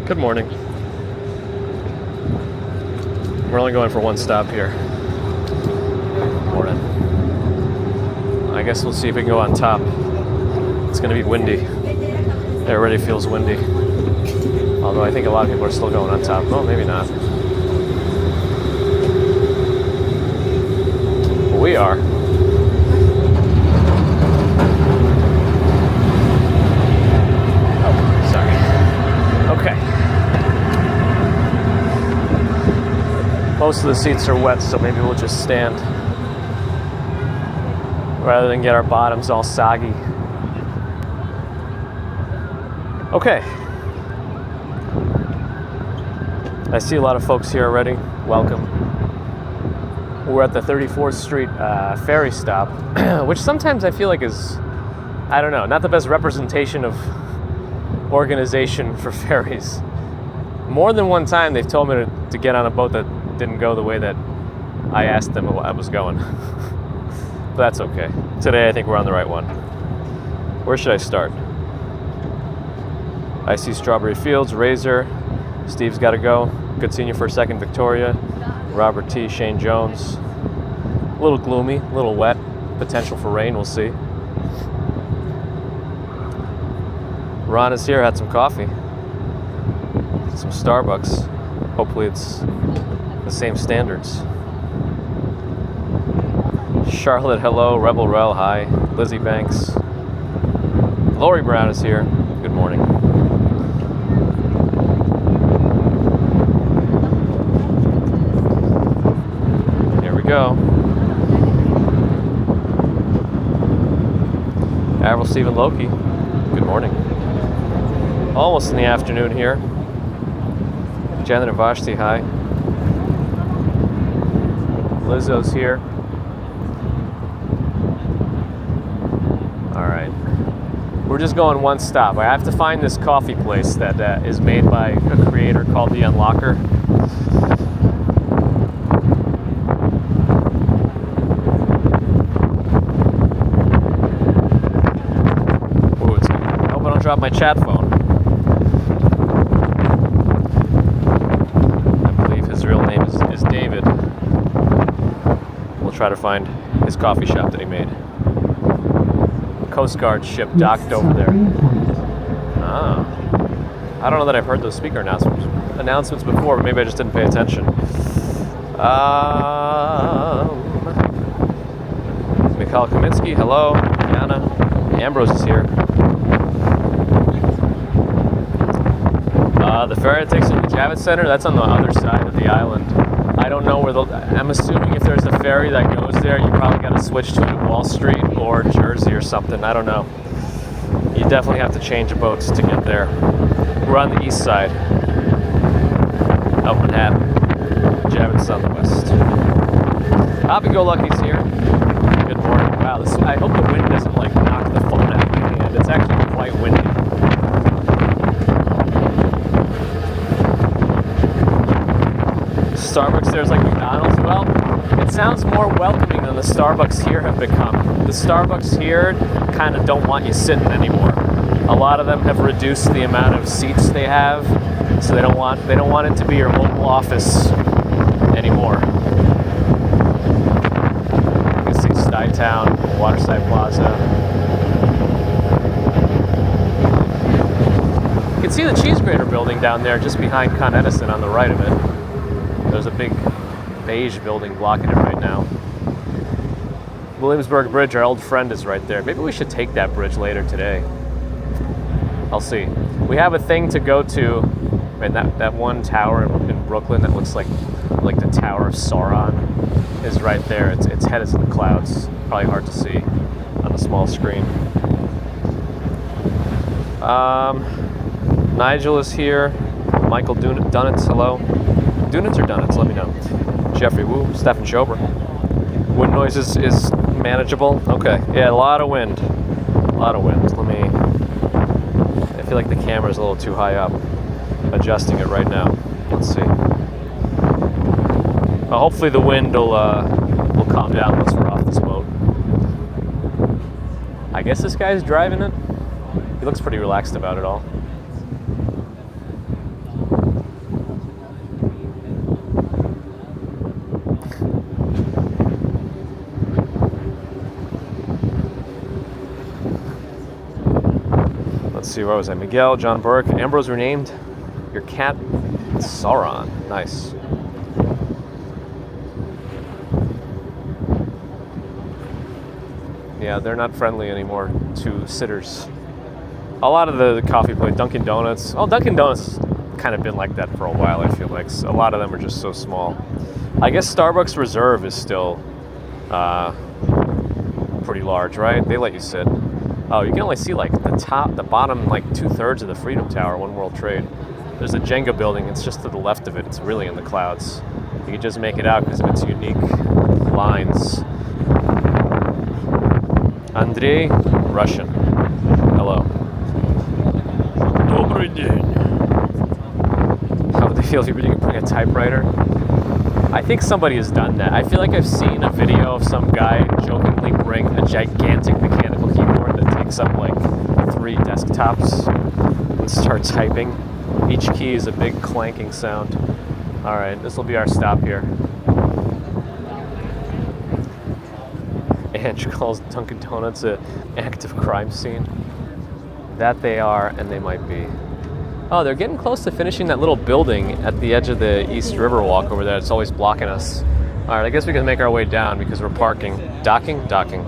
Good morning. We're only going for one stop here. Morning. I guess we'll see if we can go on top. It's going to be windy. It already feels windy. Although I think a lot of people are still going on top. Well, maybe not. But we are. Oh, sorry. Okay. Most of the seats are wet, so maybe we'll just stand rather than get our bottoms all soggy. Okay. I see a lot of folks here already. Welcome. We're at the 34th Street Ferry stop, which sometimes I feel like is, I don't know, not the best representation of organization for ferries. More than one time they've told me to get on a boat that didn't go the way that I asked them I was going. But that's okay. Today I think we're on the right one. Where should I start? I see Strawberry Fields, Razor, Steve's Gotta Go, Good Seeing You for a Second, Victoria, Robert T, Shane Jones. A little gloomy, a little wet, potential for rain, we'll see. Ron is here, had some coffee. Some Starbucks. Hopefully it's the same standards. Charlotte, hello. Rebel Rel, hi. Lizzie Banks. Lori Brown is here. Good morning. Here we go. Avril Stephen Loki. Good morning. Almost in the afternoon here. Janet and Vashti, hi. Lizzo's here. All right. We're just going one stop. I have to find this coffee place that is made by a creator called TheUnlockr. Ooh, I hope I don't drop my chat phone. Is David. We'll try to find his coffee shop that he made. Coast Guard ship docked over there. Ah. I don't know that I've heard those speaker announcements before, but maybe I just didn't pay attention. Mikhail Kaminsky, hello. Anna. Ambrose is here. The ferry that takes you to the Javits Center, that's on the other side of the island. I don't know where I'm assuming if there's a ferry that goes there, you probably got to switch to Wall Street or Jersey or something. I don't know. You definitely have to change boats to get there. We're on the east side of Manhattan. Javits on the west. Happy-go-lucky's here. Good morning. Wow, I hope the wind doesn't knock the phone out of my hand. It's actually quite windy. Starbucks there's like McDonald's. Well, it sounds more welcoming than the Starbucks here have become. The Starbucks here kind of don't want you sitting anymore. A lot of them have reduced the amount of seats they have, so they don't want it to be your mobile office anymore. You can see Stuyvesant Town, Waterside Plaza. You can see the cheese grater building down there just behind Con Edison on the right of it. There's a big beige building blocking it right now. Williamsburg Bridge, our old friend, is right there. Maybe we should take that bridge later today. I'll see. We have a thing to go to, and that one tower in Brooklyn that looks like the Tower of Sauron is right there. Its head is in the clouds. Probably hard to see on a small screen. Nigel is here. Michael Dunitz, hello. Dunitz or Dunitz, let me know. Jeffrey Wu, Stephen Schober. Wind noise is manageable. Okay, yeah, a lot of wind. A lot of wind. I feel like the camera's a little too high up. Adjusting it right now. Let's see. Hopefully the wind will calm down once we're off this boat. I guess this guy's driving it. He looks pretty relaxed about it all. let's see, where was I? Miguel, John Burke, Ambrose renamed your cat Sauron. Nice. Yeah, they're not friendly anymore to sitters. A lot of the coffee place, Dunkin' Donuts. Well, Dunkin' Donuts has kind of been like that for a while, I feel like. A lot of them are just so small. I guess Starbucks Reserve is still pretty large, right? They let you sit. Oh, you can only see like the bottom, like 2/3 of the Freedom Tower, One World Trade. There's a Jenga building, it's just to the left of it. It's really in the clouds. You can just make it out because of its unique lines. Andrei, Russian. Hello. Добрый день. How would they feel if you were putting a typewriter? I think somebody has done that. I feel like I've seen a video of some guy jokingly bring a gigantic mechanical keyboard that takes up like 3 desktops and start typing. Each key is a big clanking sound. All right, this will be our stop here. Ange calls Dunkin' Donuts an active crime scene. That they are, and they might be. Oh, they're getting close to finishing that little building at the edge of the East River Walk over there. It's always blocking us. All right, I guess we can make our way down because we're parking. Docking? Docking.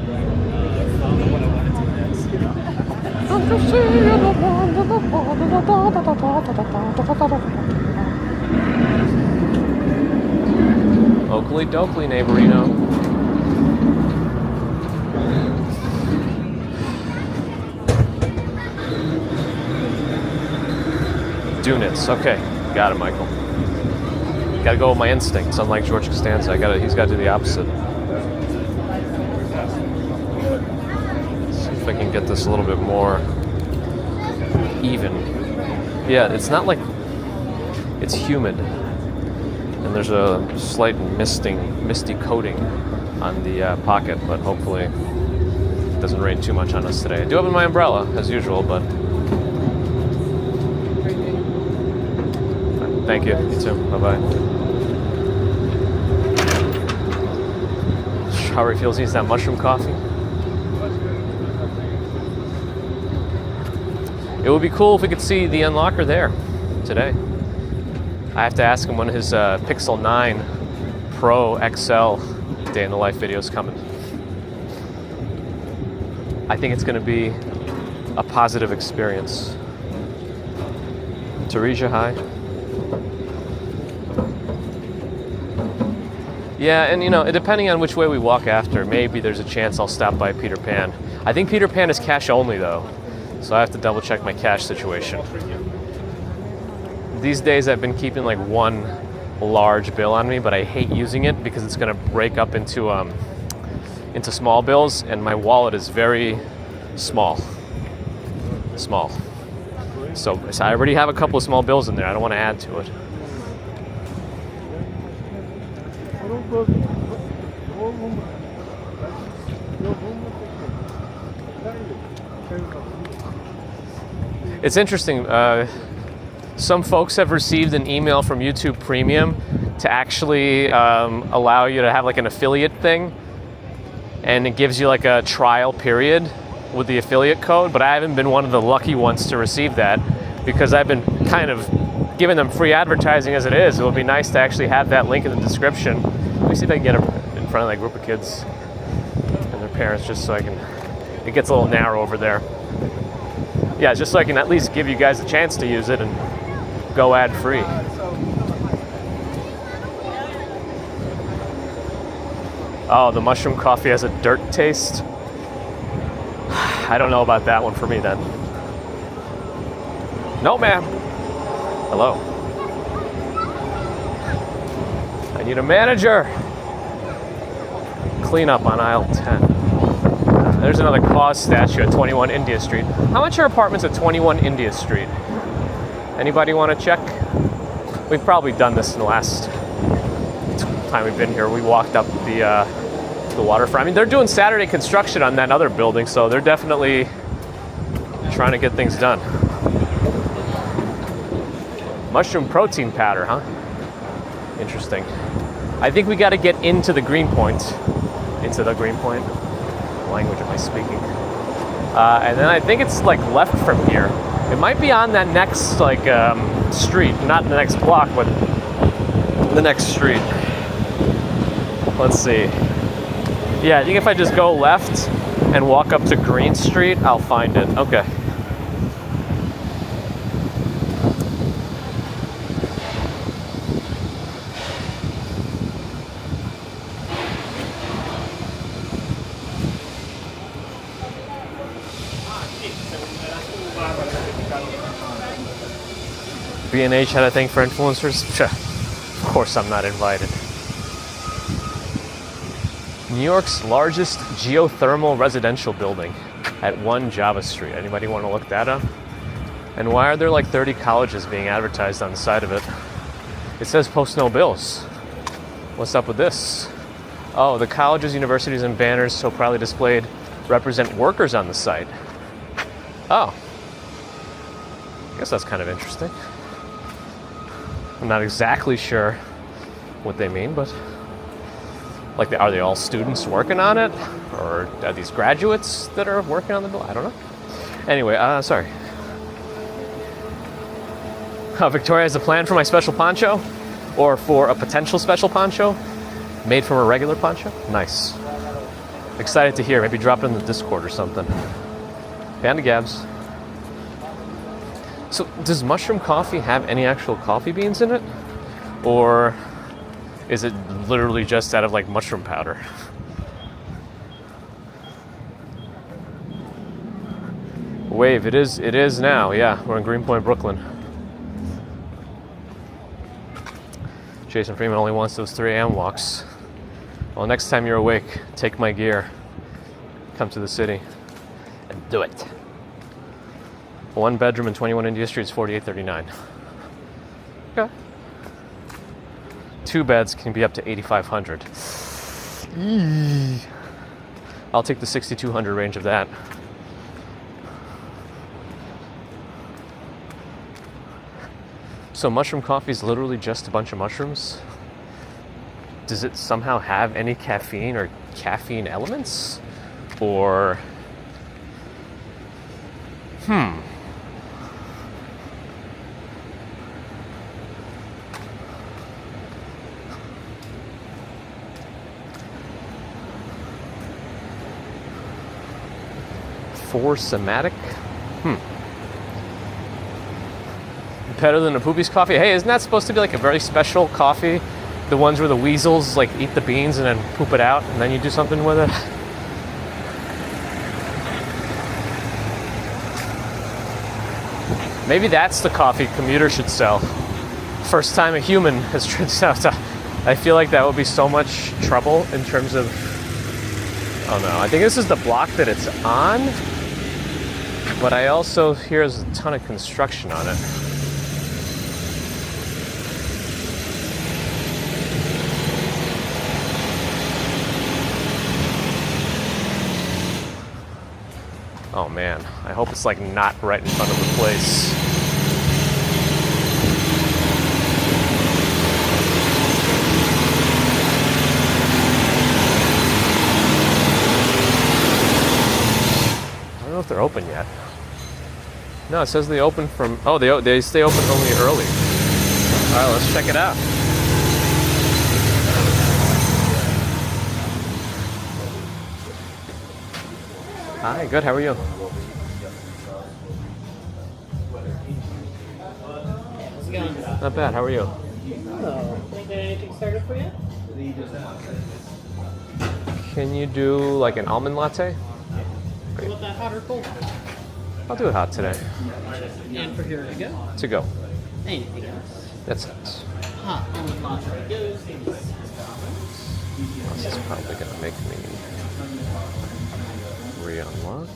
Oakley dokley, neighborino. Units. Okay, got it, Michael. Got to go with my instincts. Unlike George Costanza, he's got to do the opposite. Let's see if I can get this a little bit more even. Yeah, it's not like it's humid, and there's a slight misty coating on the pocket, but hopefully it doesn't rain too much on us today. I do have my umbrella as usual, but. Thank you. You too. Bye-bye. How he feels needs that mushroom coffee. It would be cool if we could see the Unlockr there today. I have to ask him when his Pixel 9 Pro XL day in the life video is coming. I think it's going to be a positive experience. Teresia, hi. Yeah, and you know, depending on which way we walk after, maybe there's a chance I'll stop by Peter Pan. I think Peter Pan is cash only though, so I have to double check my cash situation. These days I've been keeping like one large bill on me, but I hate using it because it's gonna break up into small bills, and my wallet is very small. So I already have a couple of small bills in there. I don't want to add to it. It's interesting. Some folks have received an email from YouTube Premium to actually allow you to have like an affiliate thing, and it gives you like a trial period with the affiliate code, but I haven't been one of the lucky ones to receive that because I've been kind of giving them free advertising as it is. It would be nice to actually have that link in the description. Let me see if I can get it in front of that group of kids and their parents, just so I can, it gets a little narrow over there. Yeah, just so I can at least give you guys a chance to use it and go ad free. Oh, the mushroom coffee has a dirt taste. I don't know about that one for me then. No, ma'am. Hello. I need a manager. Clean up on aisle 10. There's another cause statue at 21 India Street. How much are apartments at 21 India Street? Anybody want to check? We've probably done this in the last time we've been here. We walked up the waterfront. I mean, they're doing Saturday construction on that other building, so they're definitely trying to get things done. Mushroom protein powder, huh? Interesting. I think we got to get into the Greenpoint. Into the Greenpoint. What language am I speaking? And then I think it's like left from here. It might be on that next like street, not the next block, but the next street. Let's see. Yeah, I think if I just go left and walk up to Green Street, I'll find it. Okay. B&H had a thing for influencers? Of course I'm not invited. New York's largest geothermal residential building at 1 Java Street. Anybody want to look that up? And why are there like 30 colleges being advertised on the side of it? It says post no bills. What's up with this? Oh, the colleges, universities, and banners so proudly displayed represent workers on the site. Oh. I guess that's kind of interesting. I'm not exactly sure what they mean, but like, are they all students working on it? Or are these graduates that are working on the bill? I don't know. Anyway, sorry. Victoria has a plan for my special poncho, or for a potential special poncho made from a regular poncho. Nice. Excited to hear. Maybe drop it in the Discord or something. Panda Gabs. So, does mushroom coffee have any actual coffee beans in it? Or is it literally just out of like mushroom powder? Wave, it is now, yeah. We're in Greenpoint, Brooklyn. Jason Freeman only wants those 3 a.m. walks. Well, next time you're awake, take my gear, come to the city, and do it. 1 bedroom in 21 India Street is $48.39. Okay. 2 beds can be up to $8,500. I'll take the $6,200 range of that. So mushroom coffee is literally just a bunch of mushrooms? Does it somehow have any caffeine or caffeine elements? Or... For somatic? Better than a Poopy's coffee? Hey, isn't that supposed to be like a very special coffee? The ones where the weasels like eat the beans and then poop it out and then you do something with it? Maybe that's the coffee commuter should sell. First time a human has tried out. I feel like that would be so much trouble in terms of... Oh no, I think this is the block that it's on. But I also hear there's a ton of construction on it. Oh man, I hope it's like not right in front of the place. I don't know if they're open yet. No, it says they open from... Oh, they stay open only early. All right, let's check it out. Hi, good, how are you? How's it going? Not bad, how are you? Hello. Can I get anything started for you? Can you do like an almond latte? You want that hot or cold? I'll do it hot today. And for here to go? To go. Anything else? That's it. Hot almond latte goes. This is probably going to make me re-unlock.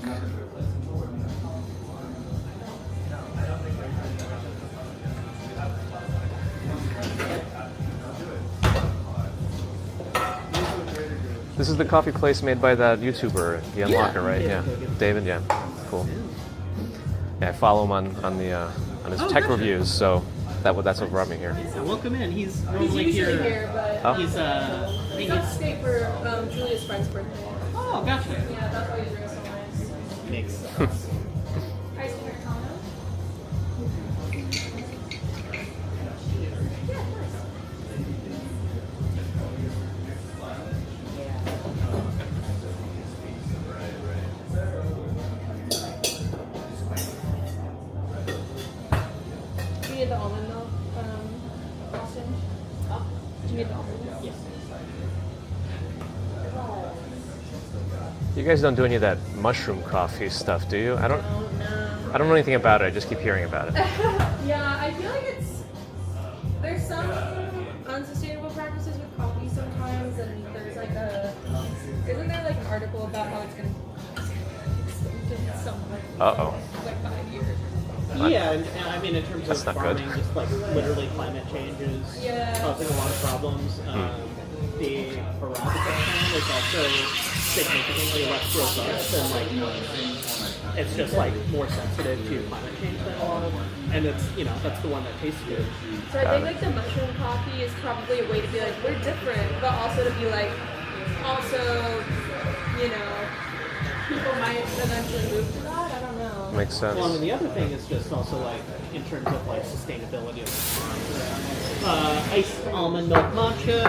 This is the coffee place made by that YouTuber, TheUnlockr, right? Yeah, David. Yeah, cool. Yeah, I follow him on his tech reviews, so that's what brought me here. Yeah, welcome in. He's normally usually here. here, but He's I think it's stay for Julia's friend's birthday. Oh, gotcha. Yeah, that's why he's doing so nice. makes sense. Ice cream Americano? Yeah, of course. Did you get the almond milk, Austin? Huh? Did you get the almond milk? Yes. You guys don't do any of that mushroom coffee stuff, do you? I don't No. know anything about it. I just keep hearing about it. Yeah, I feel like there's some unsustainable practices with coffee sometimes, and there's like isn't there like an article about how it's gonna extinct in some Uh-oh. like 5 years? Yeah, and I mean in terms That's of not good. farming, just like literally climate change is Yeah. causing a lot of problems. The Arabica plant is also significantly less robust and like it's just like more sensitive to climate change than a lot of, and it's that's the one that tastes good. So I think like the mushroom coffee is probably a way to be like we're different, but also to be like also people might eventually move to that. I don't know. Makes sense. Well, and the other thing is just also like in terms of like sustainability of the farm. Iced almond milk matcha.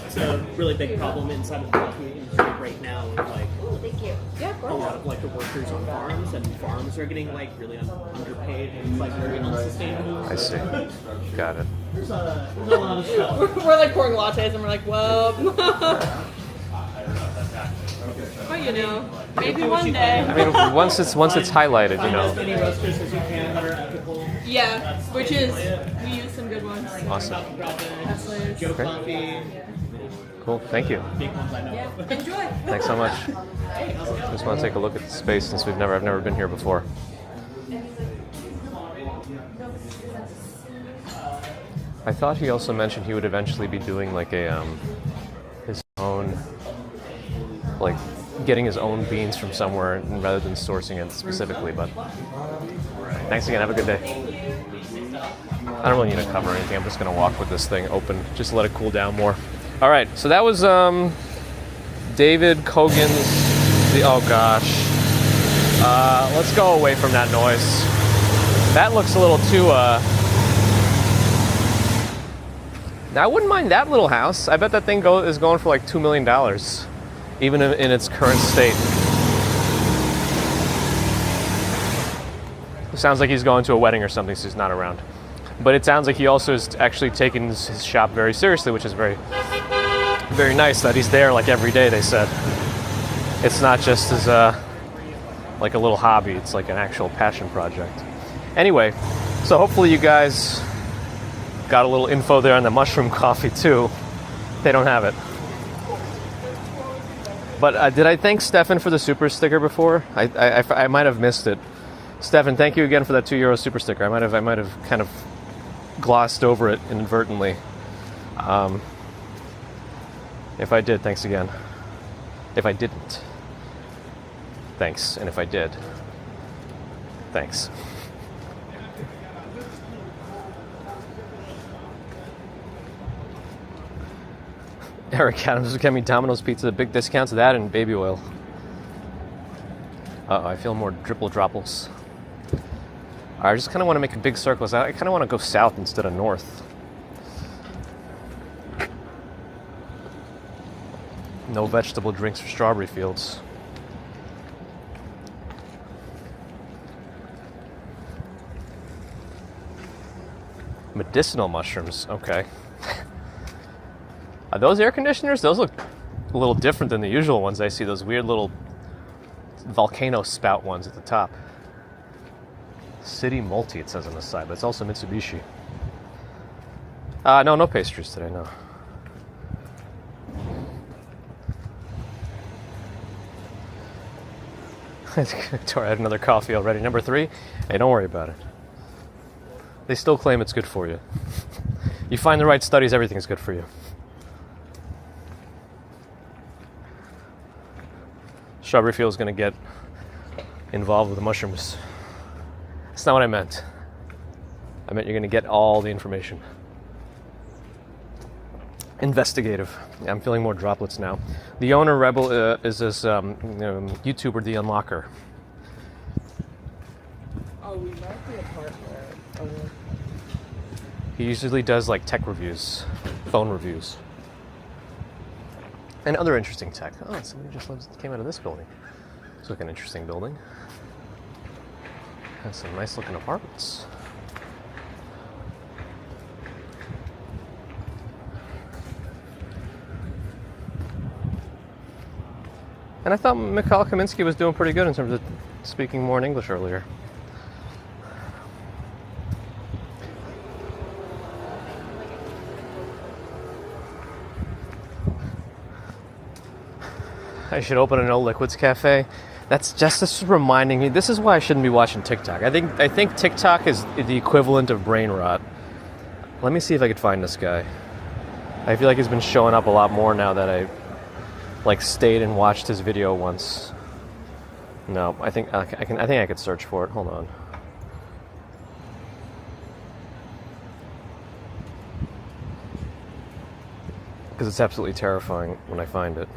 It's a really big problem inside of the coffee industry right now with like Ooh, thank you. Yeah, of a course. lot of like the workers on farms, and farms are getting like really underpaid and it's like very unsustainable. I see. Got it. There's a lot of stuff. We're like pouring lattes and we're like, well, but maybe one day. I mean, once it's highlighted, Find as many roasters as you can that are ethical. Yeah, which is we use some good ones. Awesome. Coffee projects, Hustlers. Joe Okay. Coffee, Cool. Thank you. big ones I know. Yeah, enjoy. Thanks so much. Hey, how's it going? Just want to take a look at the space since I've never been here before. I thought he also mentioned he would eventually be doing like a his own, like getting his own beans from somewhere rather than sourcing it specifically. But thanks again. Have a good day. I don't really need to cover anything. I'm just gonna walk with this thing open, just let it cool down more. All right. So that was David Kogan's. Oh gosh. Let's go away from that noise. That looks a little too. Now, I wouldn't mind that little house. I bet that thing is going for like $2 million, even in its current state. It sounds like he's going to a wedding or something, so he's not around. But it sounds like he also is actually taking his shop very seriously, which is very, very nice that he's there like every day, they said. It's not just as like a little hobby, it's like an actual passion project. Anyway, so hopefully you guys got a little info there on the mushroom coffee too. They don't have it. But did I thank Stefan for the super sticker before? I might have missed it. Stefan, thank you again for that €2 super sticker. I might have kind of glossed over it inadvertently. If I did, thanks again. If I didn't, thanks. And if I did, thanks. Eric Adams was getting me Domino's pizza, the big discounts of that, and baby oil. Uh-oh, I feel more dripple dropples. I just kind of want to make a big circle. I kind of want to go south instead of north. No vegetable drinks for strawberry fields. Medicinal mushrooms, okay. Are those air conditioners? Those look a little different than the usual ones I see. Those weird little volcano spout ones at the top. City Multi, it says on the side, but it's also Mitsubishi. No pastries today, no. Victoria had another coffee already. Number 3? Hey, don't worry about it. They still claim it's good for you. You find the right studies, everything's good for you. Strawberry Field is going to get involved with the mushrooms. That's not what I meant. I meant you're going to get all the information. investigative. Yeah, I'm feeling more droplets now. The owner, Rebel, is this YouTuber, TheUnlockr. Oh, we might be a partner. Oh, He usually does like tech reviews, phone reviews, and other interesting tech. Oh, somebody just came out of this building. It's like an interesting building. Has some nice looking apartments. And I thought Mikhail Kaminsky was doing pretty good in terms of speaking more in English earlier. I should open a no liquids cafe. That's just reminding me. This is why I shouldn't be watching TikTok. I think TikTok is the equivalent of brain rot. Let me see if I could find this guy. I feel like he's been showing up a lot more now that I stayed and watched his video once. No, I think I could search for it. Hold on. Because it's absolutely terrifying when I find it.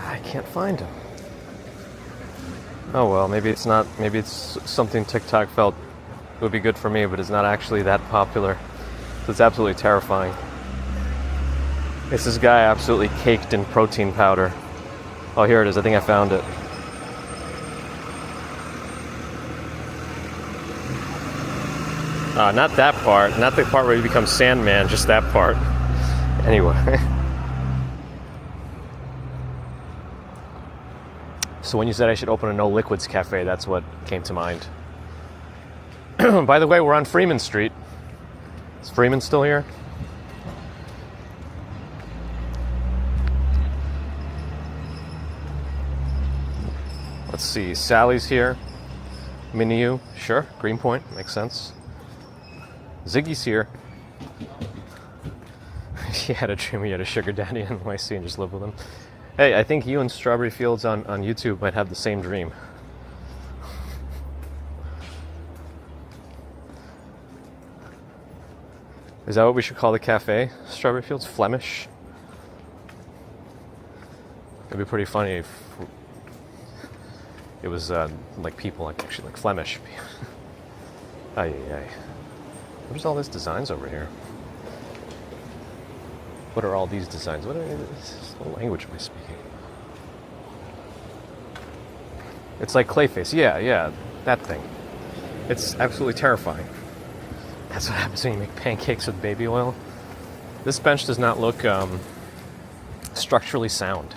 I can't find him. Oh well, maybe it's not. Maybe it's something TikTok felt would be good for me, but it's not actually that popular. So it's absolutely terrifying. It's this guy absolutely caked in protein powder. Oh, here it is. I think I found it. Not that part. Not the part where you become Sandman. Just that part. Anyway. So when you said I should open a no liquids cafe, that's what came to mind. By the way, we're on Freeman Street. Is Freeman still here? Let's see. Sally's here. Minu, sure. Greenpoint, makes sense. Ziggy's here. He had a dream he had a sugar daddy in NYC and just lived with him. Hey, I think you and Strawberry Fields on YouTube might have the same dream. Is that what we should call the cafe? Strawberry Fields? Flemish? It'd be pretty funny if it was like people actually like Flemish. Ay, ay, ay. Where's all these designs over here? What are all these designs? What language am I speaking? It's like Clayface. Yeah, that thing. It's absolutely terrifying. That's what happens when you make pancakes with baby oil. This bench does not look structurally sound.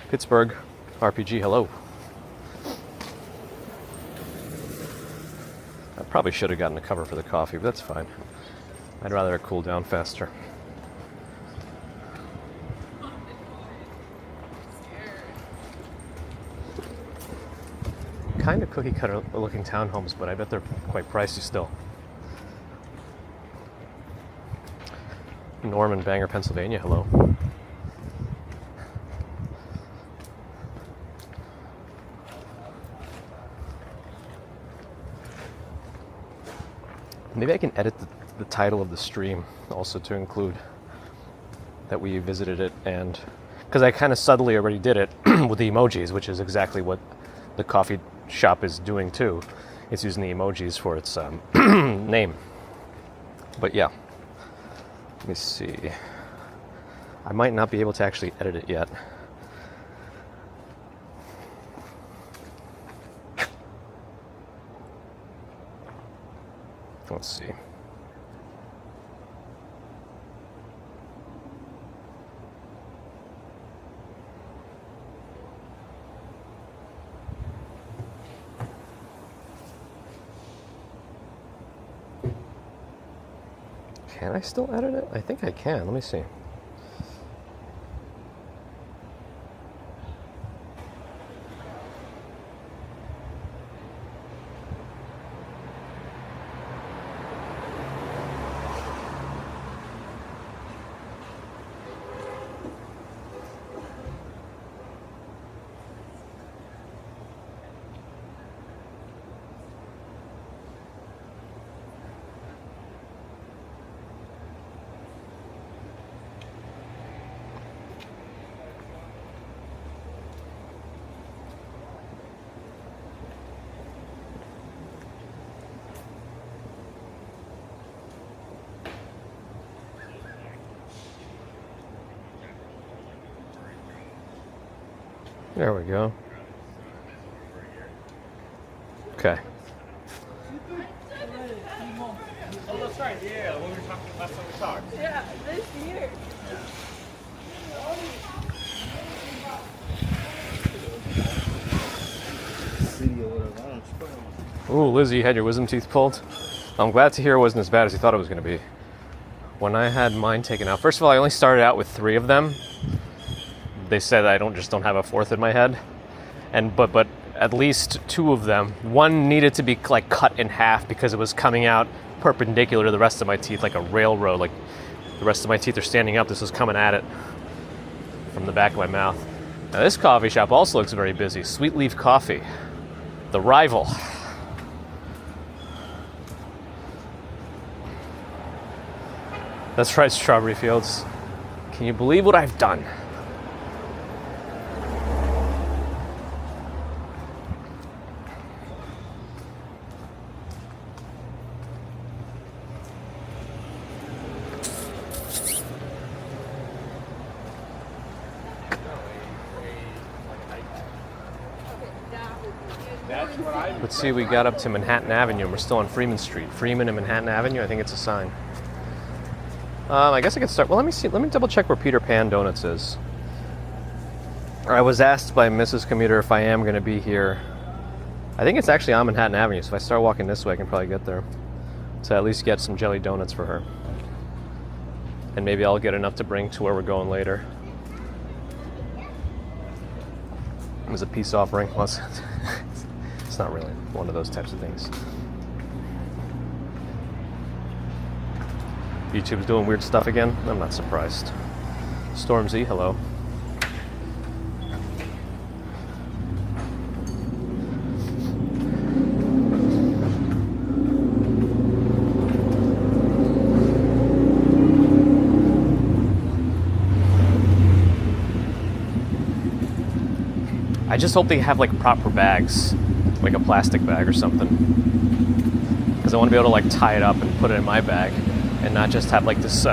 Pittsburgh, RPG, hello. I probably should have gotten a cover for the coffee, but that's fine. I'd rather it cool down faster. Kind of cookie cutter looking townhomes, but I bet they're quite pricey still. Norman, Bangor, Pennsylvania, hello. Maybe I can edit the title of the stream also to include that we visited it, and because I kind of subtly already did it with the emojis, which is exactly what the coffee shop is doing too. It's using the emojis for its name. But yeah, let me see. I might not be able to actually edit it yet. Let's see. Can I still edit it? I think I can. Let me see. There we go. Okay. Oh, that's right. Yeah, what we were talking last time we talked. Yeah, this year. Ooh, Lizzie, you had your wisdom teeth pulled. I'm glad to hear it wasn't as bad as you thought it was going to be. When I had mine taken out, first of all, I only started out with 3 of them. They said I don't have a 4th in my head, but at least 2 of them. One needed to be like cut in half because it was coming out perpendicular to the rest of my teeth, like a railroad. Like the rest of my teeth are standing up. This was coming at it from the back of my mouth. Now this coffee shop also looks very busy. Sweet Leaf Coffee, the rival. That's right, Strawberry Fields. Can you believe what I've done? Let's see, we got up to Manhattan Avenue and we're still on Freeman Street. Freeman and Manhattan Avenue, I think it's a sign. I guess I could start, well, let me double check where Peter Pan Donuts is. I was asked by Mrs. Commuter if I am going to be here. I think it's actually on Manhattan Avenue, so if I start walking this way, I can probably get there. To at least get some jelly donuts for her. And maybe I'll get enough to bring to where we're going later. It was a peace offering. Well, it's not really one of those types of things. YouTube's doing weird stuff again. I'm not surprised. Stormzy, hello. I just hope they have like proper bags, like a plastic bag or something. Because I want to be able to like tie it up and put it in my bag. And not just have like this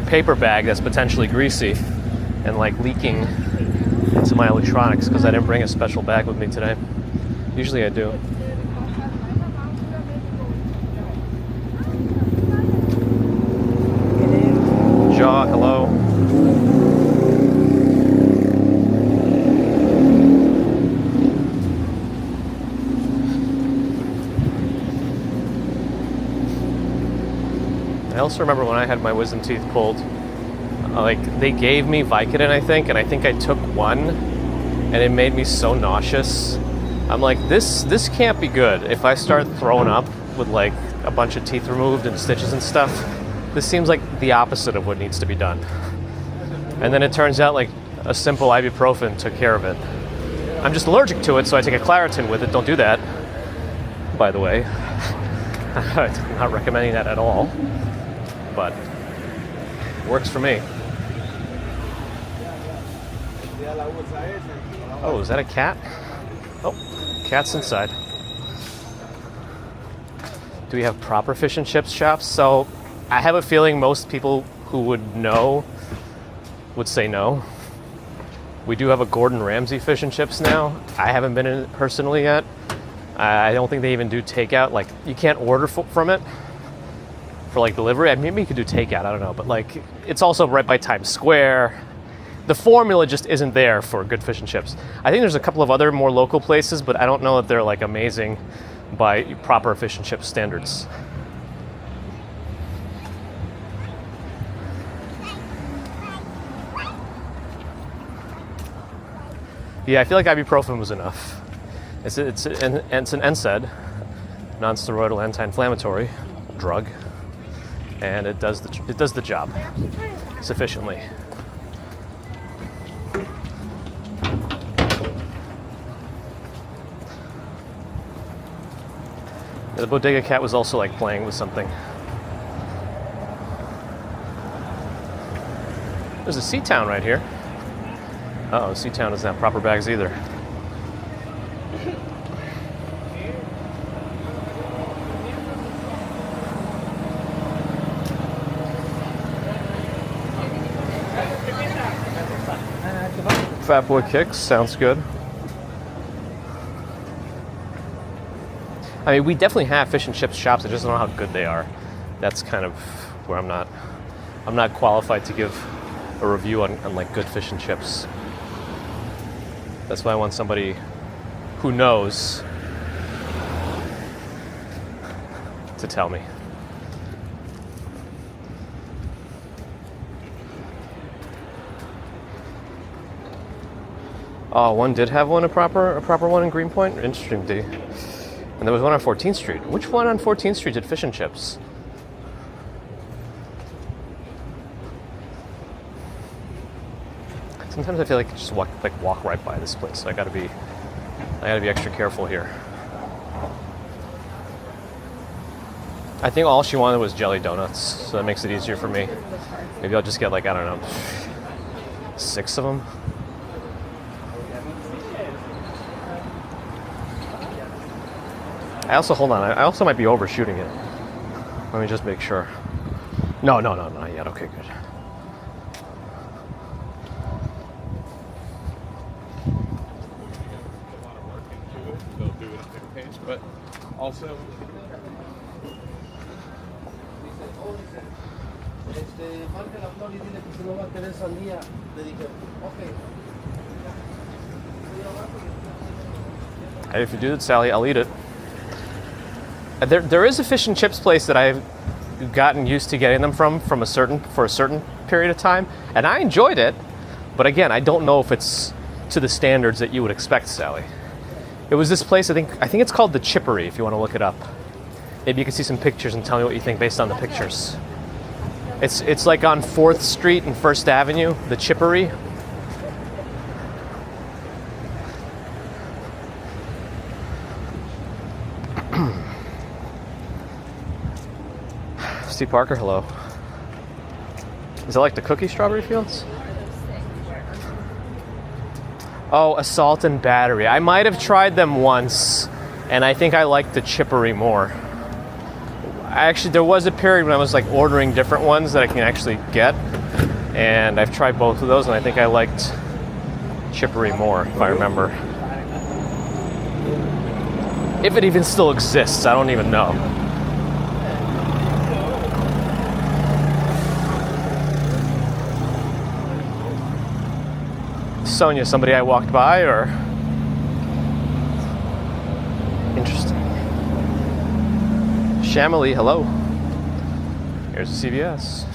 paper bag that's potentially greasy and like leaking into my electronics because I didn't bring a special bag with me today. Usually I do. Jaw, hello. I also remember when I had my wisdom teeth pulled, like they gave me Vicodin, I think, and I think I took one, and it made me so nauseous. I'm like, this can't be good. If I start throwing up with like a bunch of teeth removed and stitches and stuff, this seems like the opposite of what needs to be done. And then it turns out like a simple ibuprofen took care of it. I'm just allergic to it, so I take a Claritin with it. Don't do that, by the way. I'm not recommending that at all. But works for me. Oh, is that a cat? Oh, cat's inside. Do we have proper fish and chips shops? So I have a feeling most people who would know would say no. We do have a Gordon Ramsay fish and chips now. I haven't been in it personally yet. I don't think they even do takeout. Like, you can't order from it for like delivery. I mean, maybe you could do takeout, I don't know, but like it's also right by Times Square. The formula just isn't there for good fish and chips. I think there's a couple of other more local places, but I don't know that they're like amazing by proper fish and chip standards. Yeah, I feel like ibuprofen was enough. It's an NSAID, non-steroidal anti-inflammatory drug. And it does the job sufficiently. Yeah, the bodega cat was also like playing with something. There's a C-Town right here. Uh-oh, C-Town doesn't have proper bags either. Fat Boy Kicks, sounds good. I mean, we definitely have fish and chips shops. I just don't know how good they are. That's kind of where I'm not qualified to give a review on like good fish and chips. That's why I want somebody who knows to tell me. Oh, one did have a proper one in Greenpoint? Interesting, D. And there was one on 14th Street. Which one on 14th Street did fish and chips? Sometimes I feel like I just walk right by this place. So I gotta be extra careful here. I think all she wanted was jelly donuts, so that makes it easier for me. Maybe I'll just get like, I don't know, 6 of them. I also might be overshooting it. Let me just make sure. No, not yet. Okay, good. They'll do it at their pace, but also Hey, if you do it, Sally, I'll eat it. There is a fish and chips place that I've gotten used to getting them for a certain period of time, and I enjoyed it. But again, I don't know if it's to the standards that you would expect, Sally. It was this place, I think it's called the Chippery, if you want to look it up. Maybe you can see some pictures and tell me what you think based on the pictures. It's like on 4th Street and 1st Avenue, the Chippery. Steve Parker, hello. Is it like the cookie strawberry fields? Oh, Assault and Battery. I might have tried them once, and I think I liked the Chippery more. Actually, there was a period when I was like ordering different ones that I can actually get, and I've tried both of those, and I think I liked Chippery more, if I remember. If it even still exists, I don't even know. Sonia, somebody I walked by, or? Interesting. Shamily, hello. Here's the CVS.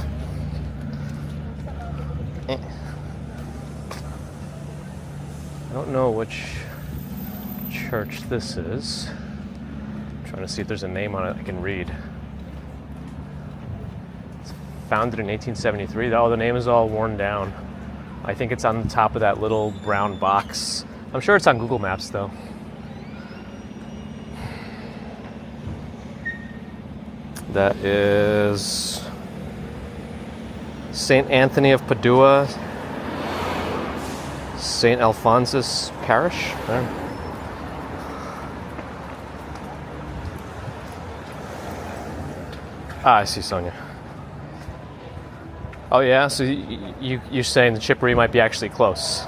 I don't know which church this is. I'm trying to see if there's a name on it I can read. It's founded in 1873. Oh, the name is all worn down. I think it's on the top of that little brown box. I'm sure it's on Google Maps, though. That is St. Anthony of Padua, St. Alphonsus Parish. I see, Sonia. Oh yeah, so you're saying the Chippery might be actually close.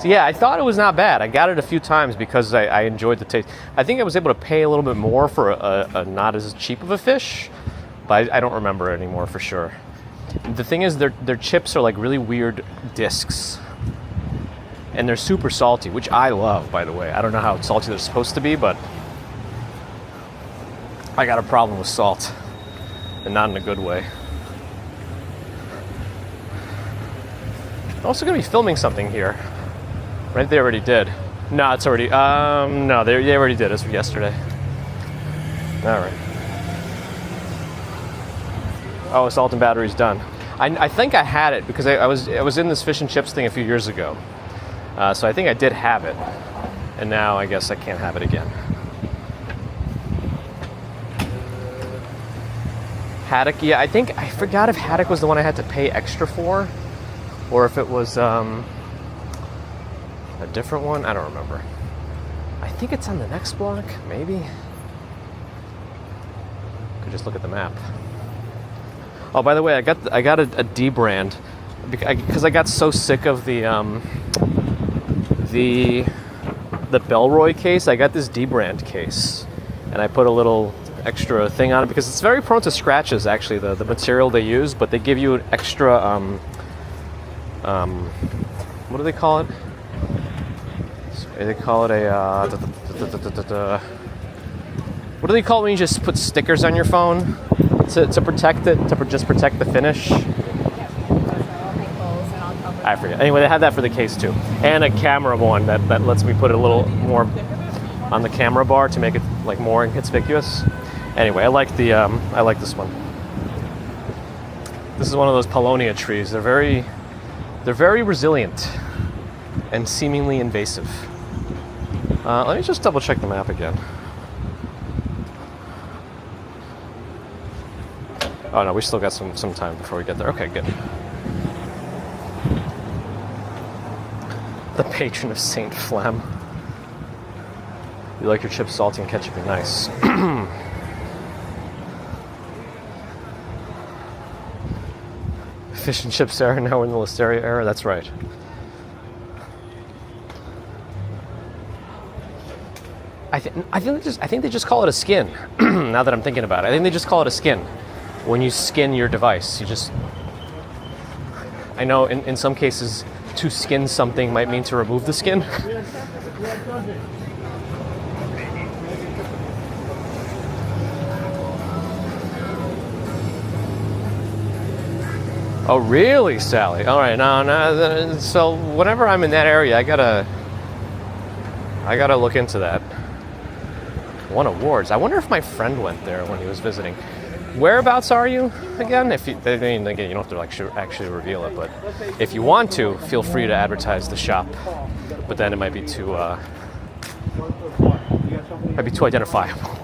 So yeah, I thought it was not bad. I got it a few times because I enjoyed the taste. I think I was able to pay a little bit more for a not as cheap of a fish, but I don't remember it anymore for sure. The thing is, their chips are like really weird discs, and they're super salty, which I love, by the way. I don't know how salty they're supposed to be, but I got a problem with salt, and not in a good way. I'm also going to be filming something here. Right, they already did. No, it's already, no, they already did. It's yesterday. All right. Oh, Assault and Battery's done. I think I had it because I was in this fish and chips thing a few years ago. So I think I did have it. And now I guess I can't have it again. Haddock, yeah, I forgot if haddock was the one I had to pay extra for, or if it was a different one. I don't remember. I think it's on the next block, maybe. Could just look at the map. Oh, by the way, I got a D brand because I got so sick of the Belroy case. I got this D brand case, and I put a little extra thing on it because it's very prone to scratches, actually, the material they use, but they give you an extra, what do they call it? They call it a, what do they call it when you just put stickers on your phone to protect it, just protect the finish? I forget. Anyway, they had that for the case too, and a camera one that lets me put it a little more on the camera bar to make it like more inconspicuous. Anyway, I like this one. This is one of those paulownia trees. They're very resilient and seemingly invasive. Let me just double check the map again. Oh no, we still got some time before we get there. Okay, good. The patron of Saint Phlegm. You like your chips salty and ketchupy? Nice. Fish and chips era, now we're in the Listeria era. That's right. I think they just call it a skin. Now that I'm thinking about it, I think they just call it a skin. When you skin your device, I know in some cases to skin something might mean to remove the skin. Oh really, Sally? All right, no. So whenever I'm in that area, I gotta look into that. Won awards. I wonder if my friend went there when he was visiting. Whereabouts are you again? If you, again, you don't have to actually reveal it, but if you want to, feel free to advertise the shop. But then it might be too identifiable.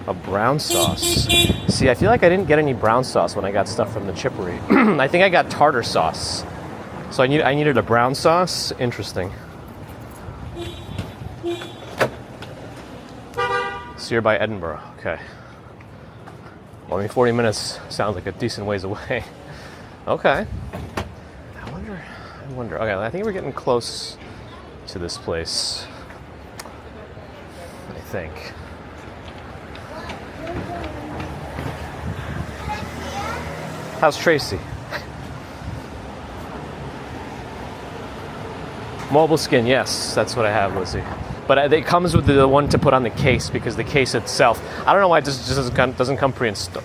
A brown sauce. See, I feel like I didn't get any brown sauce when I got stuff from the chippery. I think I got tartar sauce. So I needed a brown sauce. Interesting. So you're by Edinburgh. Okay. Well, I mean, 40 minutes sounds like a decent ways away. Okay. I wonder. Okay, I think we're getting close to this place. I think. How's Tracy? Mobile skin, yes, that's what I have, Lizzie. But it comes with the one to put on the case because the case itself, I don't know why it just doesn't come pre-installed.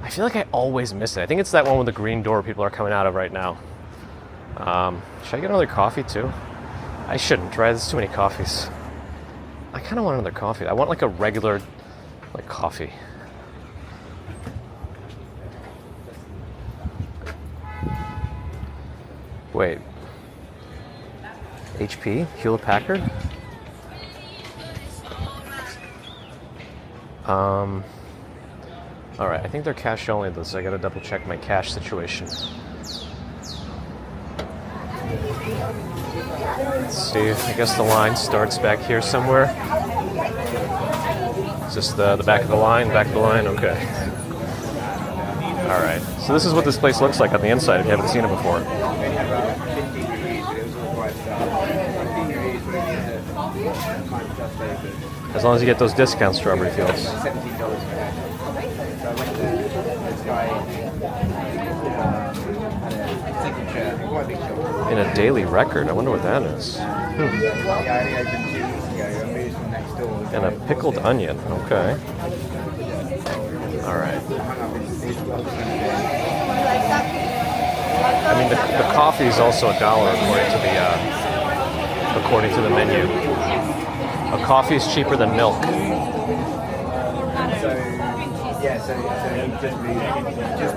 I feel like I always miss it. I think it's that one with the green door people are coming out of right now. Should I get another coffee too? I shouldn't, right? There's too many coffees. I kind of want another coffee. I want like a regular coffee. Wait. HP? Hewlett Packard? Alright, I think they're cash only though, so I gotta double check my cash situation. Let's see, I guess the line starts back here somewhere. Is this the back of the line? Back of the line? Okay. Alright, so this is what this place looks like on the inside if you haven't seen it before. As long as you get those discount strawberry fields. In a daily record, I wonder what that is. And a pickled onion, okay. Alright. I mean, the coffee is also $1 according to the menu. A coffee is cheaper than milk.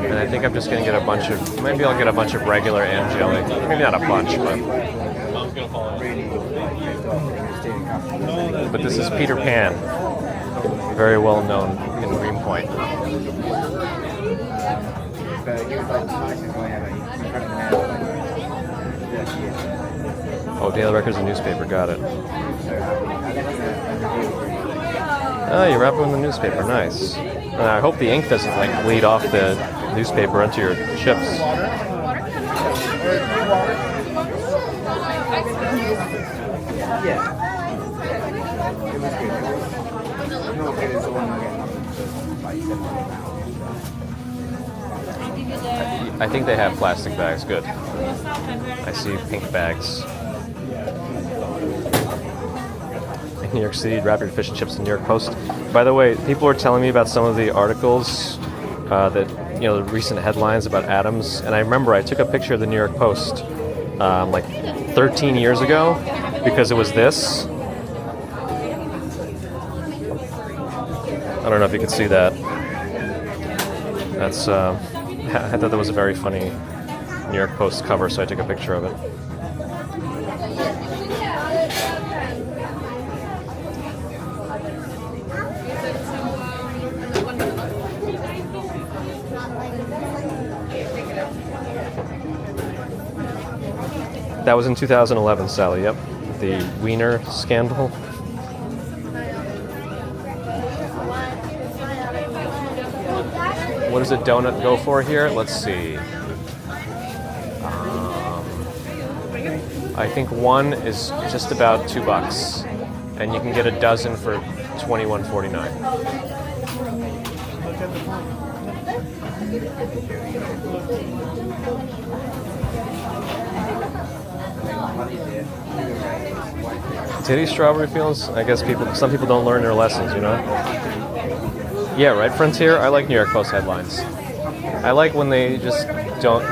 And I think I'm just gonna get a bunch of, maybe I'll get a bunch of regular angelic. Maybe not a bunch, but this is Peter Pan. Very well known in Greenpoint. Oh, Daily Record's a newspaper, got it. Oh, you wrap them in the newspaper, nice. I hope the ink doesn't bleed off the newspaper onto your chips. Yeah. It was good. No, okay, there's one again. I think they have plastic bags. Good. I see pink bags. In New York City, wrap your fish and chips in New York Post. By the way, people were telling me about some of the articles that, the recent headlines about atoms. And I remember I took a picture of the New York Post like 13 years ago because it was this. I don't know if you can see that. That's, I thought that was a very funny New York Post cover, so I took a picture of it. That was in 2011, Sally, yep. The Wiener scandal. What does a donut go for here? Let's see. I think one is just about $2, and you can get a dozen for $21.49. Titty strawberry fields? I guess some people don't learn their lessons, Yeah, right, Frontier? I like New York Post headlines. I like when they just don't...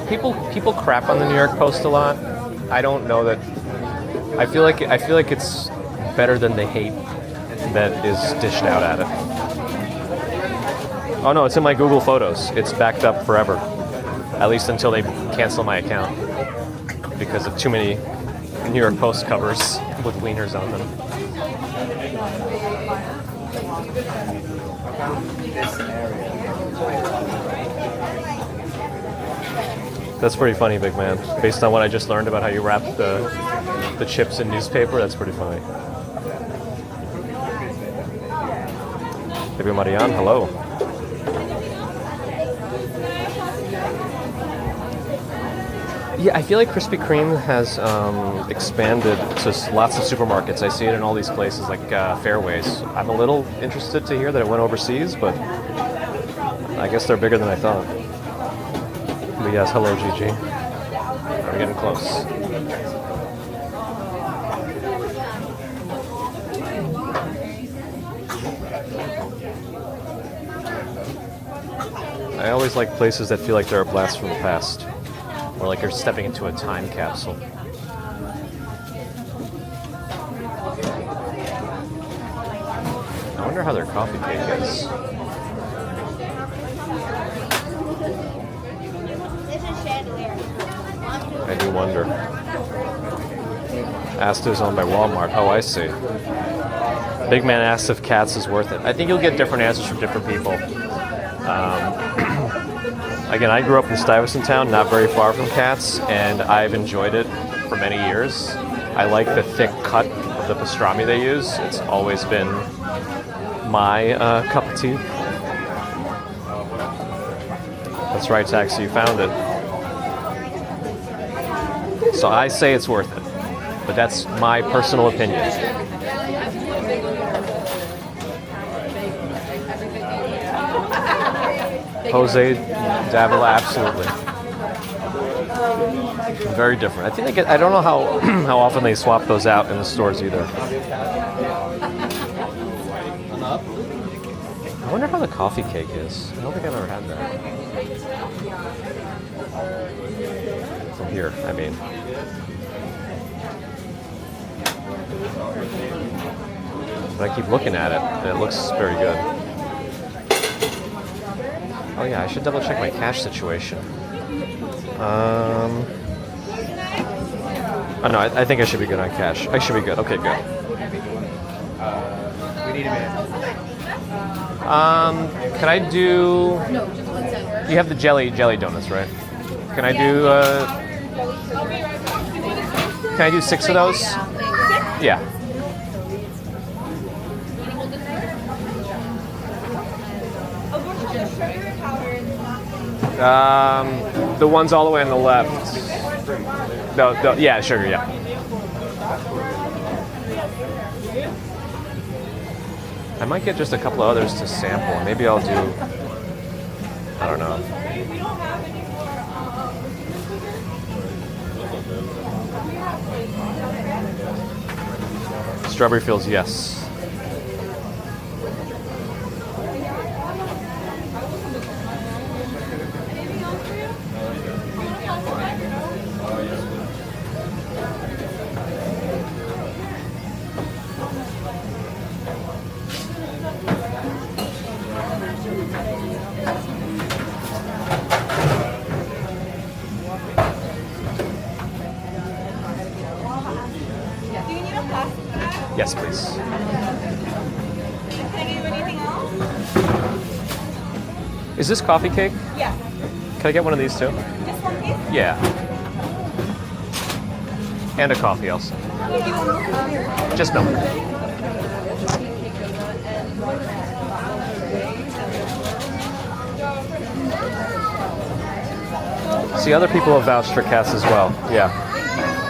People crap on the New York Post a lot. I don't know that... I feel like it's better than the hate that is dished out at it. Oh no, it's in my Google Photos. It's backed up forever. At least until they cancel my account. Because of too many New York Post covers with wieners on them. That's pretty funny, big man. Based on what I just learned about how you wrap the chips in newspaper, that's pretty funny. Baby Marianne, hello. Yeah, I feel like Krispy Kreme has expanded to lots of supermarkets. I see it in all these places like Fairways. I'm a little interested to hear that it went overseas, but I guess they're bigger than I thought. But yes, hello, Gigi. We're getting close. I always like places that feel like they're a blast from the past. Or like you're stepping into a time capsule. I wonder how their coffee cake is. I do wonder. Asta is owned by Walmart. Oh, I see. Big man asks if Cats is worth it. I think you'll get different answers from different people. Again, I grew up in Stuyvesant Town, not very far from Cats, and I've enjoyed it for many years. I like the thick cut of the pastrami they use. It's always been my cup of tea. That's right, Taxi, you found it. So I say it's worth it, but that's my personal opinion. Jose Davila, absolutely. Very different. I think I don't know how often they swap those out in the stores either. I wonder how the coffee cake is. I don't think I've ever had that. From here, I mean. But I keep looking at it, and it looks very good. Oh yeah, I should double check my cash situation. Oh no, I think I should be good on cash. I should be good. Okay, good. We need a minute. Can I do... You have the jelly donuts, right? Can I do 6 of those? Yeah. The ones all the way on the left. No, yeah, sugar, yeah. I might get just a couple of others to sample. Maybe I'll do, I don't know. Strawberry Fields, yes. Yes, please. Can I give you anything else? Is this coffee cake? Yeah. Can I get one of these too? Just one piece? Yeah. And a coffee also. Give you one more. Just milk. See, other people have vouched for Cass as well. Yeah.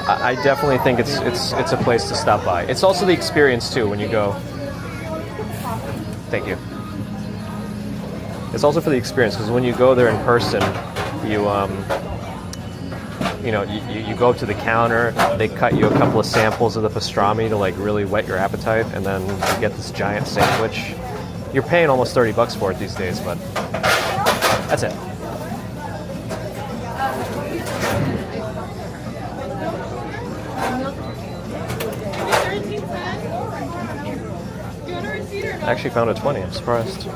I definitely think it's a place to stop by. It's also the experience too when you go. Thank you. It's also for the experience because when you go there in person, you go up to the counter. They cut you a couple of samples of the pastrami to like really whet your appetite, and then you get this giant sandwich. You're paying almost $30 for it these days, but that's it. I actually found a 20. I'm surprised.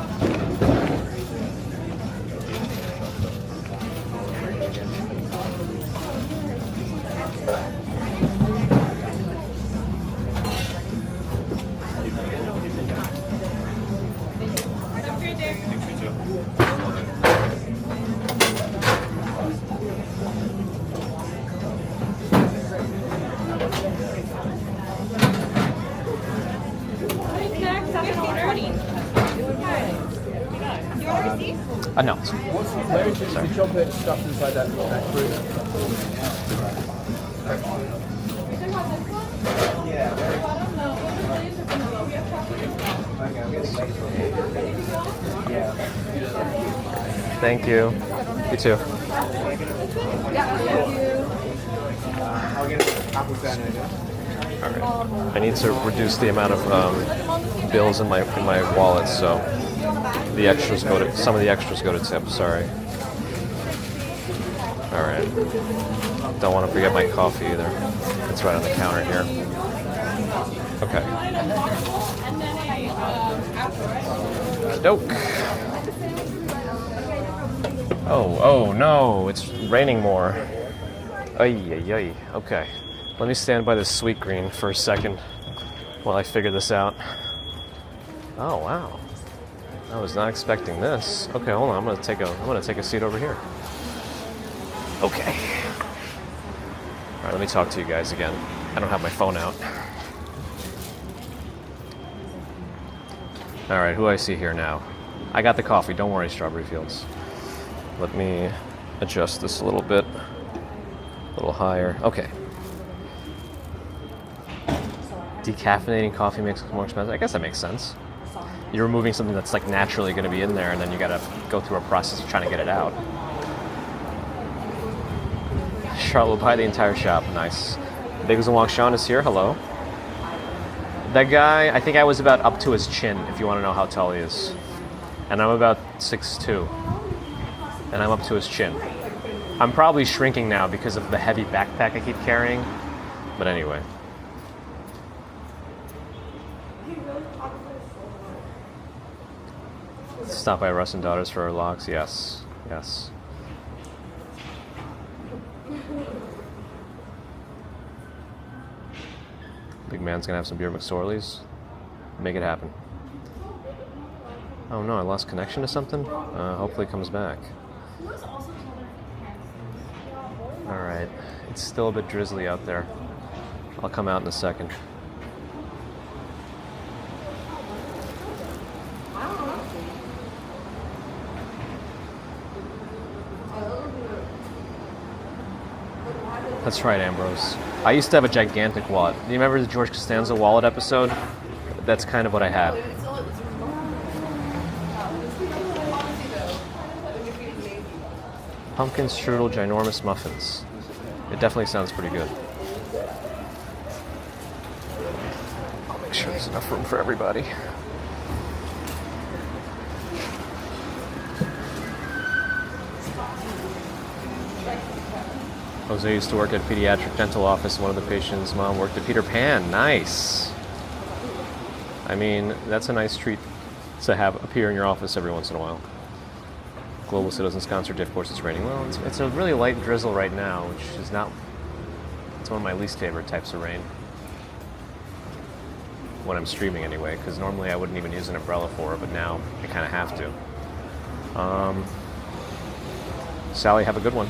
No. Where is the chocolate stuff inside that fruit? Thank you. You too. I'll get an apple sandwich. All right. I need to reduce the amount of bills in my wallet, so some of the extras go to tip. Sorry. All right. Don't want to forget my coffee either. It's right on the counter here. Okay. Doke. Oh no! It's raining more. Ay. Okay. Let me stand by this sweet green for a second while I figure this out. Oh wow. I was not expecting this. Okay, hold on. I'm gonna take a seat over here. Okay. All right, let me talk to you guys again. I don't have my phone out. All right, who do I see here now? I got the coffee. Don't worry, Strawberry Fields. Let me adjust this a little bit. A little higher. Okay. Decaffeinating coffee makes it more expensive. I guess that makes sense. You're removing something that's like naturally going to be in there, and then you got to go through a process of trying to get it out. Charlotte will buy the entire shop. Nice. Bagels and Wong Sean is here. Hello. That guy, I think I was about up to his chin, if you want to know how tall he is. And I'm about 6'2". And I'm up to his chin. I'm probably shrinking now because of the heavy backpack I keep carrying. But anyway. Stop by Russ and Daughters for our locks. Yes. Big man's gonna have some beer McSorley's. Make it happen. Oh no, I lost connection to something? Hopefully it comes back. Alright. It's still a bit drizzly out there. I'll come out in a second. That's right, Ambrose. I used to have a gigantic wallet. Do you remember the George Costanza wallet episode? That's kind of what I had. Pumpkin strudel ginormous muffins. It definitely sounds pretty good. I'll make sure there's enough room for everybody. Jose used to work at a pediatric dental office. One of the patients' mom worked at Peter Pan. Nice. I mean, that's a nice treat to have appear in your office every once in a while. Global Citizen sponsored of course it's raining. Well, it's a really light drizzle right now, which is not... It's one of my least favorite types of rain. When I'm streaming anyway, because normally I wouldn't even use an umbrella for it, but now I kind of have to. Sally, have a good one.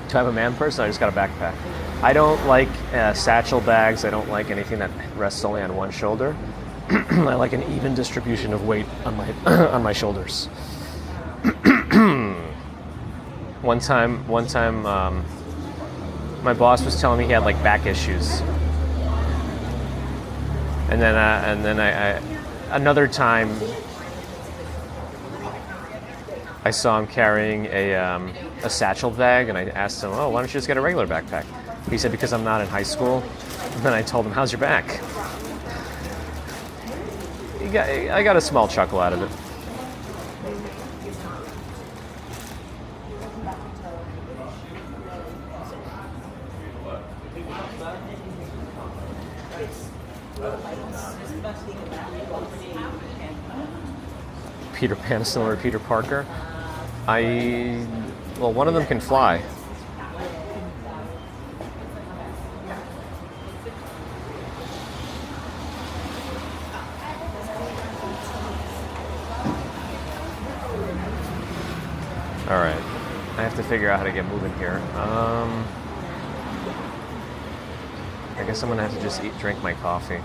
Do I have a man purse? No, I just got a backpack. I don't like satchel bags. I don't like anything that rests only on one shoulder. I like an even distribution of weight on my on my shoulders. One time, my boss was telling me he had like back issues, and then I another time I saw him carrying a satchel bag, and I asked him, "Oh, why don't you just get a regular backpack?" He said, "Because I'm not in high school." And then I told him, "How's your back?" I got a small chuckle out of it. Peter Pan is similar to Peter Parker. Well, one of them can fly. All right, I have to figure out how to get moving here. I guess I'm gonna have to just drink my coffee.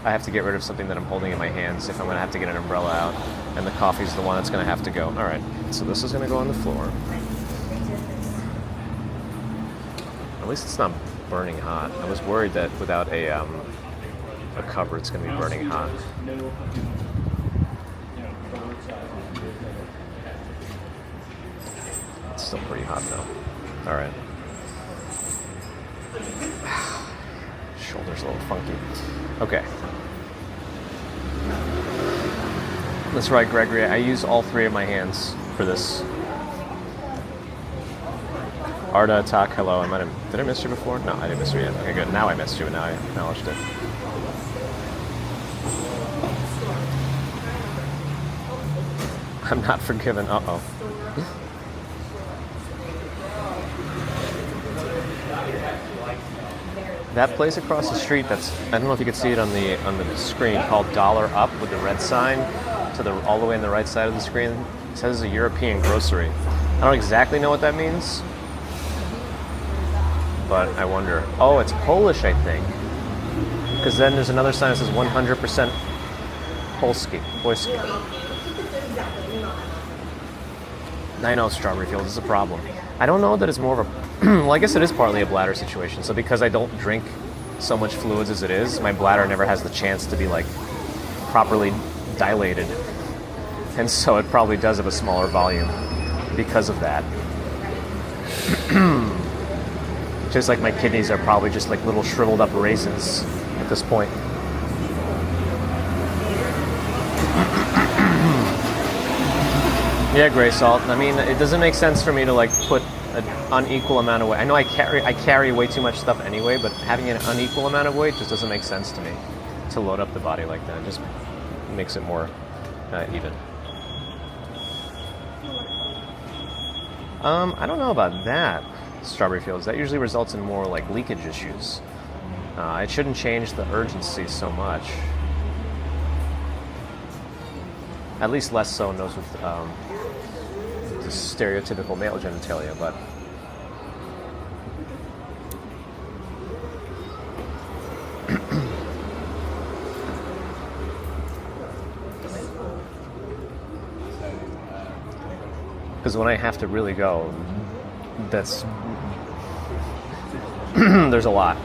I have to get rid of something that I'm holding in my hands if I'm gonna have to get an umbrella out, and the coffee's the one that's gonna have to go. All right, so this is gonna go on the floor. At least it's not burning hot. I was worried that without a cover, it's gonna be burning hot. It's still pretty hot though. All right. Shoulder's a little funky. Okay. That's right, Gregory. I use all three of my hands for this. Arda, Attack, hello. Did I miss you before? No, I didn't miss you yet. Okay, good. Now I missed you, and now I acknowledged it. I'm not forgiven. Uh-oh. That place across the street, I don't know if you can see it on the screen, called Dollar Up with the red sign all the way on the right side of the screen. It says it's a European grocery. I don't exactly know what that means, but I wonder. Oh, it's Polish, I think. Because then there's another sign that says 100% Polski. I know, Strawberry Fields is a problem. I don't know that it's more of a... well, I guess it is partly a bladder situation. So because I don't drink so much fluids as it is, my bladder never has the chance to be, like, properly dilated. And so it probably does have a smaller volume because of that. Just like my kidneys are probably just like little shriveled up raisins at this point. Yeah, Gray Salt. I mean, it doesn't make sense for me to like put an unequal amount of weight. I know I carry way too much stuff anyway, but having an unequal amount of weight just doesn't make sense to me to load up the body like that. It just makes it more even. I don't know about that, Strawberry Fields. That usually results in more like leakage issues. It shouldn't change the urgency so much. At least less so in those with the stereotypical male genitalia, but Because when I have to really go, that's there's a lot.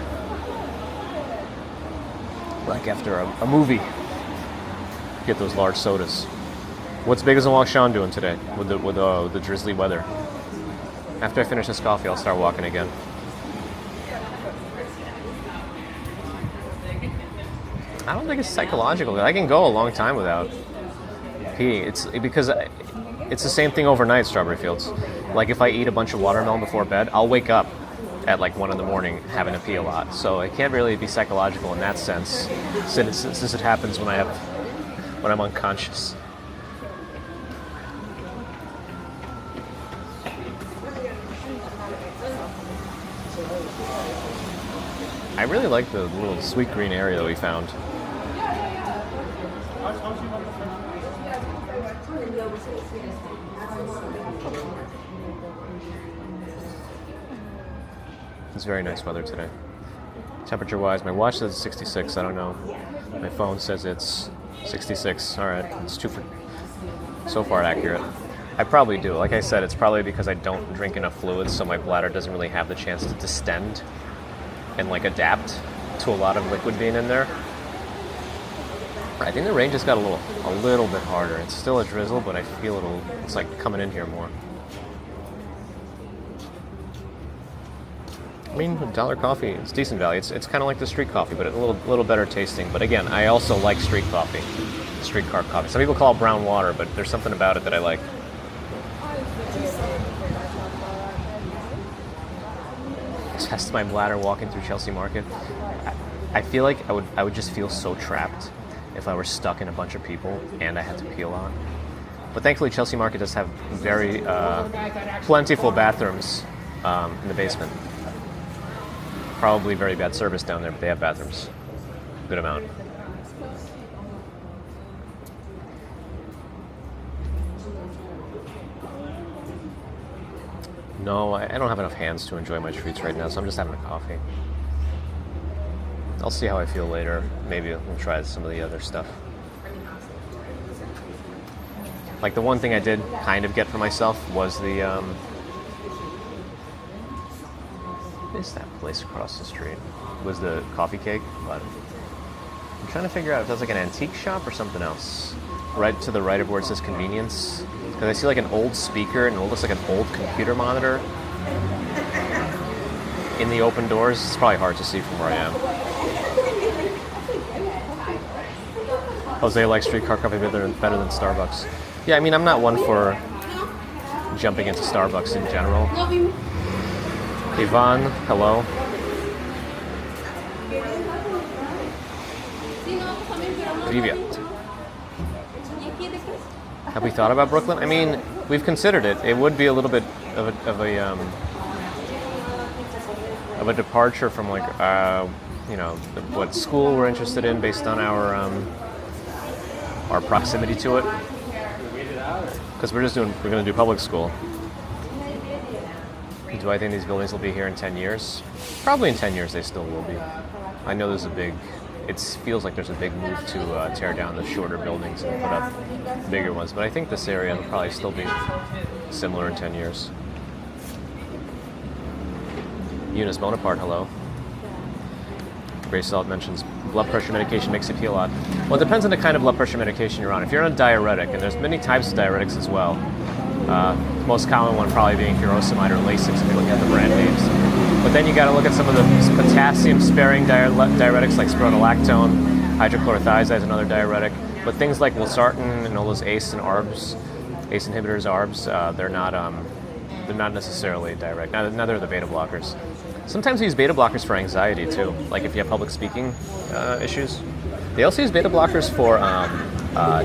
Like after a movie, get those large sodas. What's Big as a Walk Sean doing today with the drizzly weather? After I finish this coffee, I'll start walking again. I don't think it's psychological. I can go a long time without peeing. It's because it's the same thing overnight, Strawberry Fields. Like if I eat a bunch of watermelon before bed, I'll wake up at like 1 a.m. having to pee a lot. So it can't really be psychological in that sense, since it happens when I'm unconscious. I really like the little sweet green area that we found. It's very nice weather today. Temperature-wise, my watch says 66. I don't know. My phone says it's 66. All right, it's so far accurate. I probably do. Like I said, it's probably because I don't drink enough fluids, so my bladder doesn't really have the chance to distend and like adapt to a lot of liquid being in there. I think the rain just got a little bit harder. It's still a drizzle, but I feel it's like coming in here more. I mean, $1 coffee, it's decent value. It's kind of like the street coffee, but a little better tasting. But again, I also like street coffee, streetcar coffee. Some people call it brown water, but there's something about it that I like. Test my bladder walking through Chelsea Market. I feel like I would just feel so trapped if I were stuck in a bunch of people and I had to pee a lot. But thankfully, Chelsea Market does have very plentiful bathrooms in the basement. Probably very bad service down there, but they have bathrooms. Good amount. No, I don't have enough hands to enjoy my treats right now, so I'm just having a coffee. I'll see how I feel later. Maybe we'll try some of the other stuff. Like the one thing I did kind of get for myself was the what is that place across the street? Was the coffee cake, but I'm trying to figure out if that's like an antique shop or something else. Right to the right of where it says convenience. Because I see like an old speaker and it looks like an old computer monitor in the open doors. It's probably hard to see from where I am. Jose likes streetcar coffee better than Starbucks. Yeah, I mean, I'm not one for jumping into Starbucks in general. Ivan, hello. Привет. Have we thought about Brooklyn? I mean, we've considered it. It would be a little bit of a departure from like what school we're interested in based on our proximity to it. Because we're going to do public school. Do I think these buildings will be here in 10 years? Probably in 10 years they still will be. I know it feels like there's a big move to tear down the shorter buildings and put up bigger ones, but I think this area will probably still be similar in 10 years. Eunice Bonaparte, hello. Grace Salt mentions blood pressure medication makes you pee a lot. Well, it depends on the kind of blood pressure medication you're on. If you're on a diuretic, and there's many types of diuretics as well, the most common one probably being furosemide or Lasix if you look at the brand names. But then you got to look at some of the potassium-sparing diuretics like spironolactone, hydrochlorothiazide is another diuretic. But things like losartan and all those ACE inhibitors, ARBs, they're not necessarily diuretic. Neither are the beta blockers. Sometimes we use beta blockers for anxiety too, like if you have public speaking issues. They also use beta blockers for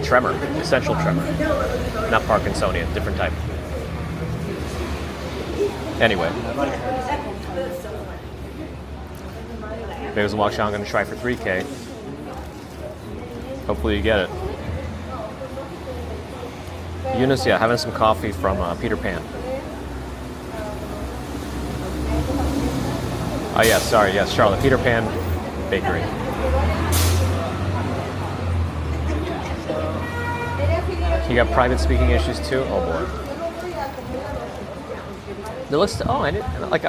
tremor, essential tremor, not Parkinsonian, different type. Anyway. There's a walk shot I'm going to try for 3K. Hopefully you get it. Eunice, yeah, having some coffee from Peter Pan. Oh yeah, sorry, yes, Charlotte, Peter Pan Bakery. You got private speaking issues too? Oh boy. The list. Oh, I didn't like.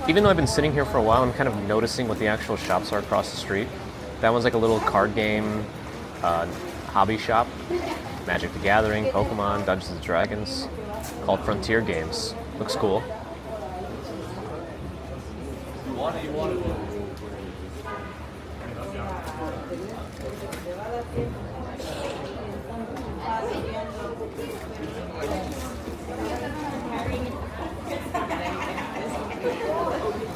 Even though I've been sitting here for a while, I'm kind of noticing what the actual shops are across the street. That one's like a little card game, hobby shop. Magic the Gathering, Pokemon, Dungeons and Dragons, called Frontier Games. Looks cool.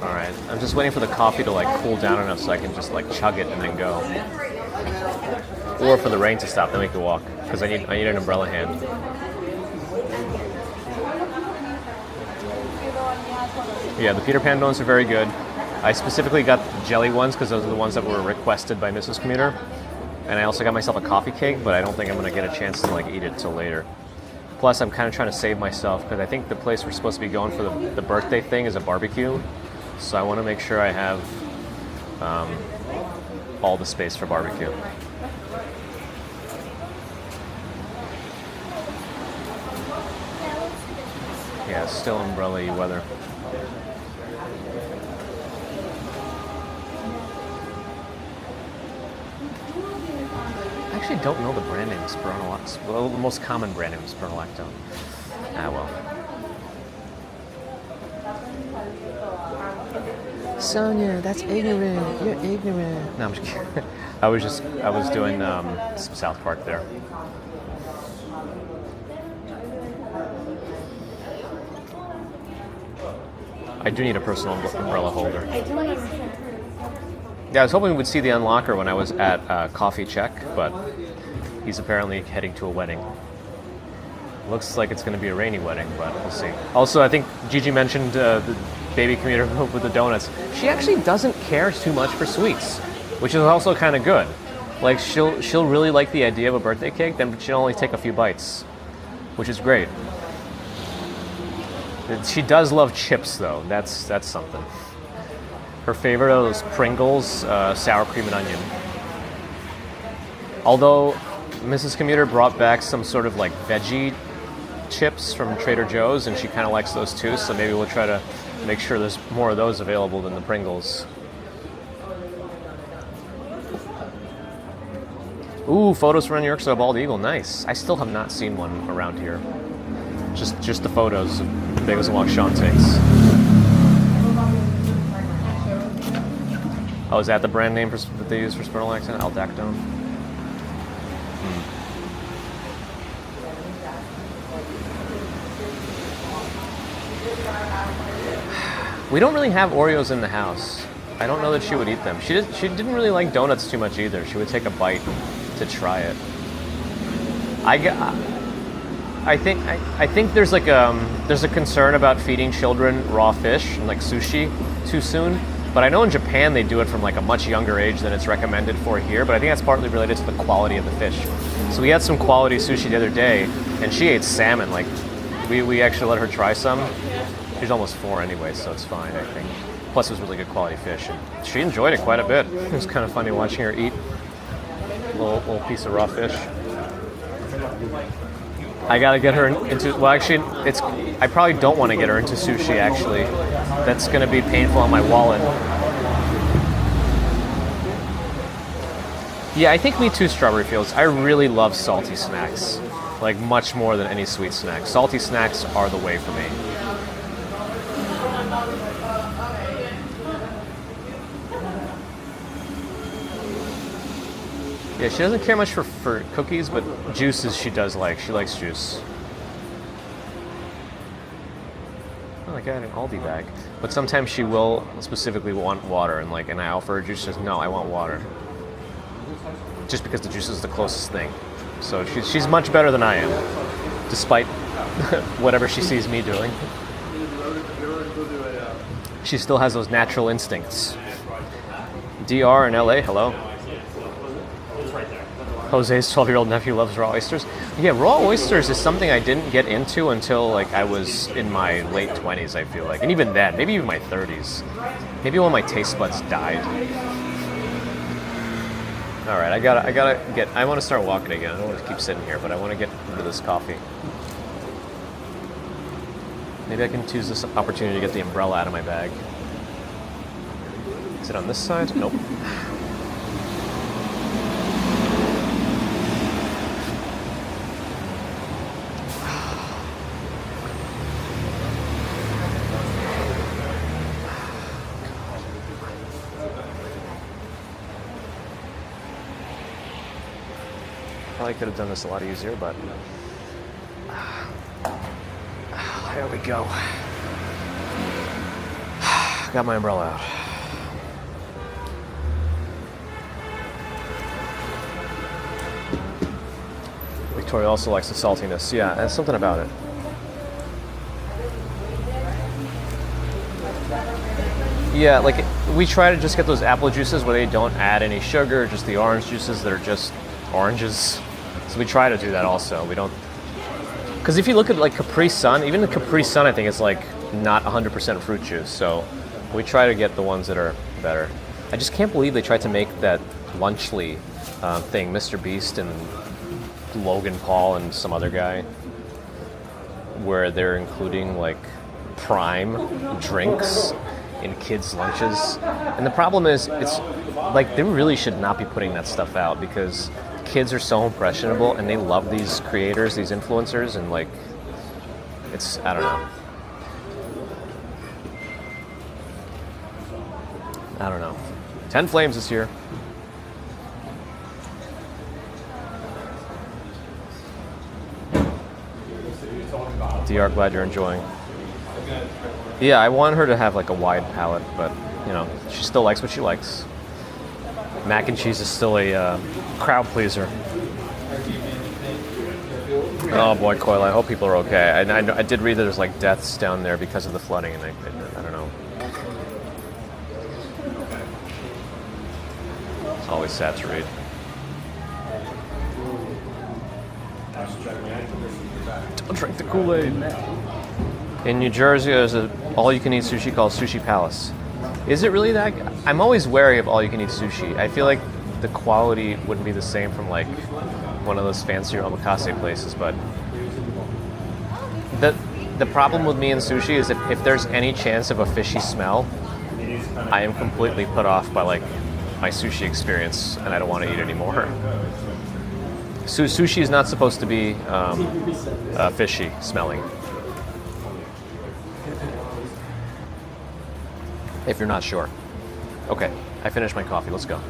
Alright, I'm just waiting for the coffee to like cool down enough so I can just like chug it and then go. Or for the rain to stop, then we can walk. Because I need an umbrella hand. Yeah, the Peter Pan donuts are very good. I specifically got the jelly ones because those are the ones that were requested by Mrs. Commuter. And I also got myself a coffee cake, but I don't think I'm going to get a chance to like eat it till later. Plus, I'm kind of trying to save myself because I think the place we're supposed to be going for the birthday thing is a barbecue. So I want to make sure I have all the space for barbecue. Yeah, still umbrella-y weather. I actually don't know the brand name of spironolactone. Well, the most common brand name is spironolactone. Ah, well. Sonia, that's ignorant. You're ignorant. No, I'm just kidding. I was doing some South Park there. I do need a personal umbrella holder. Yeah, I was hoping we would see the Unlockr when I was at Coffee Check, but he's apparently heading to a wedding. Looks like it's going to be a rainy wedding, but we'll see. Also, I think Gigi mentioned the baby commuter with the donuts. She actually doesn't care too much for sweets, which is also kind of good. Like she'll really like the idea of a birthday cake, then she'll only take a few bites, which is great. She does love chips, though. That's something. Her favorite are those Pringles, sour cream and onion. Although Mrs. Commuter brought back some sort of like veggie chips from Trader Joe's, and she kind of likes those too. So maybe we'll try to make sure there's more of those available than the Pringles. Ooh, photos from New York so bald eagle. Nice. I still have not seen one around here. Just the photos of Bagels and Walk Sean takes. Oh, is that the brand name that they use for spironolactone? Aldactone? We don't really have Oreos in the house. I don't know that she would eat them. She didn't really like donuts too much either. She would take a bite to try it. I think there's like there's a concern about feeding children raw fish and like sushi too soon. But I know in Japan they do it from like a much younger age than it's recommended for here. But I think that's partly related to the quality of the fish. So we had some quality sushi the other day, and she ate salmon. Like we actually let her try some. She's almost 4 anyway, so it's fine, I think. Plus it was really good quality fish, and she enjoyed it quite a bit. It was kind of funny watching her eat a little piece of raw fish. I gotta get her into, well actually, I probably don't want to get her into sushi actually. That's gonna be painful on my wallet. Yeah, I think me too, Strawberry Fields. I really love salty snacks, like much more than any sweet snack. Salty snacks are the way for me. Yeah, she doesn't care much for cookies, but juices she does like. She likes juice. Oh, I got an Aldi bag. But sometimes she will specifically want water, and I offer her juice, she says, no, I want water. Just because the juice is the closest thing. So she's much better than I am, despite whatever she sees me doing. She still has those natural instincts. DR in LA, hello. Jose's 12-year-old nephew loves raw oysters. Yeah, raw oysters is something I didn't get into until I was in my late 20s, I feel like. And even then, maybe even my 30s. Maybe when my taste buds died. All right, I want to start walking again. I don't want to keep sitting here, but I want to get into this coffee. Maybe I can use this opportunity to get the umbrella out of my bag. Is it on this side? Nope. Probably could have done this a lot easier, but there we go. Got my umbrella out. Victoria also likes the saltiness. Yeah, there's something about it. Yeah, like we try to just get those apple juices where they don't add any sugar, just the orange juices that are just oranges. So we try to do that also. We don't, because if you look at like Capri Sun, even the Capri Sun I think is like not 100% fruit juice. So we try to get the ones that are better. I just can't believe they tried to make that Lunchly thing, Mr. Beast and Logan Paul and some other guy, where they're including like prime drinks in kids' lunches. And the problem is, it's like they really should not be putting that stuff out because kids are so impressionable and they love these creators, these influencers, and like, it's, I don't know. I don't know. 10 Flames is here. DR, glad you're enjoying. Yeah, I want her to have like a wide palate, but you know, she still likes what she likes. Mac and cheese is still a crowd pleaser. Oh boy, Coyle, I hope people are okay. I did read that there's like deaths down there because of the flooding, and I don't know. It's always sad to read. Don't drink the Kool-Aid. In New Jersey, there's an all-you-can-eat sushi called Sushi Palace. Is it really that? I'm always wary of all-you-can-eat sushi. I feel like the quality wouldn't be the same from like one of those fancier omakase places, but the problem with me in sushi is if there's any chance of a fishy smell, I am completely put off by like my sushi experience, and I don't want to eat anymore. So sushi is not supposed to be fishy smelling. If you're not sure. Okay, I finished my coffee. Let's go.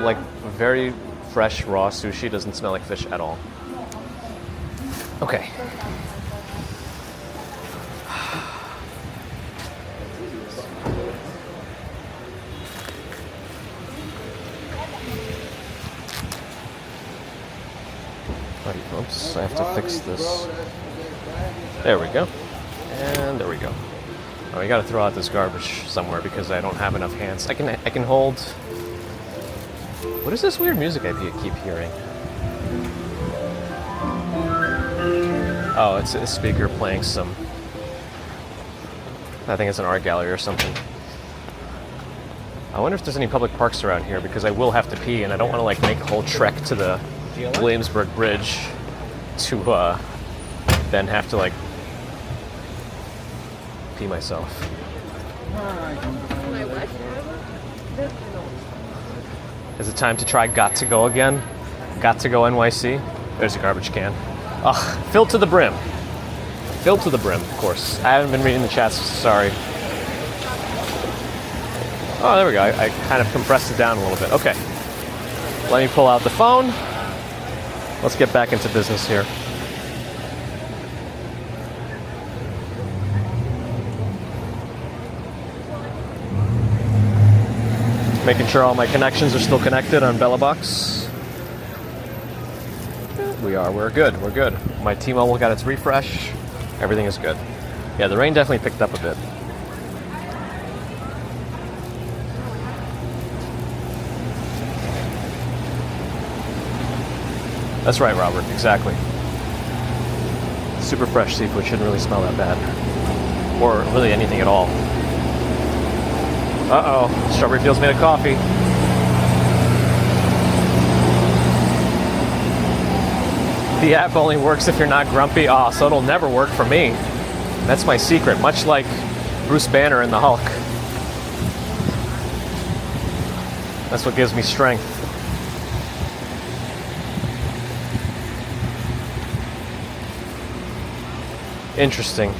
Like very fresh raw sushi doesn't smell like fish at all. Okay. Oops, I have to fix this. There we go. And there we go. Oh, I gotta throw out this garbage somewhere because I don't have enough hands. I can hold... What is this weird music I keep hearing? Oh, it's a speaker playing some... I think it's an art gallery or something. I wonder if there's any public parks around here because I will have to pee and I don't want to like make a whole trek to the Williamsburg Bridge to then have to like pee myself. Is it time to try Got to Go again? Got to Go NYC? There's a garbage can. Ugh, filled to the brim. Filled to the brim, of course. I haven't been reading the chats, sorry. Oh, there we go. I kind of compressed it down a little bit. Okay. Let me pull out the phone. Let's get back into business here. Making sure all my connections are still connected on BellaBox. We're good, we're good. My T-Mobile got its refresh. Everything is good. Yeah, the rain definitely picked up a bit. That's right, Robert, exactly. Super fresh seafood shouldn't really smell that bad. Or really anything at all. Uh-oh, Strawberry Fields made a coffee. The app only works if you're not grumpy. Oh, so it'll never work for me. That's my secret, much like Bruce Banner in the Hulk. That's what gives me strength. Interesting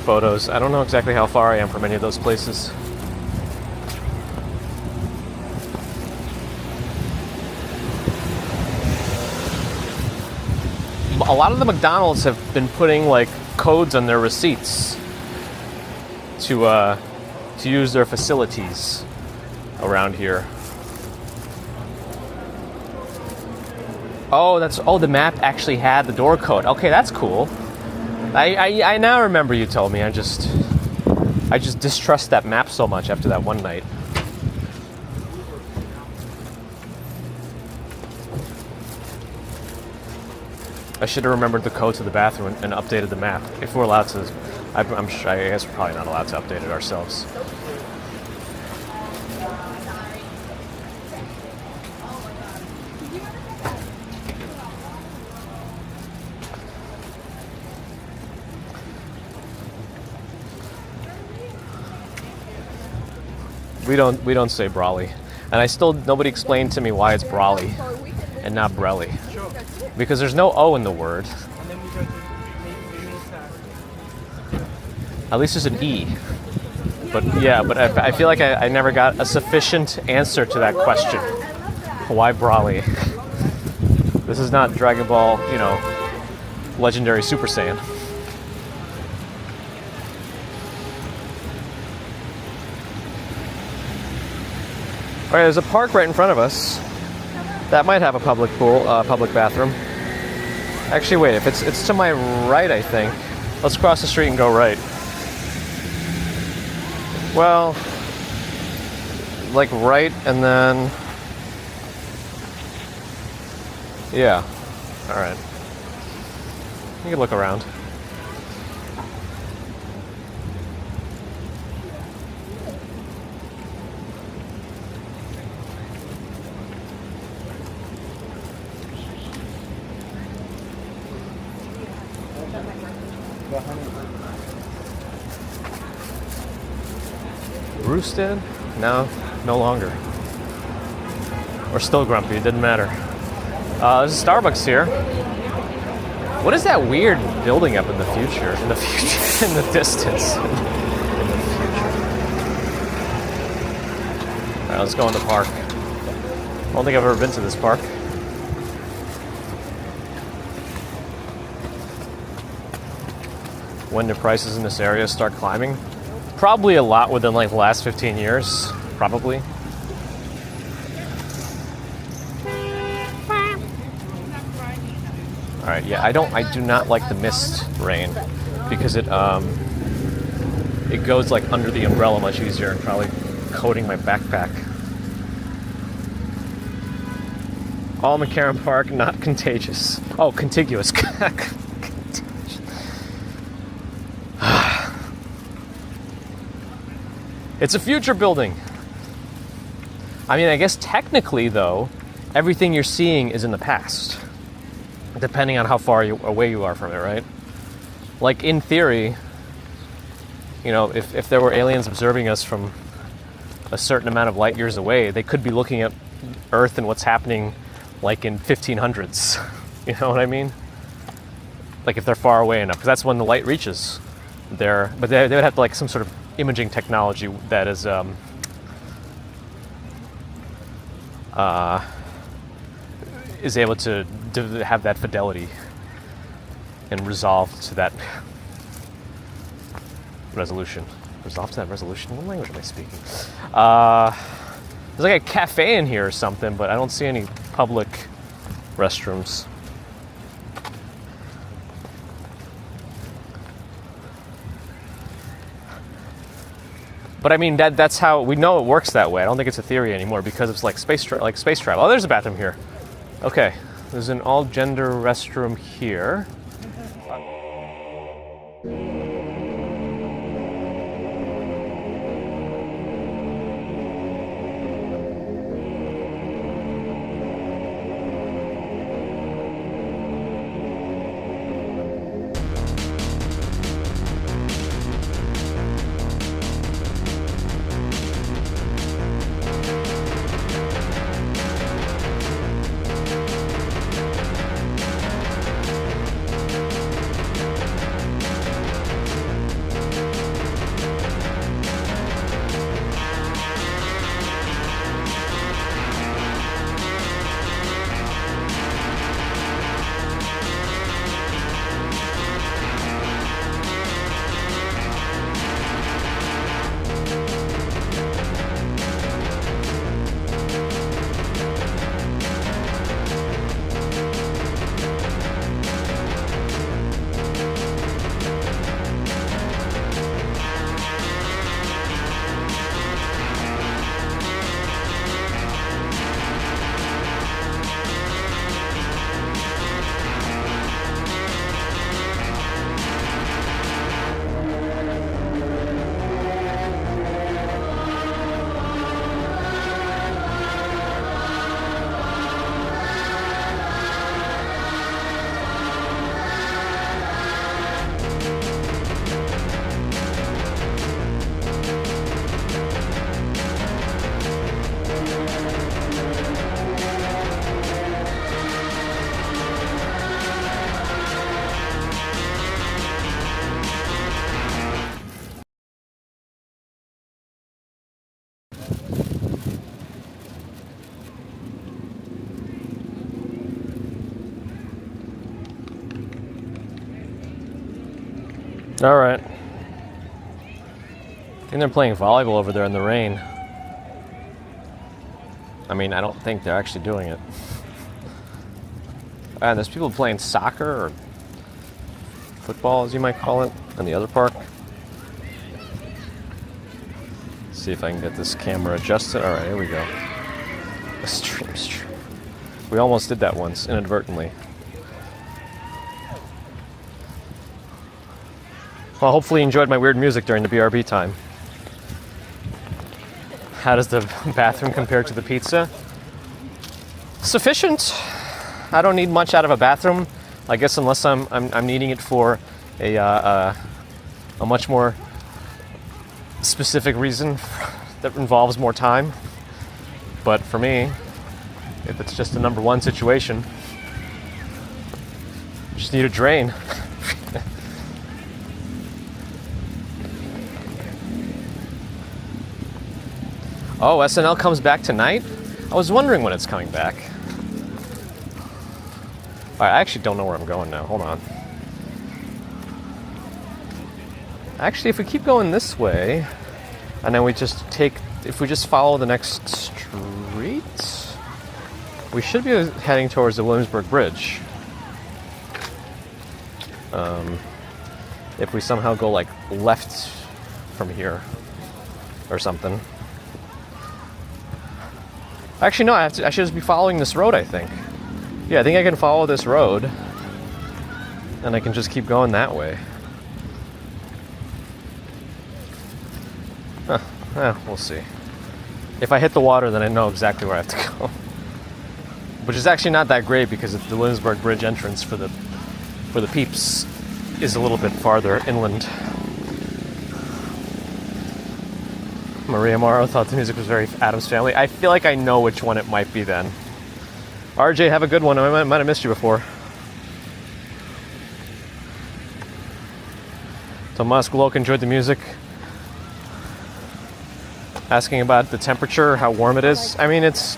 photos. I don't know exactly how far I am from any of those places. A lot of the McDonald's have been putting like codes on their receipts to use their facilities around here. Oh, the map actually had the door code. Okay, that's cool. I now remember you told me. I just distrust that map so much after that one night. I should have remembered the code to the bathroom and updated the map. If we're allowed to, I'm sure, I guess we're probably not allowed to update it ourselves. We don't say Brawley, and nobody explained to me why it's Brawley and not Brelly, because there's no O in the word. At least there's an E. But yeah, but I feel like I never got a sufficient answer to that question. Why Brawley? This is not Dragon Ball, Legendary Super Saiyan. All right, there's a park right in front of us. That might have a public pool, public bathroom. Actually, wait, if it's to my right, I think. Let's cross the street and go right. Well, like right and then, yeah, all right. You can look around. Roosted? No, no longer. We're still grumpy, it didn't matter. There's a Starbucks here. What is that weird building up in the future? In the distance. In the future. Alright, let's go in the park. I don't think I've ever been to this park. When do prices in this area start climbing? Probably a lot within like the last 15 years, probably. All right, yeah, I do not like the mist rain because it goes like under the umbrella much easier and probably coating my backpack. All McCarran Park, not contagious. Oh, contiguous. It's a future building. I mean, I guess technically, though, everything you're seeing is in the past, depending on how far away you are from it, right? Like, in theory, if there were aliens observing us from a certain amount of light years away, they could be looking at Earth and what's happening, like, in 1500s. You know what I mean? Like, if they're far away enough, because that's when the light reaches there. But they would have to, like, some sort of imaging technology that is able to have that fidelity and resolve to that resolution. Resolve to that resolution? What language am I speaking? There's like a cafe in here or something, but I don't see any public restrooms. But I mean, that's how we know it works that way. I don't think it's a theory anymore because it's like space travel. Oh, there's a bathroom here. Okay, there's an all-gender restroom here. All right. I think they're playing volleyball over there in the rain. I mean, I don't think they're actually doing it. And there's people playing soccer or football, as you might call it, in the other park. See if I can get this camera adjusted. All right, here we go. A stream. We almost did that once, inadvertently. Well, hopefully you enjoyed my weird music during the BRB time. How does the bathroom compare to the pizza? Sufficient. I don't need much out of a bathroom. I guess unless I'm needing it for a much more specific reason that involves more time. But for me, if it's just a number one situation, just need a drain. Oh, SNL comes back tonight? I was wondering when it's coming back. All right, I actually don't know where I'm going now. Hold on. Actually, if we keep going this way, and then if we just follow the next street, we should be heading towards the Williamsburg Bridge. If we somehow go like left from here or something. Actually, no, I should just be following this road, I think. Yeah, I think I can follow this road, and I can just keep going that way. We'll see. If I hit the water, then I know exactly where I have to go. Which is actually not that great because the Williamsburg Bridge entrance for the peeps is a little bit farther inland. Maria Morrow thought the music was very Addams Family. I feel like I know which one it might be then. RJ, have a good one. I might have missed you before. Tomas Glock enjoyed the music. Asking about the temperature, how warm it is. I mean, it's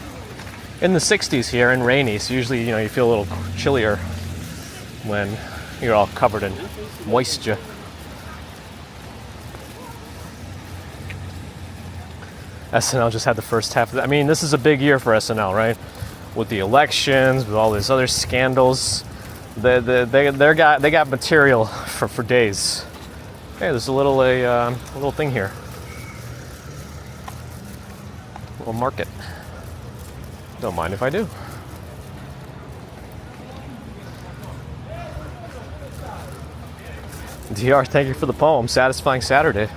in the 60s here and rainy, so usually, you feel a little chillier when you're all covered in moisture. SNL just had the first half of that. I mean, this is a big year for SNL, right? With the elections, with all these other scandals. They got material for days. Hey, there's a little thing here. A little market. Don't mind if I do. DR, thank you for the poem. Satisfying Saturday.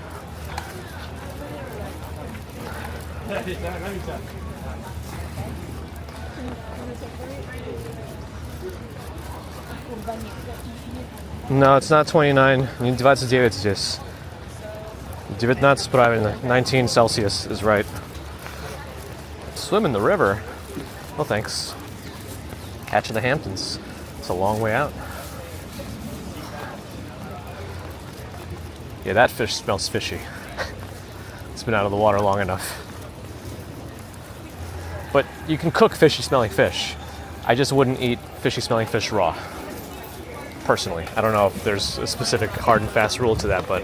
No, it's not 29. 29 здесь. 19 правильно. 19 Celsius is right. Swim in the river? Well, thanks. Catch in the Hamptons. It's a long way out. Yeah, that fish smells fishy. It's been out of the water long enough. But you can cook fishy smelling fish. I just wouldn't eat fishy smelling fish raw. Personally. I don't know if there's a specific hard and fast rule to that, but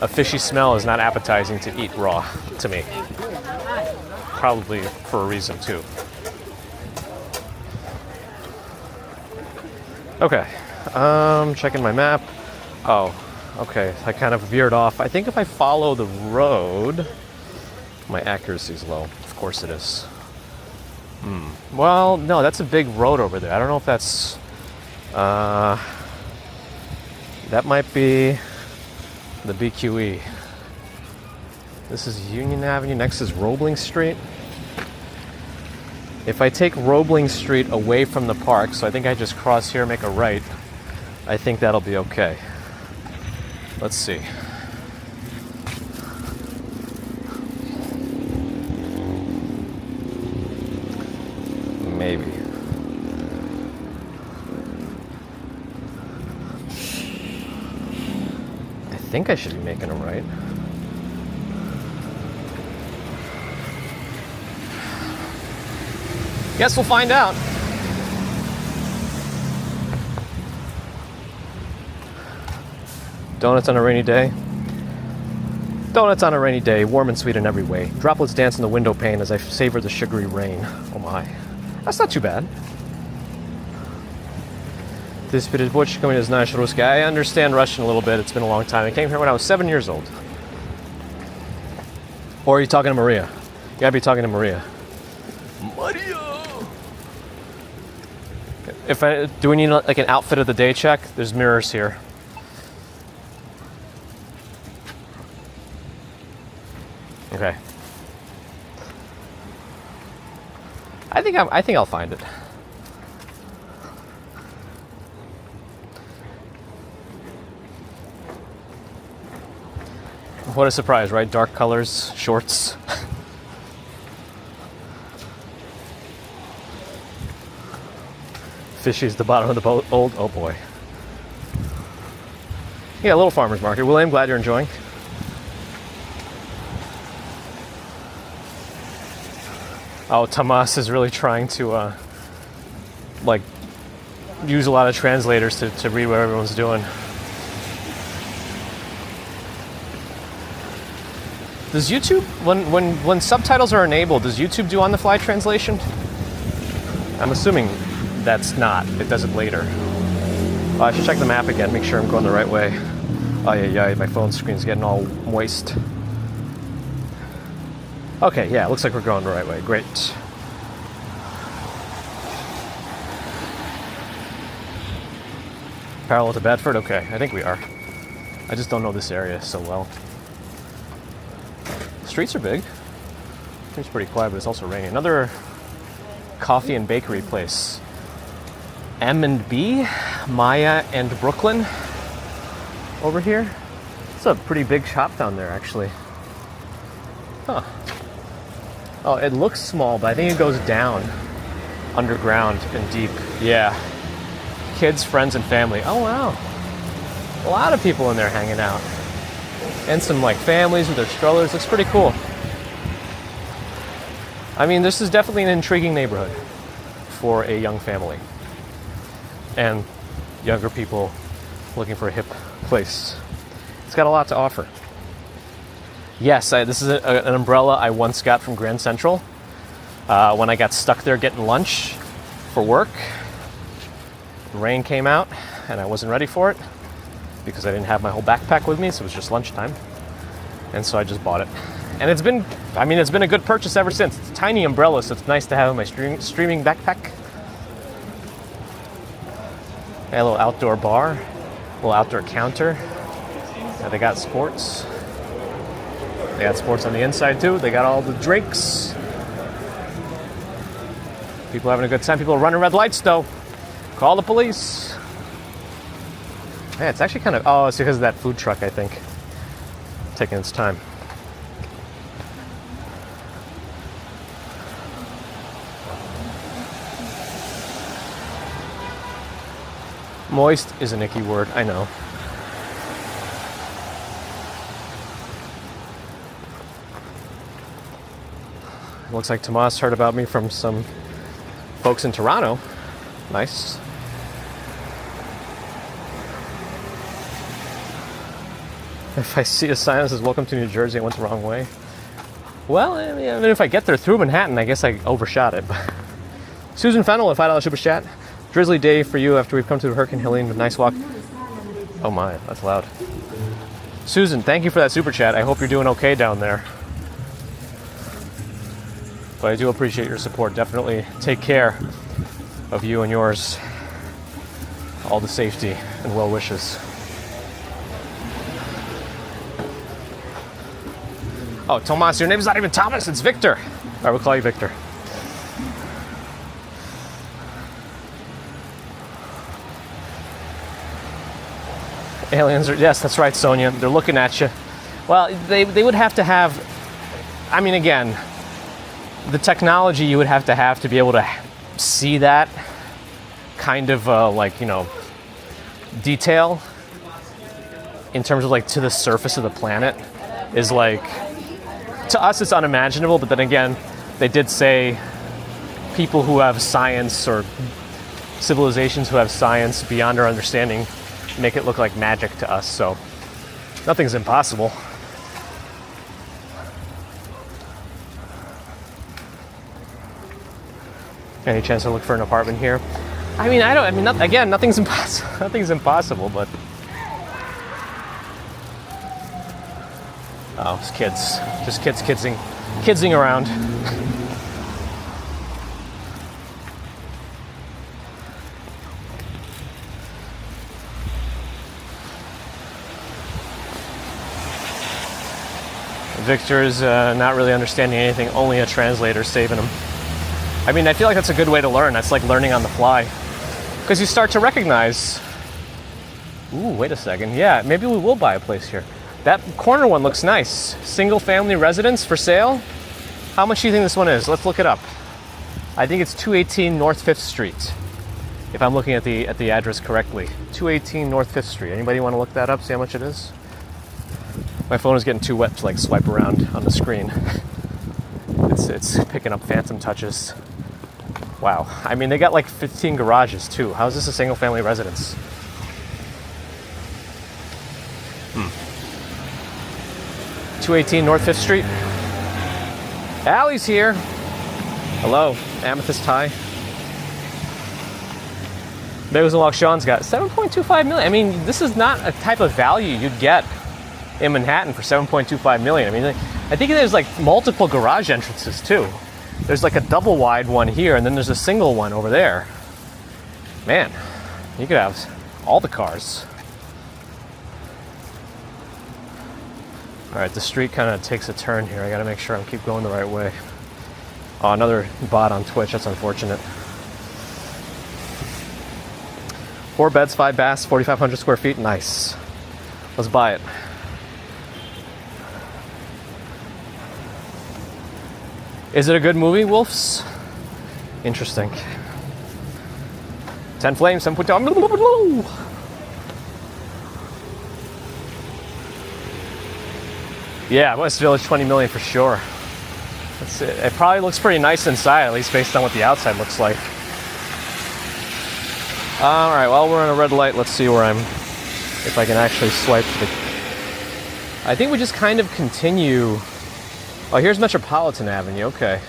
a fishy smell is not appetizing to eat raw to me. Probably for a reason too. Okay. Checking my map. Oh, okay. I kind of veered off. I think if I follow the road, my accuracy is low. Of course it is. Well, no, that's a big road over there. I don't know if that's... that might be the BQE. This is Union Avenue. Next is Roebling Street. If I take Roebling Street away from the park, so I think I just cross here, make a right, I think that'll be okay. Let's see. Maybe. I think I should be making a right. Guess we'll find out. Donuts on a rainy day. Donuts on a rainy day, warm and sweet in every way. Droplets dance in the window pane as I savor the sugary rain. Oh my. That's not too bad. This bit is Butch coming as Nash Ruska. I understand Russian a little bit. It's been a long time. I came here when I was 7 years old. Or are you talking to Maria? You gotta be talking to Maria. Maria! Do we need like an outfit of the day check? There's mirrors here. Okay. I think I'll find it. What a surprise, right? Dark colors, shorts. Fishy's the bottom of the boat. Old, oh boy. Yeah, Little Farmers Market. William, glad you're enjoying. Oh, Tomas is really trying to, use a lot of translators to read what everyone's doing. Does YouTube, when subtitles are enabled, does YouTube do on-the-fly translation? I'm assuming that's not. It does it later. I should check the map again, make sure I'm going the right way. Oh, yeah, my phone screen's getting all moist. Okay, yeah, it looks like we're going the right way. Great. Parallel to Bedford? Okay, I think we are. I just don't know this area so well. Streets are big. Seems pretty quiet, but it's also raining. Another coffee and bakery place. M&B, Maya and Brooklyn over here. It's a pretty big shop down there, actually. Huh. Oh, it looks small, but I think it goes down underground and deep. Yeah. Kids, friends, and family. Oh, wow. A lot of people in there hanging out. And some families with their strollers. Looks pretty cool. I mean, this is definitely an intriguing neighborhood for a young family and younger people looking for a hip place. It's got a lot to offer. Yes, this is an umbrella I once got from Grand Central when I got stuck there getting lunch for work. The rain came out and I wasn't ready for it because I didn't have my whole backpack with me, so it was just lunchtime. And so I just bought it. And it's been a good purchase ever since. It's a tiny umbrella, so it's nice to have in my streaming backpack. A little outdoor bar, a little outdoor counter. Yeah, they got sports. They got sports on the inside too. They got all the drinks. People having a good time. People are running red lights though. Call the police. Yeah, it's actually kind of, oh, it's because of that food truck, I think. Taking its time. Moist is an icky word, I know. Looks like Tomas heard about me from some folks in Toronto. Nice. If I see a sign that says "Welcome to New Jersey," I went the wrong way. Well, I mean, if I get there through Manhattan, I guess I overshot it. Susan Fennell, a $5 super chat. Drizzly day for you after we've come to Hurricane Helene with a nice walk. Oh my, that's loud. Susan, thank you for that super chat. I hope you're doing okay down there. But I do appreciate your support. Definitely take care of you and yours. All the safety and well wishes. Oh, Tomas, your name's not even Thomas, it's Victor. All right, we'll call you Victor. Aliens are, yes, that's right, Sonia. They're looking at you. Well, they would have to have, I mean, again, the technology you would have to be able to see that kind of detail in terms of to the surface of the planet is to us it's unimaginable, but then again, they did say people who have science or civilizations who have science beyond our understanding make it look like magic to us, so Nothing's impossible. Any chance to look for an apartment here? I mean, again, nothing's impossible. Nothing's impossible, but oh, it's kids, just kidsing around. Victor's not really understanding anything. Only a translator saving him. I mean, I feel like that's a good way to learn. That's like learning on the fly. Because you start to recognize, ooh, wait a second. Yeah, maybe we will buy a place here. That corner one looks nice. Single family residence for sale. How much do you think this one is? Let's look it up. I think it's 218 North 5th Street. If I'm looking at the address correctly. 218 North 5th Street. Anybody want to look that up? See how much it is? My phone is getting too wet to like swipe around on the screen. It's picking up phantom touches. Wow. I mean, they got like 15 garages too. How is this a single family residence? 218 North 5th Street. Allie's here. Hello, amethyst tie. TheUnlockr Sean's got 7.25 million. I mean, this is not a type of value you'd get in Manhattan for 7.25 million. I mean, I think there's like multiple garage entrances too. There's like a double wide one here, and then there's a single one over there. Man, you could have all the cars. All right, the street kind of takes a turn here. I gotta make sure I keep going the right way. Oh, another bot on Twitch, that's unfortunate. 4 beds, 5 baths, 4,500 square feet, nice. Let's buy it. Is it a good movie, Wolves? Interesting. 10 flames, 7.2. Yeah, West Village, 20 million for sure. That's it. It probably looks pretty nice inside, at least based on what the outside looks like. All right, well, we're on a red light. Let's see where if I can actually swipe the... I think we just kind of continue. Oh, here's Metropolitan Avenue, okay.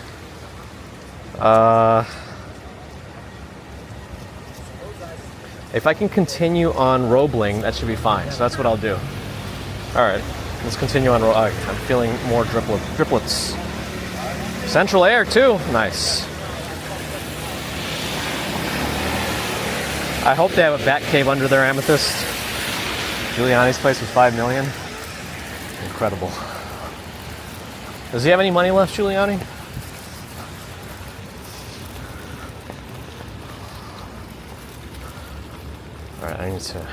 If I can continue on Roebling, that should be fine. So that's what I'll do. All right, let's continue on. I'm feeling more driplets. Central Air too, nice. I hope they have a bat cave under their amethyst. Giuliani's place was 5 million. Incredible. Does he have any money left, Giuliani? All right, I need to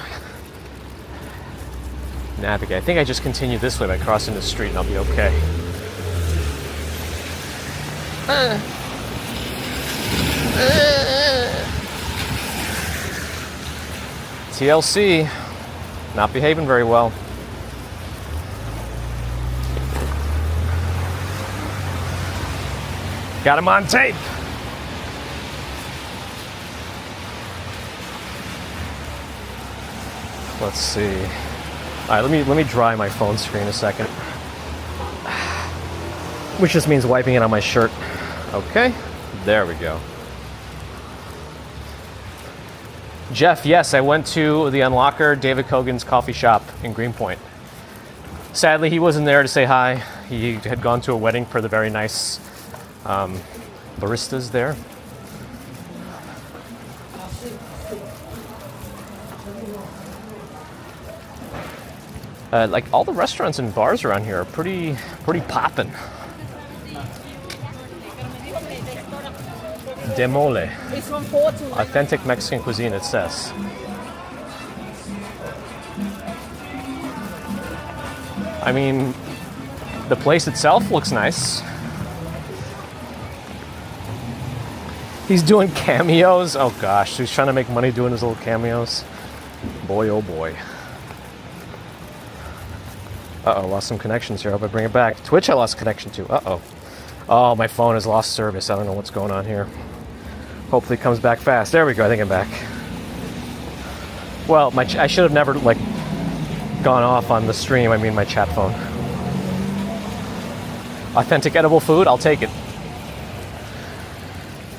navigate. I think I just continue this way by crossing the street and I'll be okay. TLC, not behaving very well. Got him on tape. Let's see. All right, let me dry my phone screen a second. Which just means wiping it on my shirt. Okay, there we go. Jeff, yes, I went to TheUnlockr, David Kogan's coffee shop in Greenpoint. Sadly, he wasn't there to say hi. He had gone to a wedding for the very nice baristas there. Like all the restaurants and bars around here are pretty poppin'. Demole. Authentic Mexican cuisine, it says. I mean, the place itself looks nice. He's doing cameos. Oh gosh, he's trying to make money doing his little cameos. Boy, oh boy. Uh-oh, lost some connections here. I hope I bring it back. Twitch I lost connection to. Uh-oh. Oh, my phone has lost service. I don't know what's going on here. Hopefully it comes back fast. There we go. I think I'm back. Well, I should have never, gone off on the stream, I mean my chat phone. Authentic edible food, I'll take it.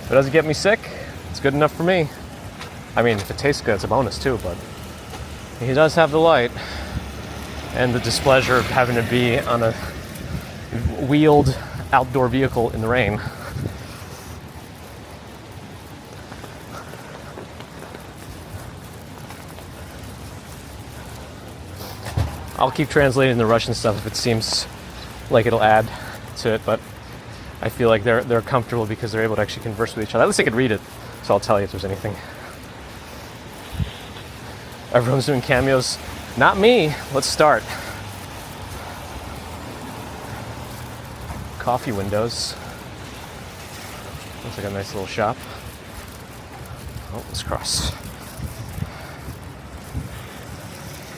If it doesn't get me sick, it's good enough for me. I mean, if it tastes good, it's a bonus too, but he does have the light and the displeasure of having to be on a wheeled outdoor vehicle in the rain. I'll keep translating the Russian stuff if it seems like it'll add to it, but I feel like they're comfortable because they're able to actually converse with each other. At least they could read it, so I'll tell you if there's anything. Everyone's doing cameos. Not me. Let's start. Coffee windows. Looks like a nice little shop. Oh, let's cross.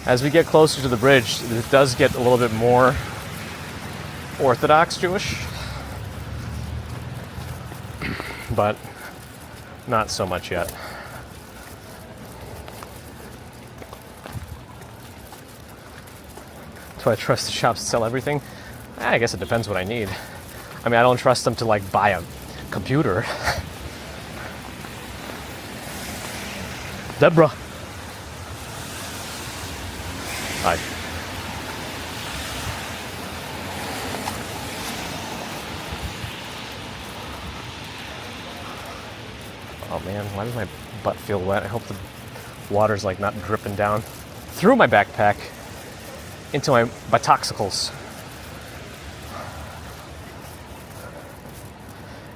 As we get closer to the bridge, it does get a little bit more Orthodox Jewish, but not so much yet. Do I trust the shops to sell everything? I guess it depends what I need. I mean, I don't trust them to like buy a computer. Deborah. Hi. Oh man, why does my butt feel wet? I hope the water's like not dripping down through my backpack into my buttocks.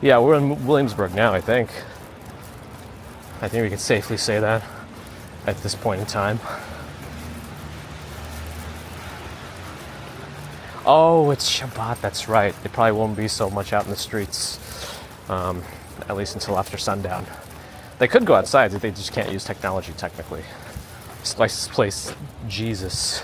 Yeah, we're in Williamsburg now, I think. I think we can safely say that at this point in time. Oh, it's Shabbat, that's right. They probably won't be so much out in the streets, at least until after sundown. They could go outside, they just can't use technology technically. Slice this place, Jesus.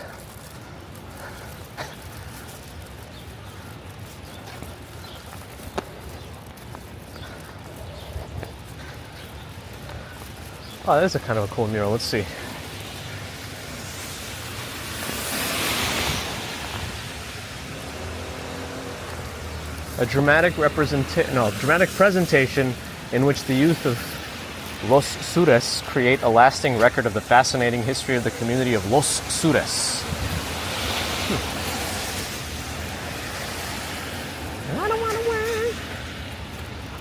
Oh, that is a kind of a cool mural. Let's see. A dramatic presentation in which the youth of Los Sures create a lasting record of the fascinating history of the community of Los Sures.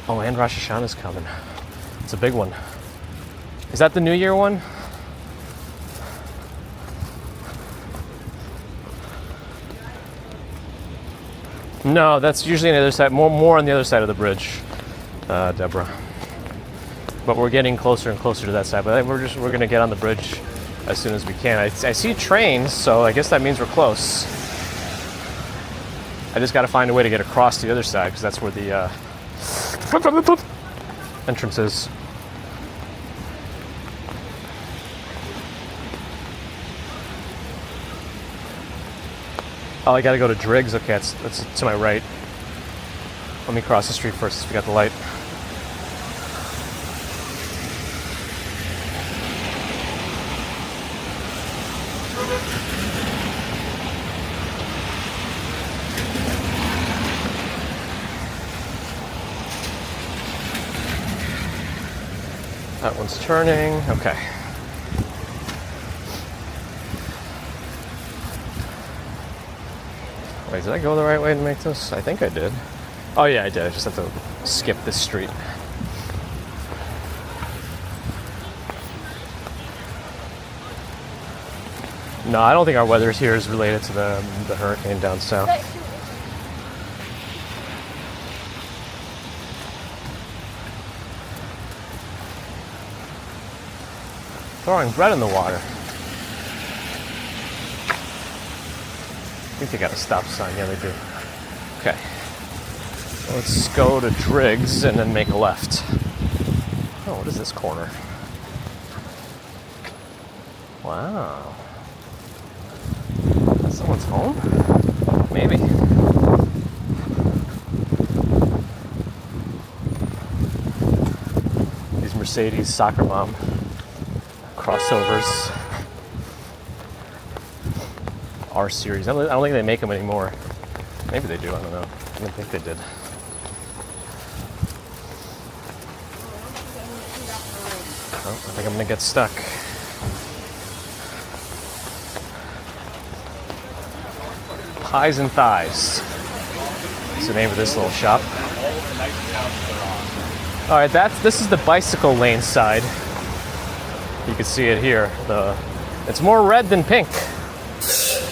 Oh, and Rosh Hashanah's coming. It's a big one. Is that the New Year one? No, that's usually on the other side, more on the other side of the bridge, Deborah. But we're getting closer and closer to that side. But we're going to get on the bridge as soon as we can. I see trains, so I guess that means we're close. I just got to find a way to get across to the other side because that's where the entrance is. Oh, I gotta go to Driggs. Okay, that's to my right. Let me cross the street first since we got the light. That one's turning. Okay. Wait, did I go the right way to make this? I think I did. Oh yeah, I did. I just have to skip this street. No, I don't think our weather here is related to the hurricane down south. Throwing bread in the water. I think they got a stop sign. Yeah, they do. Okay. Let's go to Driggs and then make a left. Oh, what is this corner? Wow. That's someone's home? Maybe. These Mercedes soccer mom crossovers. R series. I don't think they make them anymore. Maybe they do, I don't know. I didn't think they did. Oh, I think I'm gonna get stuck. Pies and Thighs. That's the name of this little shop. All right, this is the bicycle lane side. You can see it here. It's more red than pink.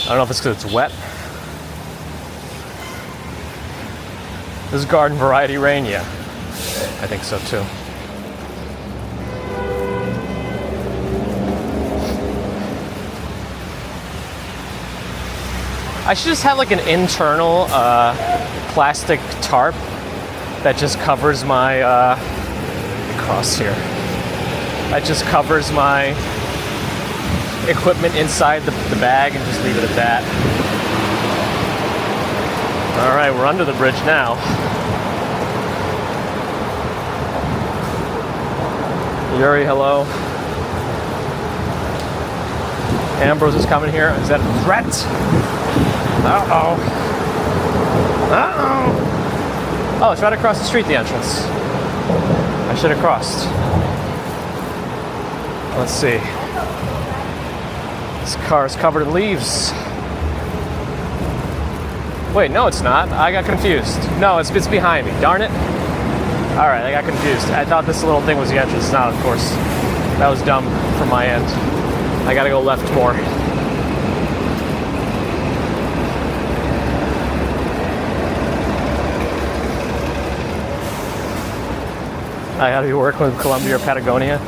I don't know if it's because it's wet. This is garden variety rain, yeah. I think so too. I should just have like an internal plastic tarp that just covers my cross here. That just covers my equipment inside the bag and just leave it at that. All right, we're under the bridge now. Yuri, hello. Ambrose is coming here. Is that a threat? Uh-oh. Uh-oh. Oh, it's right across the street, the entrance. I should have crossed. Let's see. This car is covered in leaves. Wait, no, it's not. I got confused. No, it's behind me. Darn it. All right, I got confused. I thought this little thing was the entrance. It's not, of course. That was dumb from my end. I gotta go left more. I gotta be working with Columbia or Patagonia.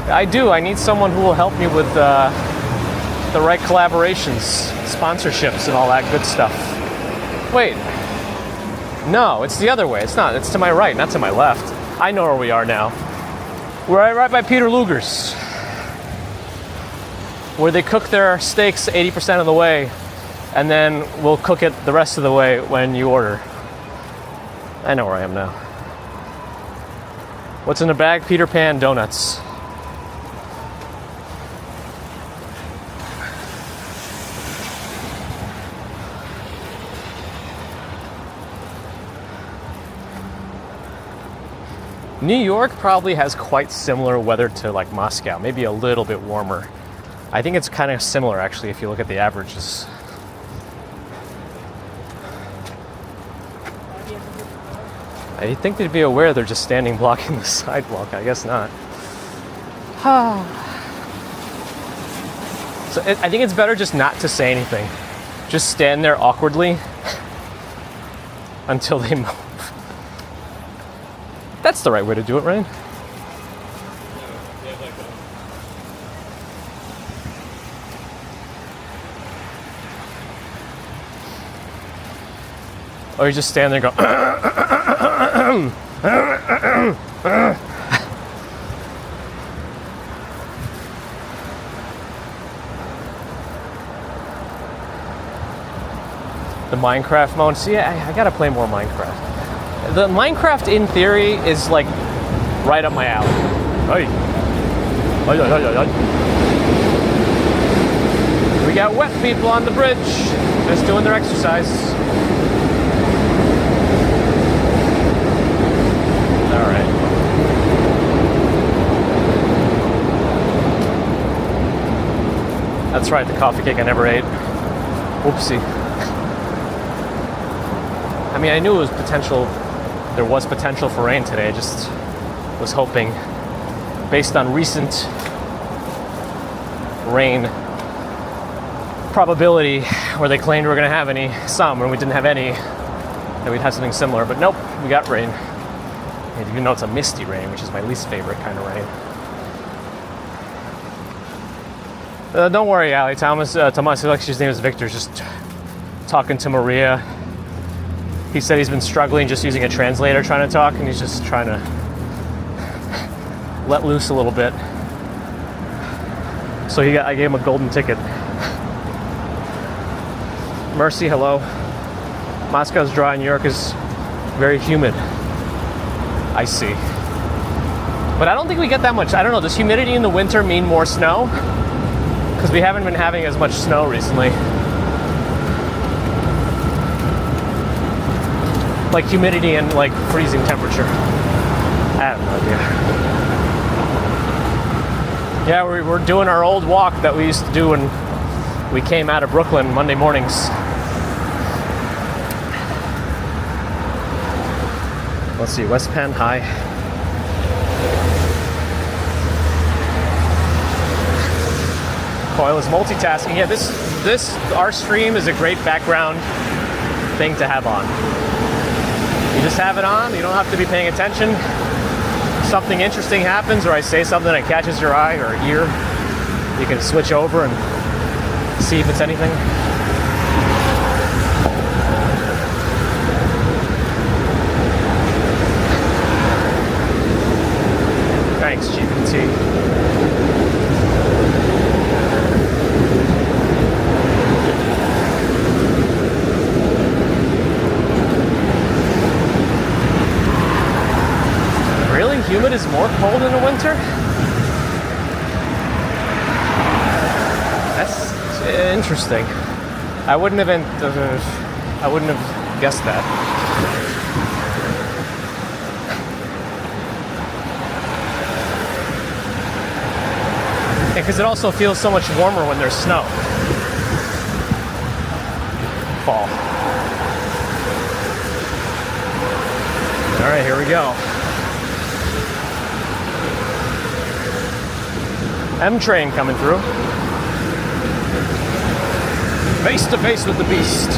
I do. I need someone who will help me with the right collaborations, sponsorships, and all that good stuff. Wait. No, it's the other way. It's not. It's to my right, not to my left. I know where we are now. We're right by Peter Luger's, where they cook their steaks 80% of the way, and then we'll cook it the rest of the way when you order. I know where I am now. What's in the bag? Peter Pan donuts. New York probably has quite similar weather to like Moscow, maybe a little bit warmer. I think it's kind of similar actually if you look at the averages. I think they'd be aware they're just standing blocking the sidewalk. I guess not. So I think it's better just not to say anything. Just stand there awkwardly until they move. That's the right way to do it, right? Or you just stand there and go. The Minecraft mode. See, I gotta play more Minecraft. The Minecraft, in theory, is like right up my alley. Hey. We got wet people on the bridge, just doing their exercise. All right. That's right, the coffee cake I never ate. Whoopsie. I mean, I knew it was potential. There was potential for rain today. I just was hoping, based on recent rain probability, where they claimed we were going to have some, and we didn't have any, that we'd have something similar. But nope, we got rain. And even though it's a misty rain, which is my least favorite kind of rain. Don't worry, Allie. Thomas, his name is Victor, is just talking to Maria. He said he's been struggling just using a translator trying to talk, and he's just trying to let loose a little bit. So I gave him a golden ticket. Mercy, hello. Moscow's dry, New York is very humid. I see. But I don't think we get that much. I don't know, does humidity in the winter mean more snow? Because we haven't been having as much snow recently. like humidity and like freezing temperature. I have no idea. Yeah, we're doing our old walk that we used to do when we came out of Brooklyn Monday mornings. Let's see, West Penn High. Coil is multitasking. Yeah, our stream is a great background thing to have on. You just have it on, you don't have to be paying attention. Something interesting happens, or I say something that catches your eye or ear, you can switch over and see if it's anything. Thanks, GPT. Really? Humid is more cold in the winter? That's interesting. I wouldn't have guessed that. Because it also feels so much warmer when there's snow. Fall. All right, here we go. M train coming through. Face to face with the beast.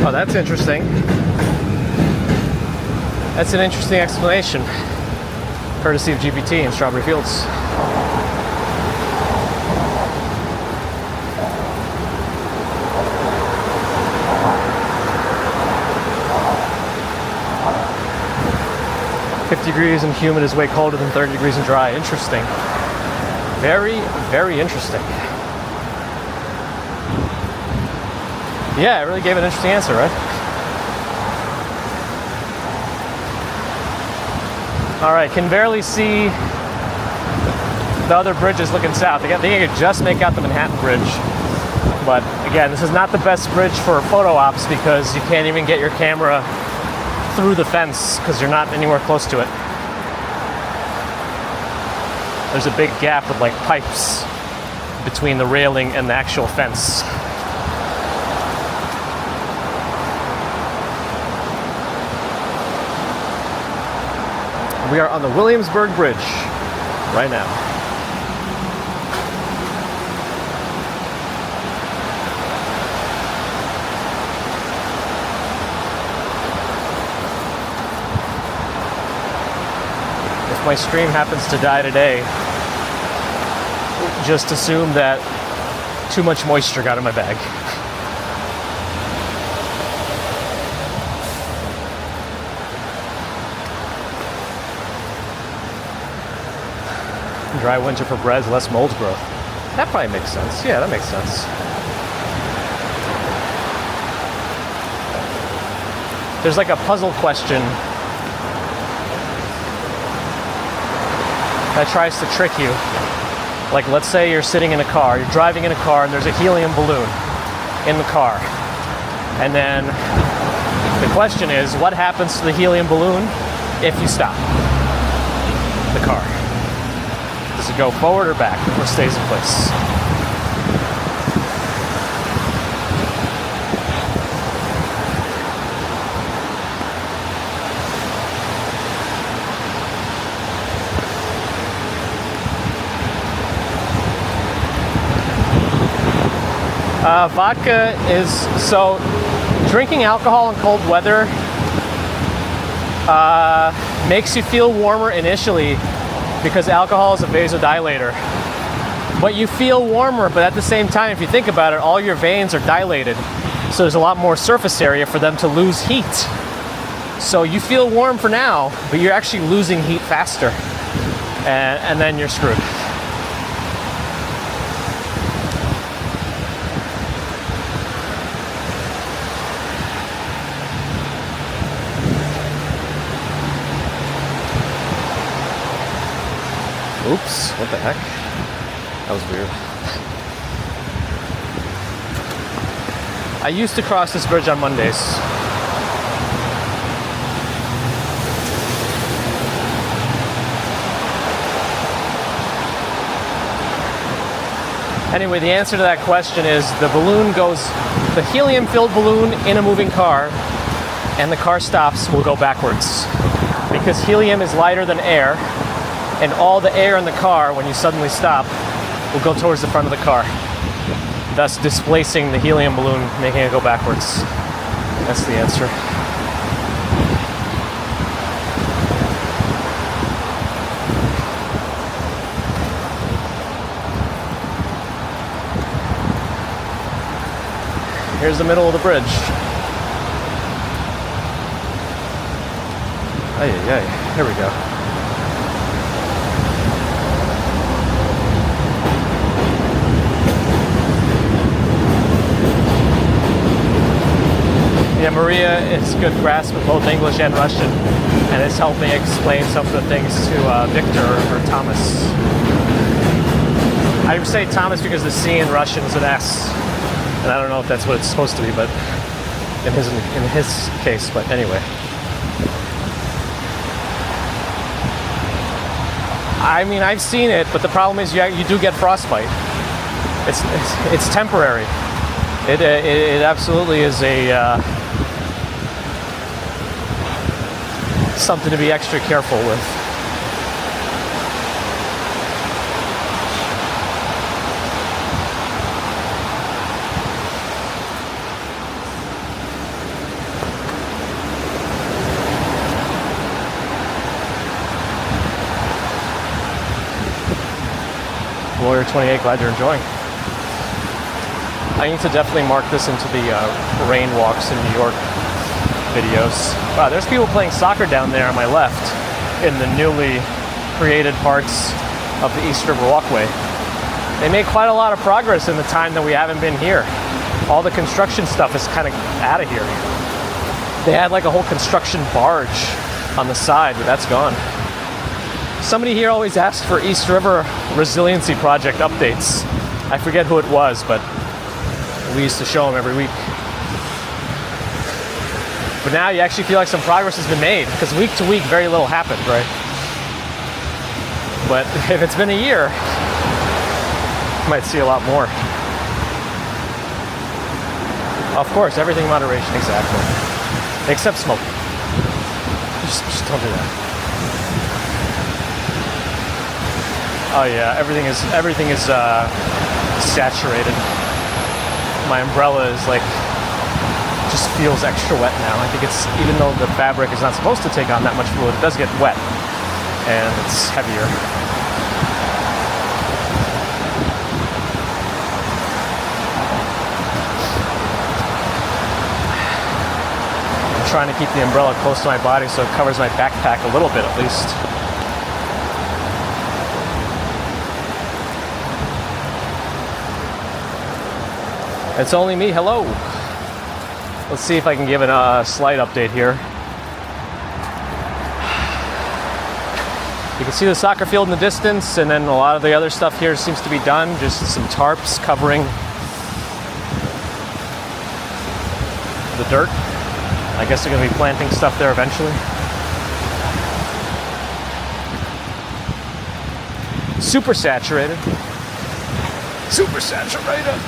Oh, that's interesting. That's an interesting explanation. Courtesy of GPT and Strawberry Fields. Degrees and humid is way colder than 30 degrees and dry. Interesting. Very, very interesting. Yeah, it really gave an interesting answer, right? All right, can barely see the other bridges looking south. I think I could just make out the Manhattan Bridge. But again, this is not the best bridge for photo ops because you can't even get your camera through the fence because you're not anywhere close to it. There's a big gap with like pipes between the railing and the actual fence. We are on the Williamsburg Bridge right now. If my stream happens to die today, just assume that too much moisture got in my bag. Dry winter for breads, less mold growth. That probably makes sense. Yeah, that makes sense. There's like a puzzle question that tries to trick you. Like, let's say you're sitting in a car, you're driving in a car, and there's a helium balloon in the car. And then the question is, what happens to the helium balloon if you stop the car? Does it go forward or back, or stays in place? Vodka is, so drinking alcohol in cold weather makes you feel warmer initially because alcohol is a vasodilator. But you feel warmer, but at the same time, if you think about it, all your veins are dilated. So there's a lot more surface area for them to lose heat. So you feel warm for now, but you're actually losing heat faster. And then you're screwed. What the heck? That was weird. I used to cross this bridge on Mondays. Anyway, the answer to that question is the balloon goes, the helium-filled balloon in a moving car, and the car stops will go backwards. Because helium is lighter than air, and all the air in the car, when you suddenly stop, will go towards the front of the car, thus displacing the helium balloon, making it go backwards. That's the answer. Here's the middle of the bridge. Ay, ay, ay. Here we go. Yeah, Maria is a good grasp of both English and Russian, and has helped me explain some of the things to Victor or Thomas. I say Thomas because the C in Russian is an S. And I don't know if that's what it's supposed to be, but in his case, but anyway. I mean, I've seen it, but the problem is you do get frostbite. It's temporary. It absolutely is a something to be extra careful with. Lawyer 28, glad you're enjoying. I need to definitely mark this into the rain walks in New York videos. Wow, there's people playing soccer down there on my left in the newly created parts of the East River Walkway. They made quite a lot of progress in the time that we haven't been here. All the construction stuff is kind of out of here. They had like a whole construction barge on the side, but that's gone. Somebody here always asks for East River Resiliency Project updates. I forget who it was, but we used to show them every week. But now you actually feel like some progress has been made, because week to week very little happened, right? But if it's been a year, you might see a lot more. Of course, everything in moderation, exactly. Except smoking. Just don't do that. Oh yeah, everything is saturated. My umbrella is like, just feels extra wet now. I think it's, even though the fabric is not supposed to take on that much fluid, it does get wet, and it's heavier. I'm trying to keep the umbrella close to my body so it covers my backpack a little bit at least. It's only me, hello. Let's see if I can give it a slight update here. You can see the soccer field in the distance, and then a lot of the other stuff here seems to be done. Just some tarps covering the dirt. I guess they're gonna be planting stuff there eventually. Super saturated. Super saturated.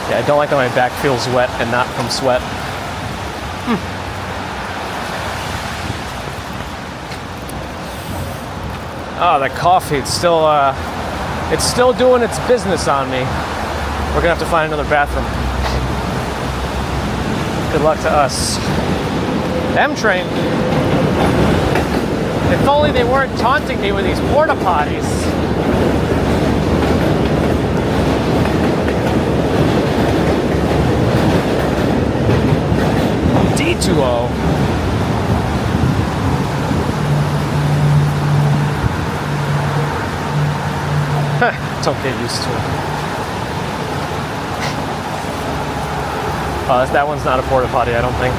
Yeah, I don't like that my back feels wet and not from sweat. Oh, that coffee, it's still doing its business on me. We're gonna have to find another bathroom. Good luck to us. M-Train. If only they weren't taunting me with these porta potties. D2O. Don't get used to it. That one's not a porta potty, I don't think.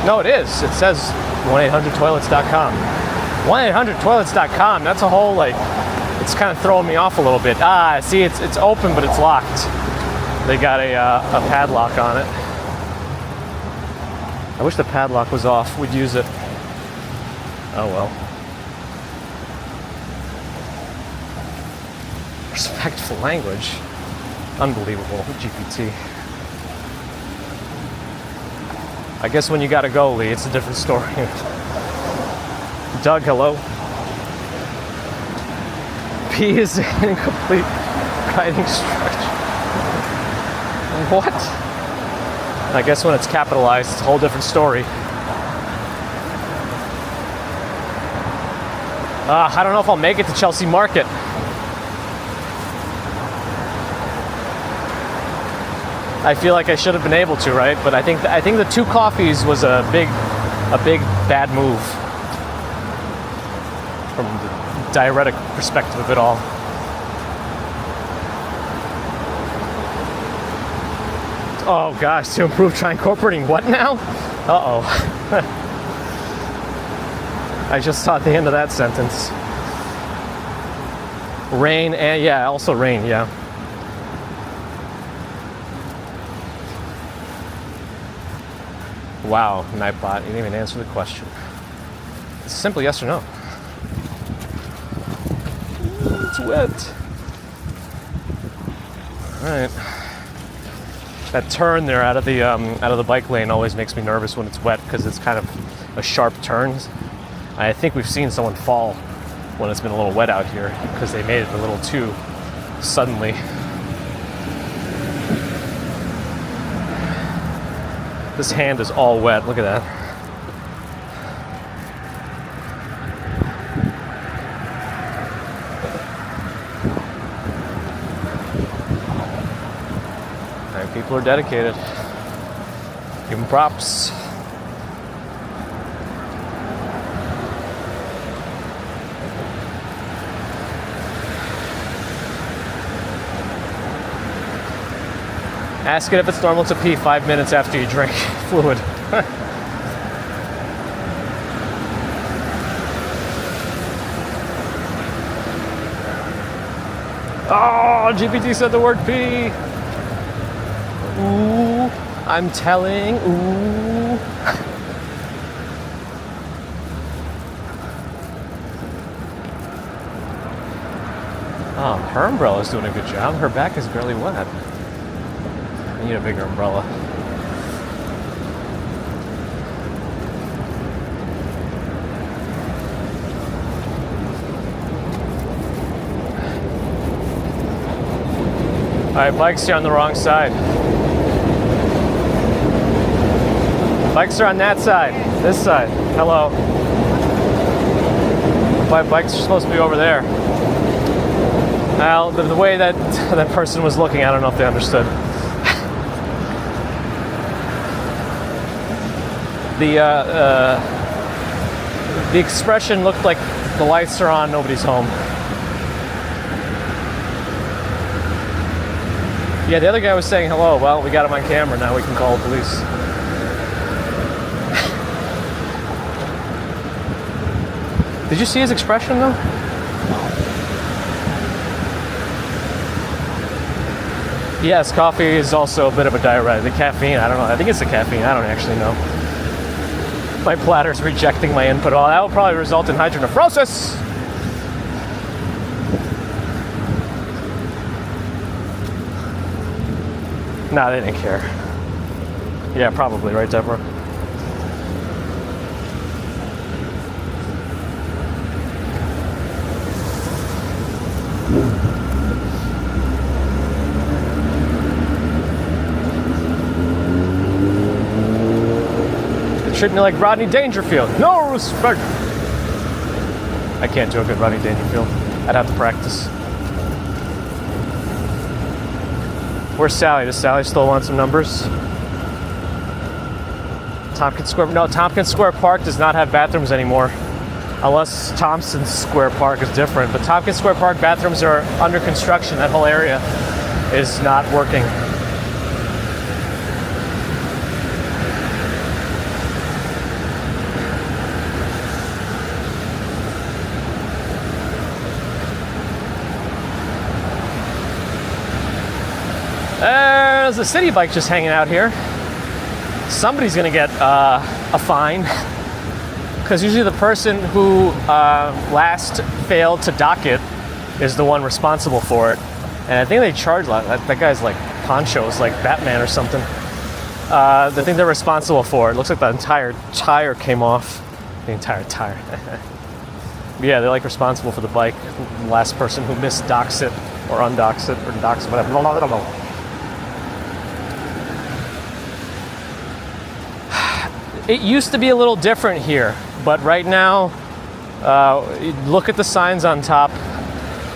No, it is. It says 1-800-toilets.com. 1-800-toilets.com. That's a whole, like, it's kind of throwing me off a little bit. See, it's open, but it's locked. They got a padlock on it. I wish the padlock was off. We'd use it. Oh well. Respectful language. Unbelievable. GPT. I guess when you gotta go, Lee, it's a different story. Doug, hello. P is an incomplete writing structure. What? I guess when it's capitalized, it's a whole different story. I don't know if I'll make it to Chelsea Market. I feel like I should have been able to, right? But I think the 2 coffees was a big bad move from the diuretic perspective of it all. Oh gosh, to improve, try incorporating what now? Uh-oh. I just saw at the end of that sentence. Rain, and yeah, also rain, yeah. Wow, Nightbot, you didn't even answer the question. It's simple yes or no. It's wet. All right. That turn there out of the bike lane always makes me nervous when it's wet because it's kind of a sharp turn. I think we've seen someone fall when it's been a little wet out here because they made it a little too suddenly. This hand is all wet. Look at that. And people are dedicated. Give them props. Ask it if it's normal to pee 5 minutes after you drink fluid. Oh, GPT said the word pee. Ooh, I'm telling. Ooh. Oh, her umbrella's doing a good job. Her back is barely wet. I need a bigger umbrella. Alright, bikes are on the wrong side. Bikes are on that side. This side. Hello. Why bikes are supposed to be over there? Well, the way that person was looking, I don't know if they understood. The expression looked like the lights are on, nobody's home. Yeah, the other guy was saying hello. Well, we got him on camera, now we can call the police. Did you see his expression though? Yes, coffee is also a bit of a diuretic. The caffeine, I don't know. I think it's the caffeine. I don't actually know. My bladder's rejecting my input. All that will probably result in hydronephrosis. Nah, they didn't care. Yeah, probably, right, Deborah? Treat me like Rodney Dangerfield. No respect. I can't do a good Rodney Dangerfield. I'd have to practice. Where's Sally? Does Sally still want some numbers? Tompkins Square. No, Tompkins Square Park does not have bathrooms anymore. Unless Thompson Square Park is different. But Tompkins Square Park bathrooms are under construction. That whole area is not working. There's a city bike just hanging out here. Somebody's gonna get a fine, because usually the person who last failed to dock it is the one responsible for it. And I think they charge that guy's like ponchos, like Batman or something. I think they're responsible for it. Looks like the entire tire came off. The entire tire. Yeah, they're like responsible for the bike. The last person who misdocks it or undocks it or docks it, whatever. It used to be a little different here, but right now, look at the signs on top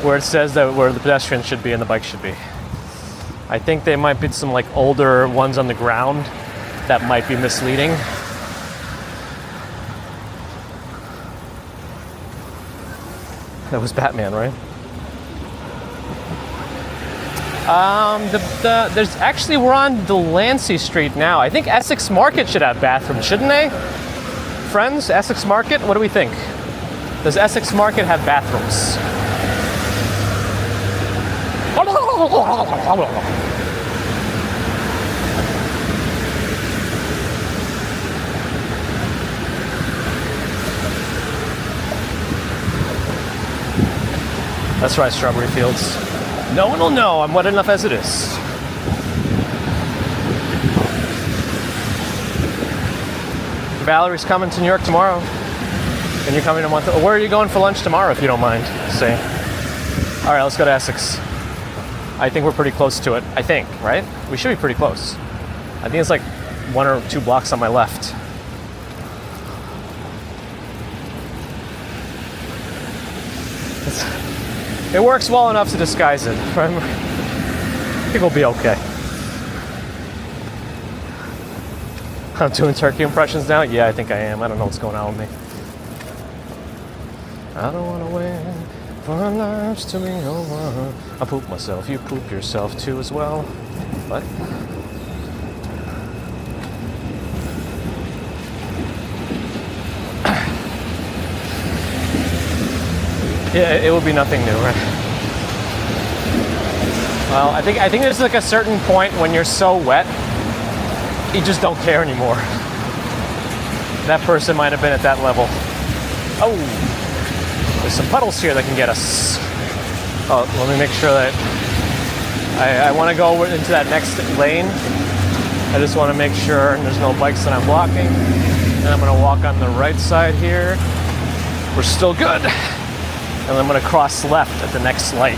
where it says that where the pedestrian should be and the bike should be. I think there might be some like older ones on the ground that might be misleading. That was Batman, right? There's actually, we're on Delancey Street now. I think Essex Market should have bathrooms, shouldn't they? Friends, Essex Market, what do we think? Does Essex Market have bathrooms? That's right, Strawberry Fields. No one will know I'm wet enough as it is. Valerie's coming to New York tomorrow. And you're coming a month. Where are you going for lunch tomorrow, if you don't mind? Say. All right, let's go to Essex. I think we're pretty close to it. I think, right? We should be pretty close. I think it's like 1 or 2 blocks on my left. It works well enough to disguise it. I think we'll be okay. I'm doing turkey impressions now? Yeah, I think I am. I don't know what's going on with me. I don't want to wait for our lives to be over. I poop myself. You poop yourself too as well. What? Yeah, it would be nothing new, right? Well, I think there's like a certain point when you're so wet, you just don't care anymore. That person might have been at that level. Oh, there's some puddles here that can get us. Oh, let me make sure that I want to go into that next lane. I just want to make sure there's no bikes that I'm blocking. And I'm going to walk on the right side here. We're still good. And I'm going to cross left at the next light.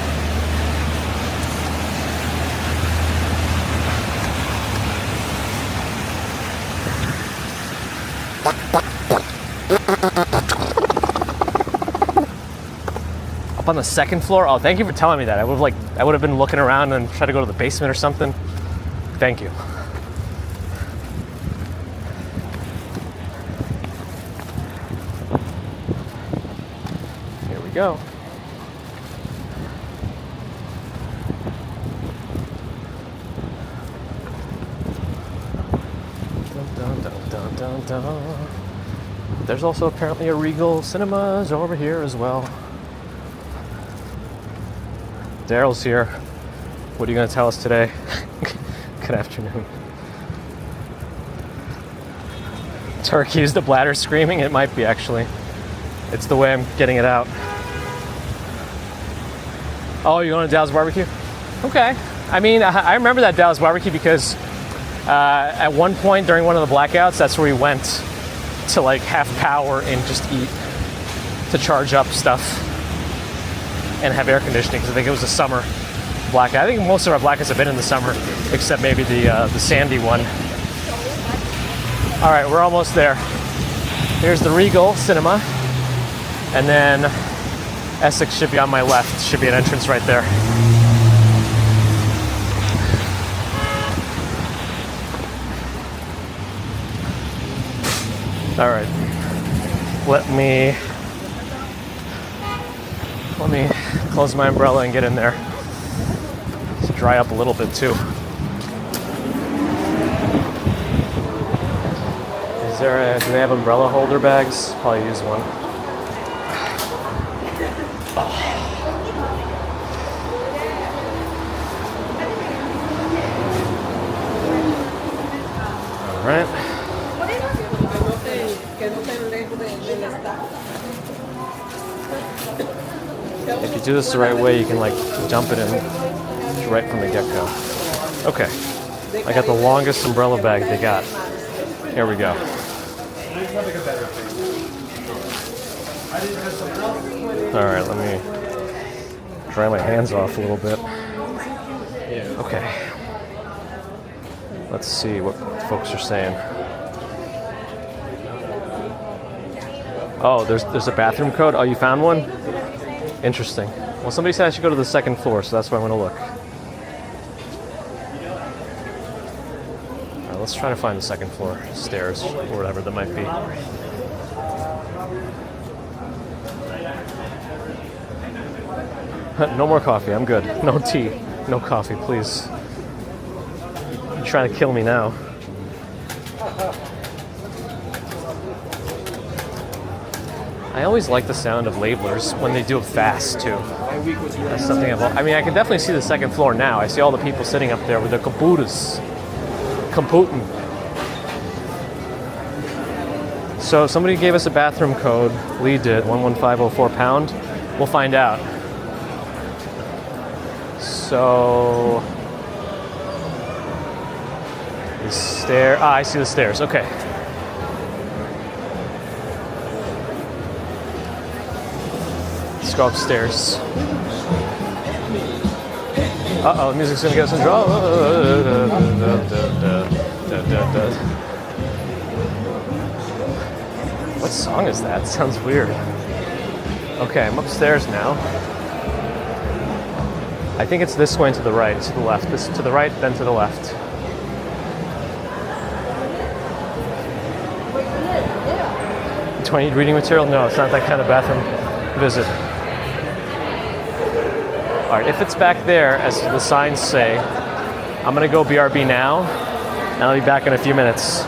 Up on the second floor? Oh, thank you for telling me that. I would have been looking around and tried to go to the basement or something. Thank you. Go. Dun, dun, dun, dun, dun. There's also apparently a Regal Cinemas over here as well. Daryl's here. What are you going to tell us today? Good afternoon. Turkey is the bladder screaming? It might be, actually. It's the way I'm getting it out. Oh, you're going to Dallas Barbecue? Okay. I mean, I remember that Dallas Barbecue because at one point during one of the blackouts, that's where we went to like half power and just eat to charge up stuff and have air conditioning because I think it was a summer blackout. I think most of our blackouts have been in the summer, except maybe the sandy one. All right, we're almost there. Here's the Regal Cinema, and then Essex should be on my left. Should be an entrance right there. All right. Let me close my umbrella and get in there. It's dry up a little bit too. Do they have umbrella holder bags? Probably use one. do this the right way, you can like dump it in right from the get-go. Okay, I got the longest umbrella bag they got. Here we go. All right, let me dry my hands off a little bit. Okay. Let's see what folks are saying. Oh, there's a bathroom code. Oh, you found one? Interesting. Well, somebody said I should go to the second floor, so that's where I'm going to look. All right, let's try to find the second floor stairs or whatever that might be. No more coffee. I'm good. No tea. No coffee, please. You're trying to kill me now. I always like the sound of labelers when they do it fast, too. That's something I mean, I can definitely see the second floor now. I see all the people sitting up there with their computers. Computing. So somebody gave us a bathroom code. Lee did, 11504 pound. We'll find out. So... the stair... I see the stairs. Okay. Let's go upstairs. Uh-oh, the music's gonna get us in trouble. What song is that? It sounds weird. Okay, I'm upstairs now. I think it's this way and to the right, to the left. This to the right, then to the left. Do I need reading material? No, it's not that kind of bathroom visit. All right, if it's back there, as the signs say, I'm gonna go BRB now, and I'll be back in a few minutes.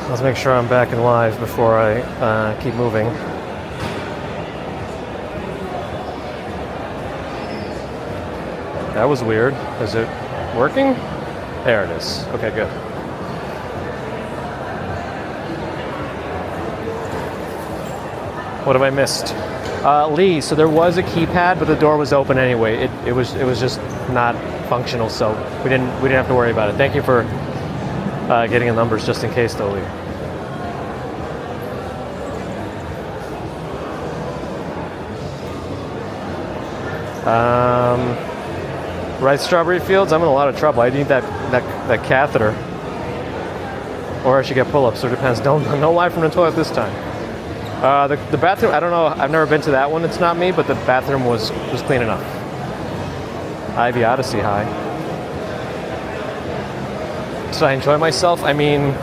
Let's make sure I'm back in live before I keep moving. That was weird. Is it working? There it is. Okay, good. What have I missed? Lee, so there was a keypad, but the door was open anyway. It was just not functional, so we didn't have to worry about it. Thank you for getting the numbers just in case, though, Lee. Right, Strawberry Fields. I'm in a lot of trouble. I need that catheter. Or I should get pull-ups, so it depends. No live from the toilet this time. The bathroom, I don't know, I've never been to that one, it's not me, but the bathroom was clean enough. Ivy Odyssey, hi. Did I enjoy myself? I mean,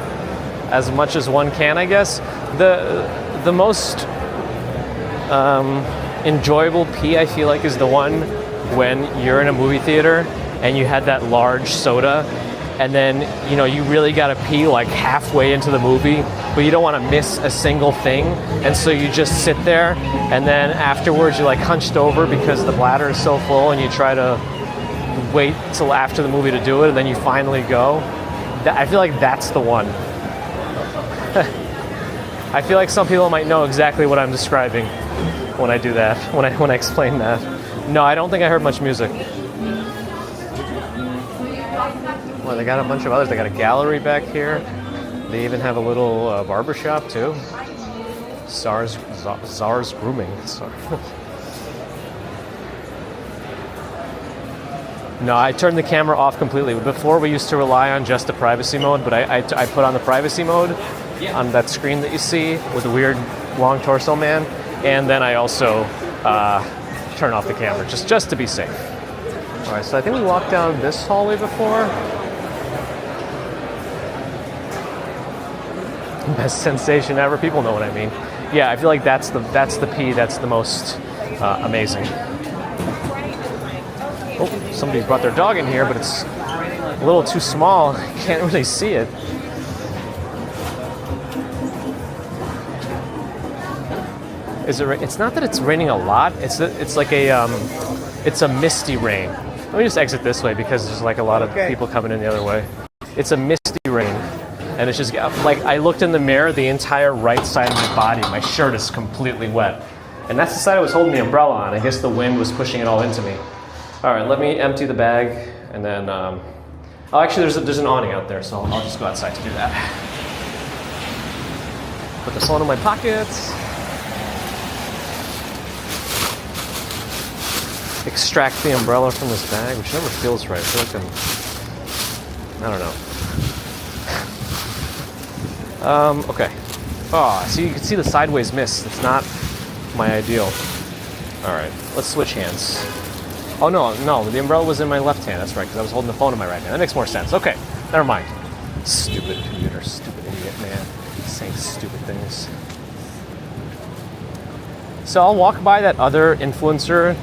as much as one can, I guess. The most enjoyable pee, I feel like, is the one when you're in a movie theater and you had that large soda, and then, you know, you really gotta pee like halfway into the movie, but you don't want to miss a single thing, and so you just sit there, and then afterwards you're like hunched over because the bladder is so full, and you try to wait till after the movie to do it, and then you finally go. I feel like that's the one. I feel like some people might know exactly what I'm describing when I do that, when I explain that. No, I don't think I heard much music. Well, they got a bunch of others. They got a gallery back here. They even have a little barber shop too. Czar's Grooming. Sorry. No, I turned the camera off completely. Before we used to rely on just the privacy mode, but I put on the privacy mode on that screen that you see with the weird long torso man, and then I also turn off the camera just to be safe. All right, so I think we walked down this hallway before. Best sensation ever. People know what I mean. Yeah, I feel like that's the pee that's the most amazing. Oh, somebody's brought their dog in here, but it's a little too small. You can't really see it. It's not that it's raining a lot. It's like it's a misty rain. Let me just exit this way because there's like a lot of people coming in the other way. It's a misty rain. And it's just like, I looked in the mirror, the entire right side of my body, my shirt is completely wet. And that's the side I was holding the umbrella on. I guess the wind was pushing it all into me. All right, let me empty the bag, and then, oh, actually there's an awning out there, so I'll just go outside to do that. Put the phone in my pockets. Extract the umbrella from this bag, which never feels right. I feel like I don't know. Okay. Oh, so you can see the sideways mist. It's not my ideal. All right, let's switch hands. Oh, no, the umbrella was in my left hand. That's right, because I was holding the phone in my right hand. That makes more sense. Okay, never mind. Stupid computer, stupid idiot, man. Saying stupid things. So I'll walk by that other influencer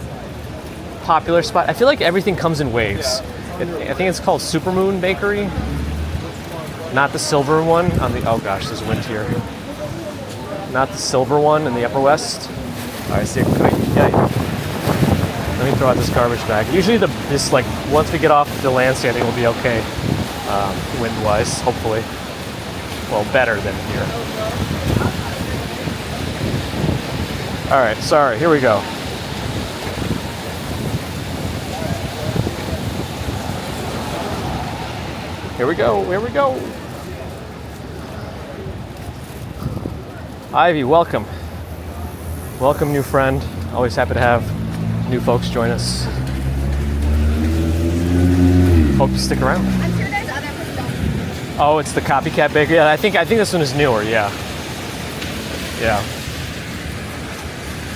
popular spot. I feel like everything comes in waves. I think it's called Supermoon Bakery. Not the silver one on the, oh gosh, there's wind here. Not the silver one in the Upper West. All right, see, yeah. Let me throw out this garbage bag. Usually once we get off the landscape, I think we'll be okay, wind-wise, hopefully. Well, better than here. All right, sorry, here we go. Here we go. Ivy, welcome. Welcome, new friend. Always happy to have new folks join us. Hope you stick around. I'm sure there's other ones. Oh, it's the copycat bakery. Yeah, I think this one is newer. Yeah.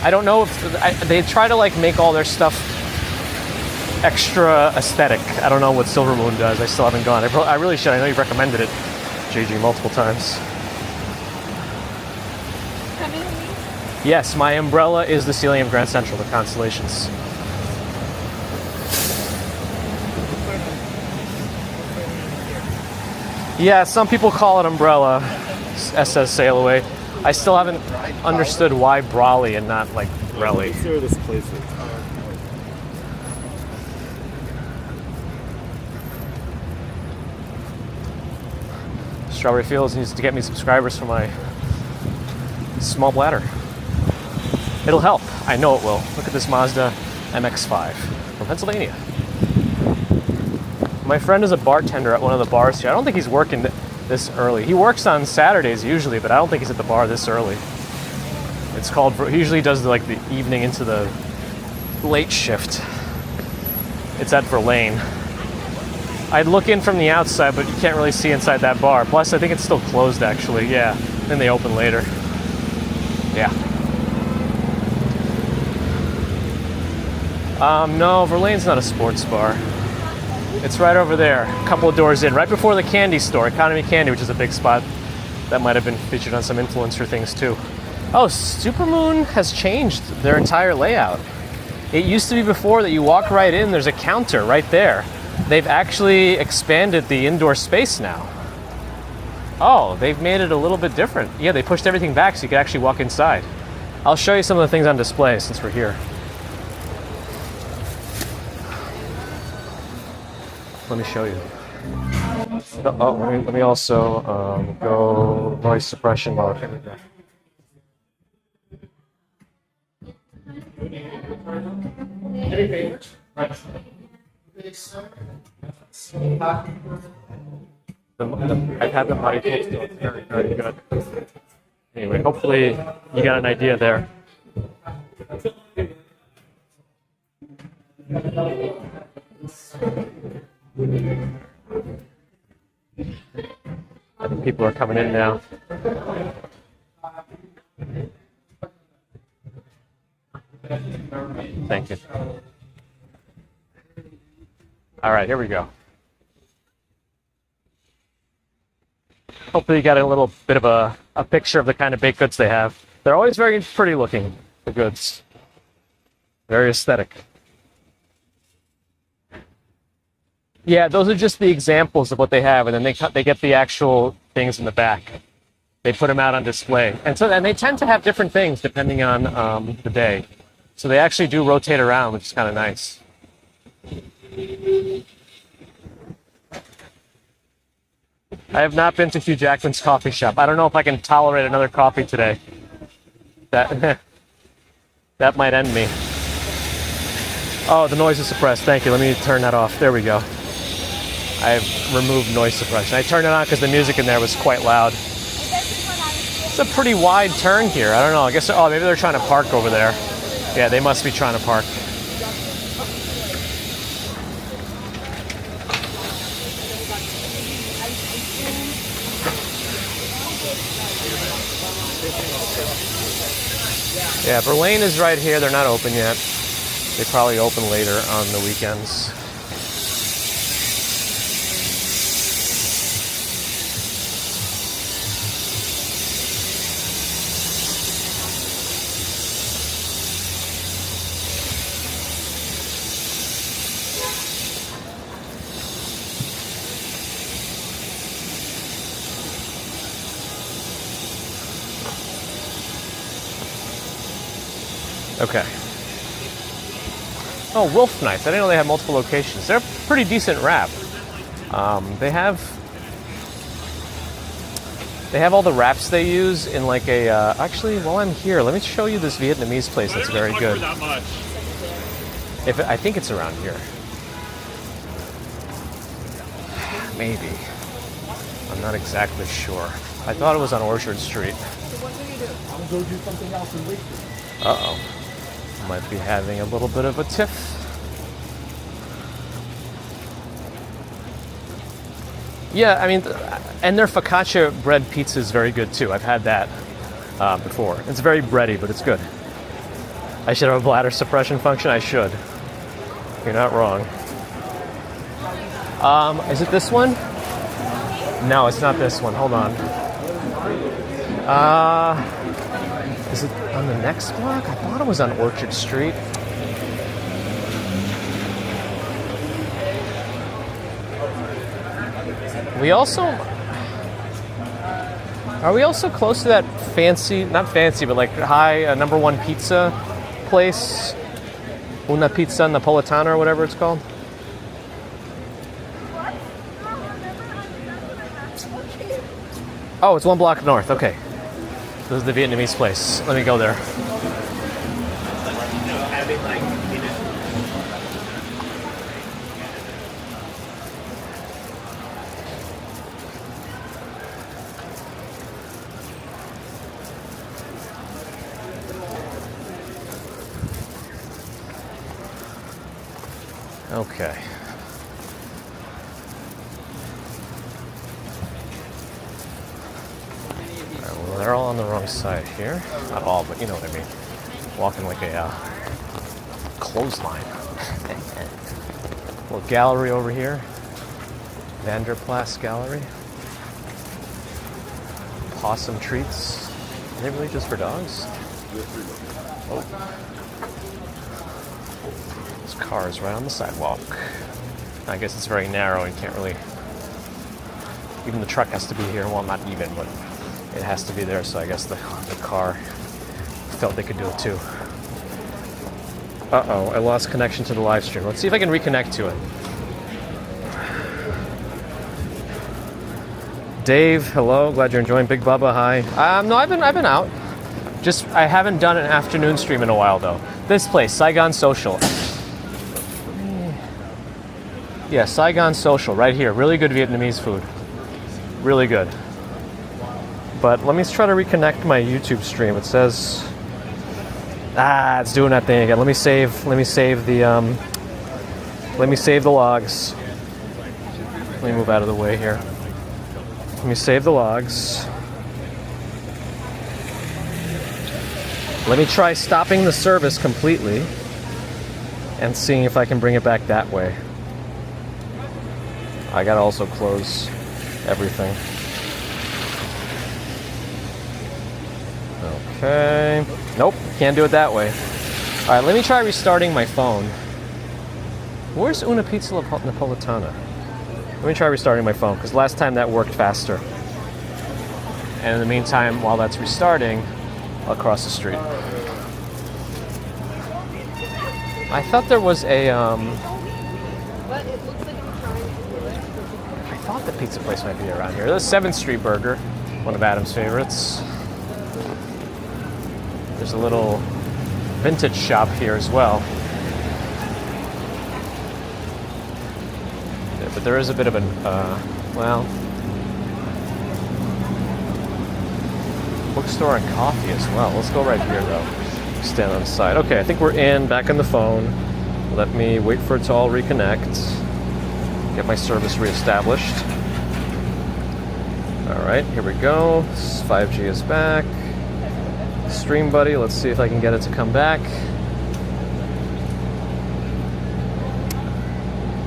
I don't know if they try to like make all their stuff extra aesthetic. I don't know what Silver Moon does. I still haven't gone. I really should. I know you've recommended it, JG, multiple times. Coming with me? Yes, my umbrella is the ceiling of Grand Central, the constellations. Yeah, some people call it umbrella. S says sail away. I still haven't understood why Brawley and not like Relly. Let's see where this place is. Strawberry Fields needs to get me subscribers for my small bladder. It'll help. I know it will. Look at this Mazda MX-5 from Pennsylvania. My friend is a bartender at one of the bars here. I don't think he's working this early. He works on Saturdays usually, but I don't think he's at the bar this early. It's called, he usually does the evening into the late shift. It's at Verlaine. I'd look in from the outside, but you can't really see inside that bar. Plus, I think it's still closed, actually. Yeah, then they open later. Yeah. No, Verlaine's not a sports bar. It's right over there, a couple of doors in, right before the candy store, Economy Candy, which is a big spot. That might have been featured on some influencer things, too. Oh, Supermoon has changed their entire layout. It used to be before that you walk right in, there's a counter right there. They've actually expanded the indoor space now. Oh, they've made it a little bit different. Yeah, they pushed everything back so you could actually walk inside. I'll show you some of the things on display since we're here. Let me show you. Oh, let me also go noise suppression mode. Here we go. Any favorites? Right. I've had the body taste, so it's very, very good. Anyway, hopefully you got an idea there. I think people are coming in now. Thank you. All right, here we go. Hopefully you got a little bit of a picture of the kind of baked goods they have. They're always very pretty looking, the goods. Very aesthetic. Yeah, those are just the examples of what they have, and then they get the actual things in the back. They put them out on display. And they tend to have different things depending on the day. So they actually do rotate around, which is kind of nice. I have not been to Hugh Jackman's coffee shop. I don't know if I can tolerate another coffee today. That might end me. Oh, the noise is suppressed. Thank you. Let me turn that off. There we go. I've removed noise suppression. I turned it on because the music in there was quite loud. It's a pretty wide turn here. I don't know. I guess, oh, maybe they're trying to park over there. Yeah, they must be trying to park. Yeah, Verlaine is right here. They're not open yet. They probably open later on the weekends. Okay. Oh, Wolf Nights. I didn't know they had multiple locations. They're a pretty decent wrap. They have all the wraps they use in like a. Actually, while I'm here, let me show you this Vietnamese place that's very good. I think it's around here. Maybe. I'm not exactly sure. I thought it was on Orchard Street. I'm gonna go do something else and wait for you. Uh-oh. Might be having a little bit of a tiff. Yeah, I mean, and their focaccia bread pizza is very good too. I've had that before. It's very bready, but it's good. I should have a bladder suppression function. I should. You're not wrong. Is it this one? No, it's not this one. Hold on. Is it on the next block? I thought it was on Orchard Street. Are we also close to that fancy, not fancy, but like high number one pizza place? Una Pizza Napolitana or whatever it's called? Oh, it's one block north. Okay. This is the Vietnamese place. Let me go there. Okay. all on the wrong side here. Not all, but you know what I mean. Walking like a clothesline. Little gallery over here. Vanderplas Gallery. Possum treats. Are they really just for dogs? Oh. There's cars right on the sidewalk. I guess it's very narrow and can't really... Even the truck has to be here. Well, not even, but it has to be there, so I guess the car felt they could do it too. Uh-oh, I lost connection to the live stream. Let's see if I can reconnect to it. Dave, hello. Glad you're enjoying. Big Bubba, hi. No, I've been out. Just I haven't done an afternoon stream in a while though. This place, Saigon Social. Yeah, Saigon Social, right here. Really good Vietnamese food. Really good. But let me try to reconnect my YouTube stream. It says, it's doing that thing again. Let me save the logs. Let me move out of the way here. Let me save the logs. Let me try stopping the service completely and seeing if I can bring it back that way. I gotta also close everything. Okay. Nope, can't do it that way. Alright, let me try restarting my phone. Where's Una Pizza Napolitana? Let me try restarting my phone, because last time that worked faster. And in the meantime, while that's restarting, I'll cross the street. I thought there was a, But it looks like I'm trying to do it. I thought the pizza place might be around here. There's 7th Street Burger, one of Adam's favorites. There's a little vintage shop here as well. Yeah, but there is a bit of an, bookstore and coffee as well. Let's go right here though. Stand on the side. Okay, I think we're back on the phone. Let me wait for it to all reconnect. Get my service reestablished. All right, here we go. 5G is back. Stream buddy, let's see if I can get it to come back.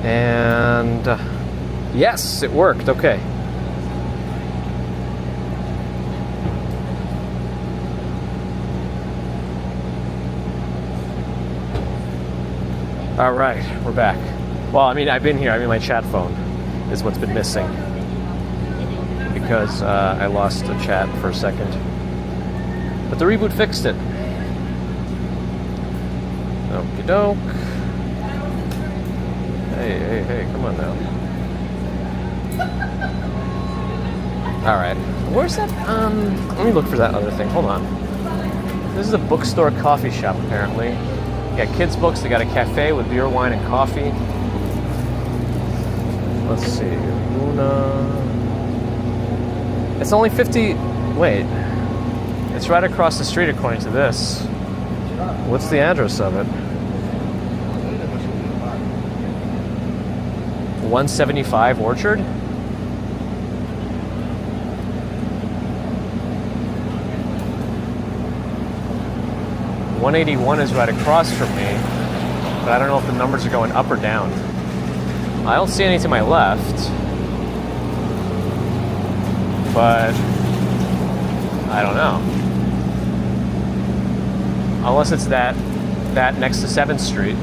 And yes, it worked. Okay. All right, we're back. Well, I mean, I've been here. I mean, my chat phone is what's been missing because I lost the chat for a second. But the reboot fixed it. Okie doke. Hey, come on now. All right, where's that? Let me look for that other thing. Hold on. This is a bookstore coffee shop, apparently. They got kids' books. They got a cafe with beer, wine, and coffee. Let's see. Luna. It's only 50. Wait. It's right across the street, according to this. What's the address of it? 175 Orchard? .181 is right across from me, but I don't know if the numbers are going up or down. I don't see any to my left, but I don't know. Unless it's that next to 7th Street.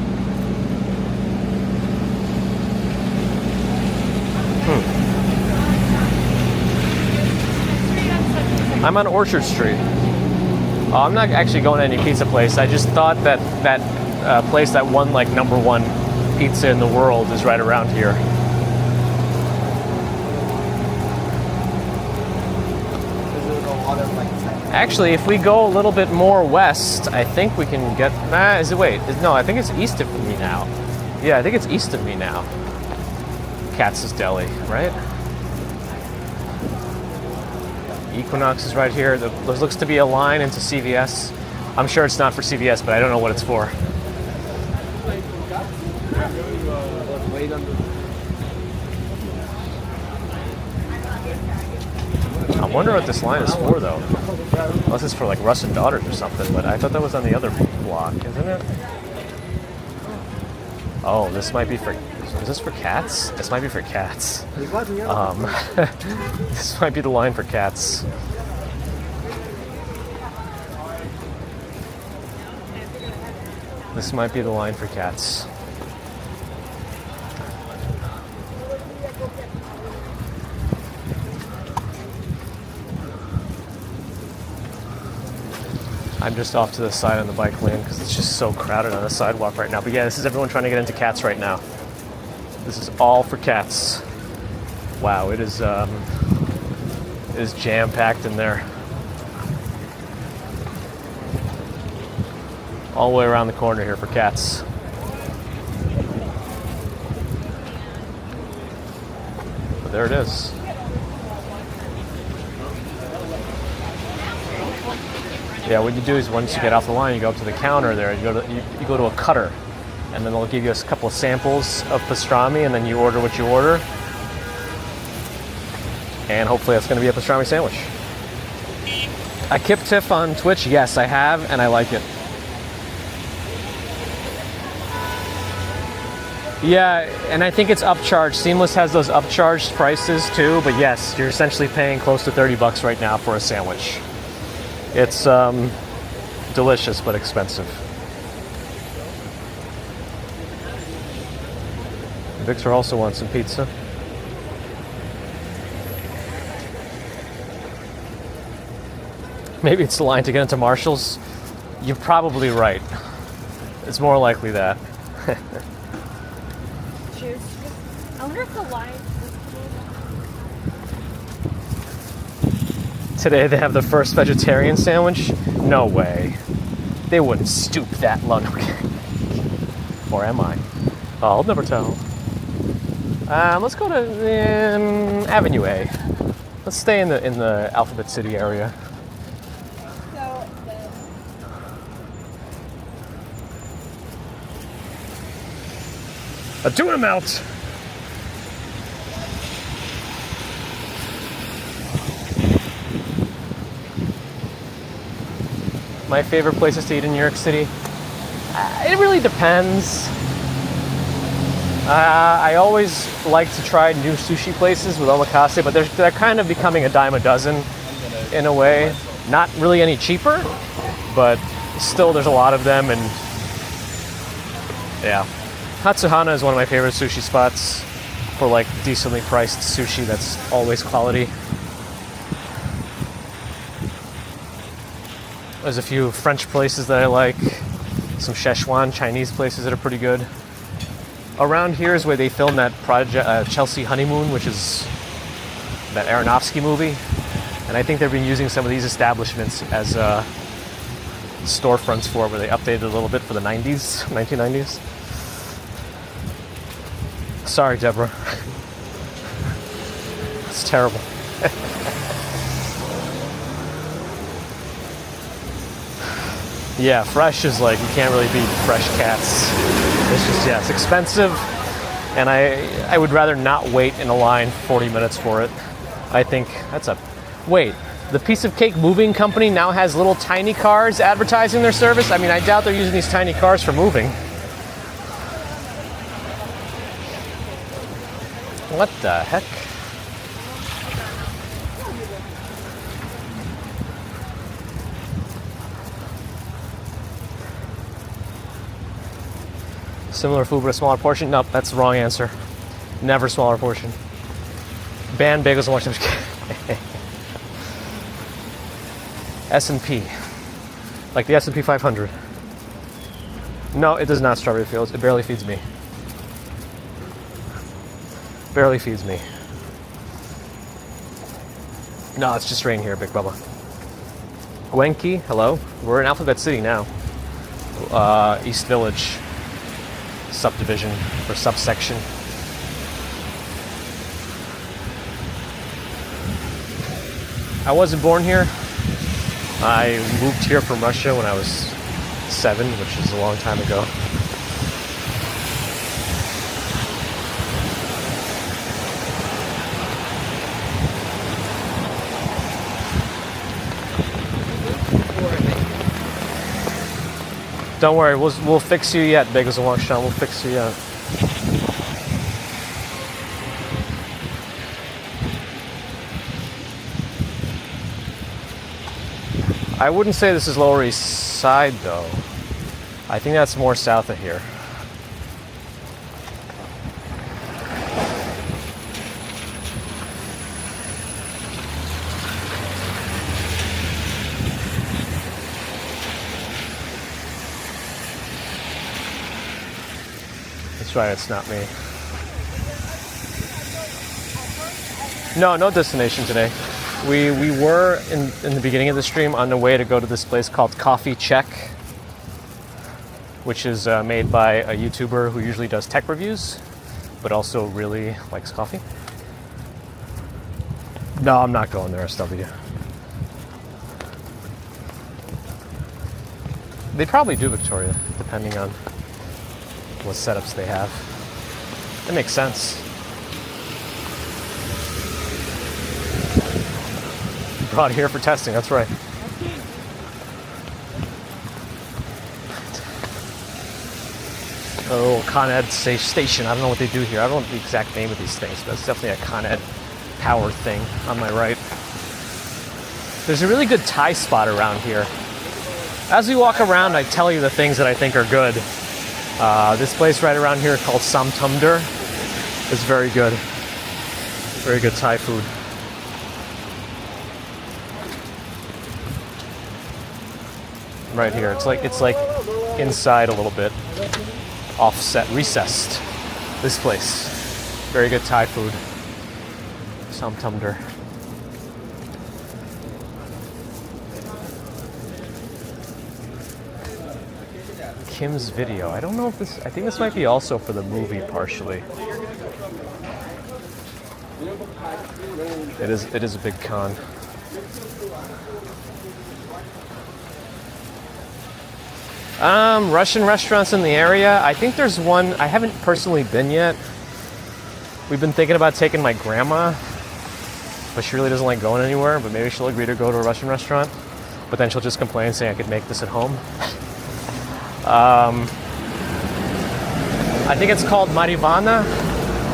I'm on Orchard Street. I'm not actually going to any pizza place. I just thought that place that won like #1 pizza in the world is right around here. Actually, if we go a little bit more west, I think we can get... No, I think it's east of me now. Yeah, I think it's east of me now. Katz's Deli, right? Equinox is right here. There looks to be a line into CVS. I'm sure it's not for CVS, but I don't know what it's for. I'm wonder what this line is for, though. Unless it's for like Russ and Daughters or something, but I thought that was on the other block, isn't it? Oh, this might be for... Is this for cats? This might be for cats. This might be the line for cats. This might be the line for cats. I'm just off to the side on the bike lane because it's just so crowded on the sidewalk right now. But yeah, this is everyone trying to get into cats right now. This is all for cats. Wow, it is jam-packed in there. All the way around the corner here for cats. But there it is. Yeah, what you do is once you get off the line, you go up to the counter there, you go to a cutter, and then they'll give you a couple of samples of pastrami, and then you order what you order. And hopefully that's going to be a pastrami sandwich. A Kip Tiff on Twitch? Yes, I have, and I like it. Yeah, and I think it's upcharged. Seamless has those upcharged prices too, but yes, you're essentially paying close to $30 right now for a sandwich. It's delicious but expensive. Victor also wants some pizza. Maybe it's the line to get into Marshall's. You're probably right. It's more likely that. Cheers. I wonder if the line. Today they have the first vegetarian sandwich? No way. They wouldn't stoop that low. Okay. Or am I? I'll never tell. Let's go to Avenue A. Let's stay in the Alphabet City area. A tuna melt. My favorite places to eat in New York City? It really depends. I always like to try new sushi places with omakase, but they're kind of becoming a dime a dozen in a way. Not really any cheaper, but still there's a lot of them, and yeah. Hatsuhana is one of my favorite sushi spots for like decently priced sushi that's always quality. There's a few French places that I like, some Szechuan Chinese places that are pretty good. Around here is where they filmed that project Chelsea Honeymoon, which is that Aronofsky movie, and I think they've been using some of these establishments as storefronts for where they updated a little bit for the 1990s. Sorry, Deborah. It's terrible. Yeah, fresh is like, you can't really beat fresh cats. It's just, yeah, it's expensive, and I would rather not wait in a line 40 minutes for it. I think that's a... Wait, the Piece of Cake Moving Company now has little tiny cars advertising their service? I mean, I doubt they're using these tiny cars for moving. What the heck? Similar food but a smaller portion? Nope, that's the wrong answer. Never smaller portion. Ban bagels and watch S&P. Like the S&P 500. No, it does not strawberry fields. It barely feeds me. Barely feeds me. No, it's just rain here, Big Bubba. Gwenki, hello. We're in Alphabet City now. East Village subdivision or subsection. I wasn't born here. I moved here from Russia when I was 7, which is a long time ago. Don't worry, we'll fix you yet, Bagels and Wangshan. We'll fix you yet. I wouldn't say this is Lower East Side, though. I think that's more south of here. That's right, it's not me. No destination today. We were in the beginning of the stream on the way to go to this place called Coffee Check, which is made by a YouTuber who usually does tech reviews, but also really likes coffee. No, I'm not going there, SW. They probably do Victoria, depending on what setups they have. That makes sense. Brought here for testing, that's right. Oh, Con Ed station. I don't know what they do here. I don't know the exact name of these things, but it's definitely a Con Ed power thing on my right. There's a really good Thai spot around here. As we walk around, I tell you the things that I think are good. This place right around here called Sam Tumder is very good. Very good Thai food. Right here. It's like inside a little bit. Offset, recessed. This place. Very good Thai food. Sam Tumder. Kim's video. I don't know if this, I think this might be also for the movie partially. It is a big con. Russian restaurants in the area. I think there's one, I haven't personally been yet. We've been thinking about taking my grandma, but she really doesn't like going anywhere, but maybe she'll agree to go to a Russian restaurant. But then she'll just complain saying I could make this at home. I think it's called Marivana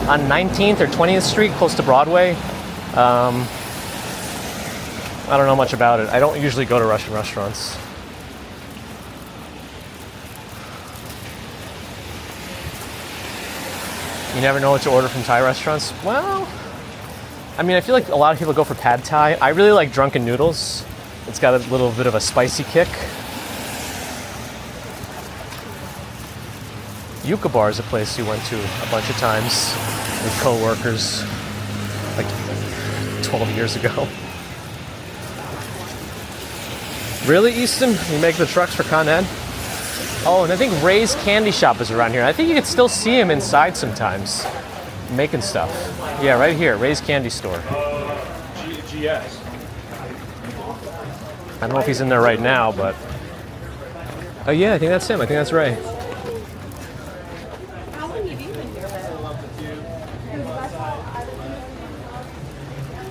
on 19th or 20th Street, close to Broadway. I don't know much about it. I don't usually go to Russian restaurants. You never know what to order from Thai restaurants? Well, I mean, I feel like a lot of people go for pad Thai. I really like drunken noodles. It's got a little bit of a spicy kick. Yucca Bar is a place we went to a bunch of times with co-workers like 12 years ago. Really, Easton? You make the trucks for Con Ed? Oh, and I think Ray's Candy Shop is around here. I think you could still see him inside sometimes, making stuff. Yeah, right here, Ray's Candy Store. GS. I don't know if he's in there right now, but... Oh yeah, I think that's him. I think that's Ray. How long have you been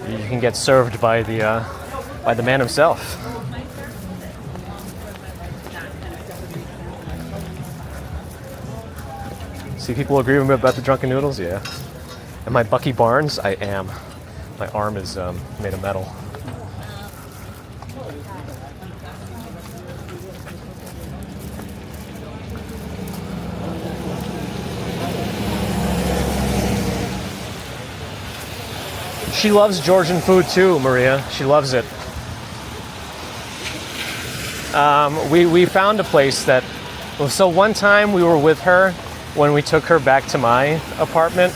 here? You can get served by the man himself. See, people agree with me about the drunken noodles? Yeah. Am I Bucky Barnes? I am. My arm is made of metal. She loves Georgian food too, Maria. She loves it. We found a place that... So one time we were with her when we took her back to my apartment,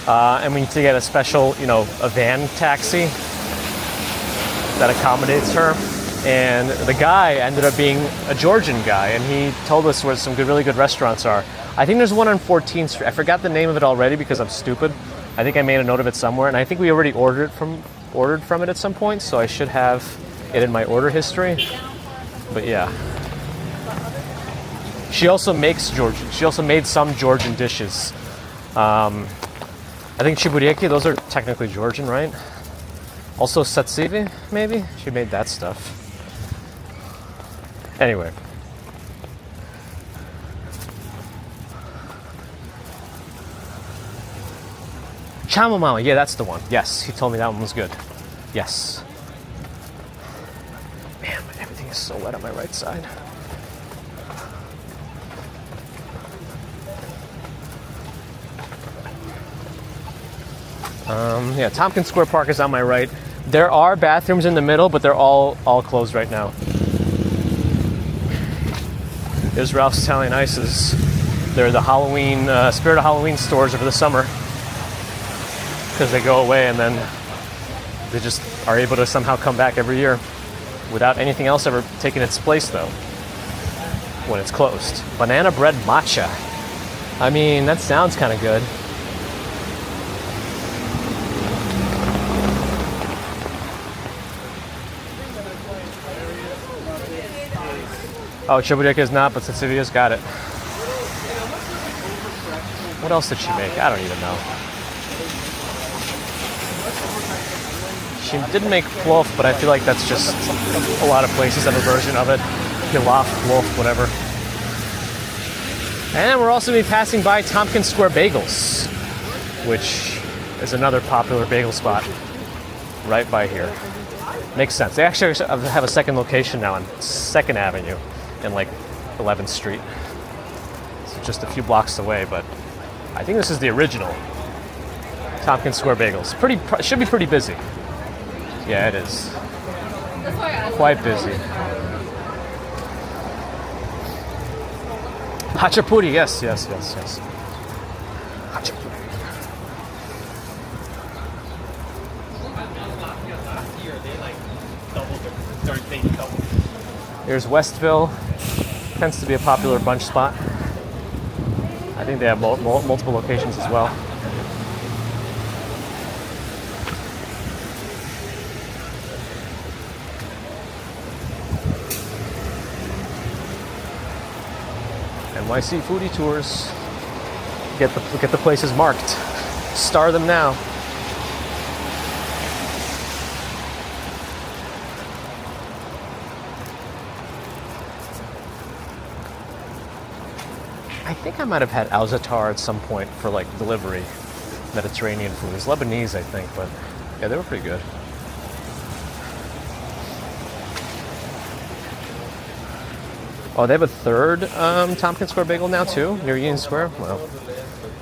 and we need to get a special, a van taxi that accommodates her. And the guy ended up being a Georgian guy, and he told us where some really good restaurants are. I think there's one on 14th Street. I forgot the name of it already because I'm stupid. I think I made a note of it somewhere, and I think we already ordered from it at some point, so I should have it in my order history. But yeah. She also makes Georgian. She also made some Georgian dishes. I think chibureki, those are technically Georgian, right? Also satsivi, maybe? She made that stuff. Anyway. Chamomile, yeah, that's the one. Yes, he told me that one was good. Yes. Man, everything is so wet on my right side. Yeah, Tompkins Square Park is on my right. There are bathrooms in the middle, but they're all closed right now. There's Ralph's Italian Ices. They're the Halloween, Spirit of Halloween stores over the summer. Because they go away and then they just are able to somehow come back every year without anything else ever taking its place, though, when it's closed. Banana bread matcha. I mean, that sounds kind of good. Oh, Chibudeka is not, but Sicivia's got it. What else did she make? I don't even know. She didn't make plof, but I feel like that's just a lot of places have a version of it. Pilaf, plof, whatever. And we're also be passing by Tompkins Square Bagels, which is another popular bagel spot right by here. Makes sense. They actually have a second location now on 2nd Avenue in like 11th Street. It's just a few blocks away, but I think this is the original Tompkins Square Bagels. Should be pretty busy. Yeah, it is. Quite busy. Hachapuri, yes. Hachapuri. Here's Westville. Tends to be a popular brunch spot. I think they have multiple locations as well. NYC foodie tours. Get the places marked. Star them now. I think I might have had al-Za'atar at some point for like delivery. Mediterranean food. It was Lebanese, I think, but yeah, they were pretty good. Oh, they have a third Tompkins Square Bagel now too, near Union Square? Well,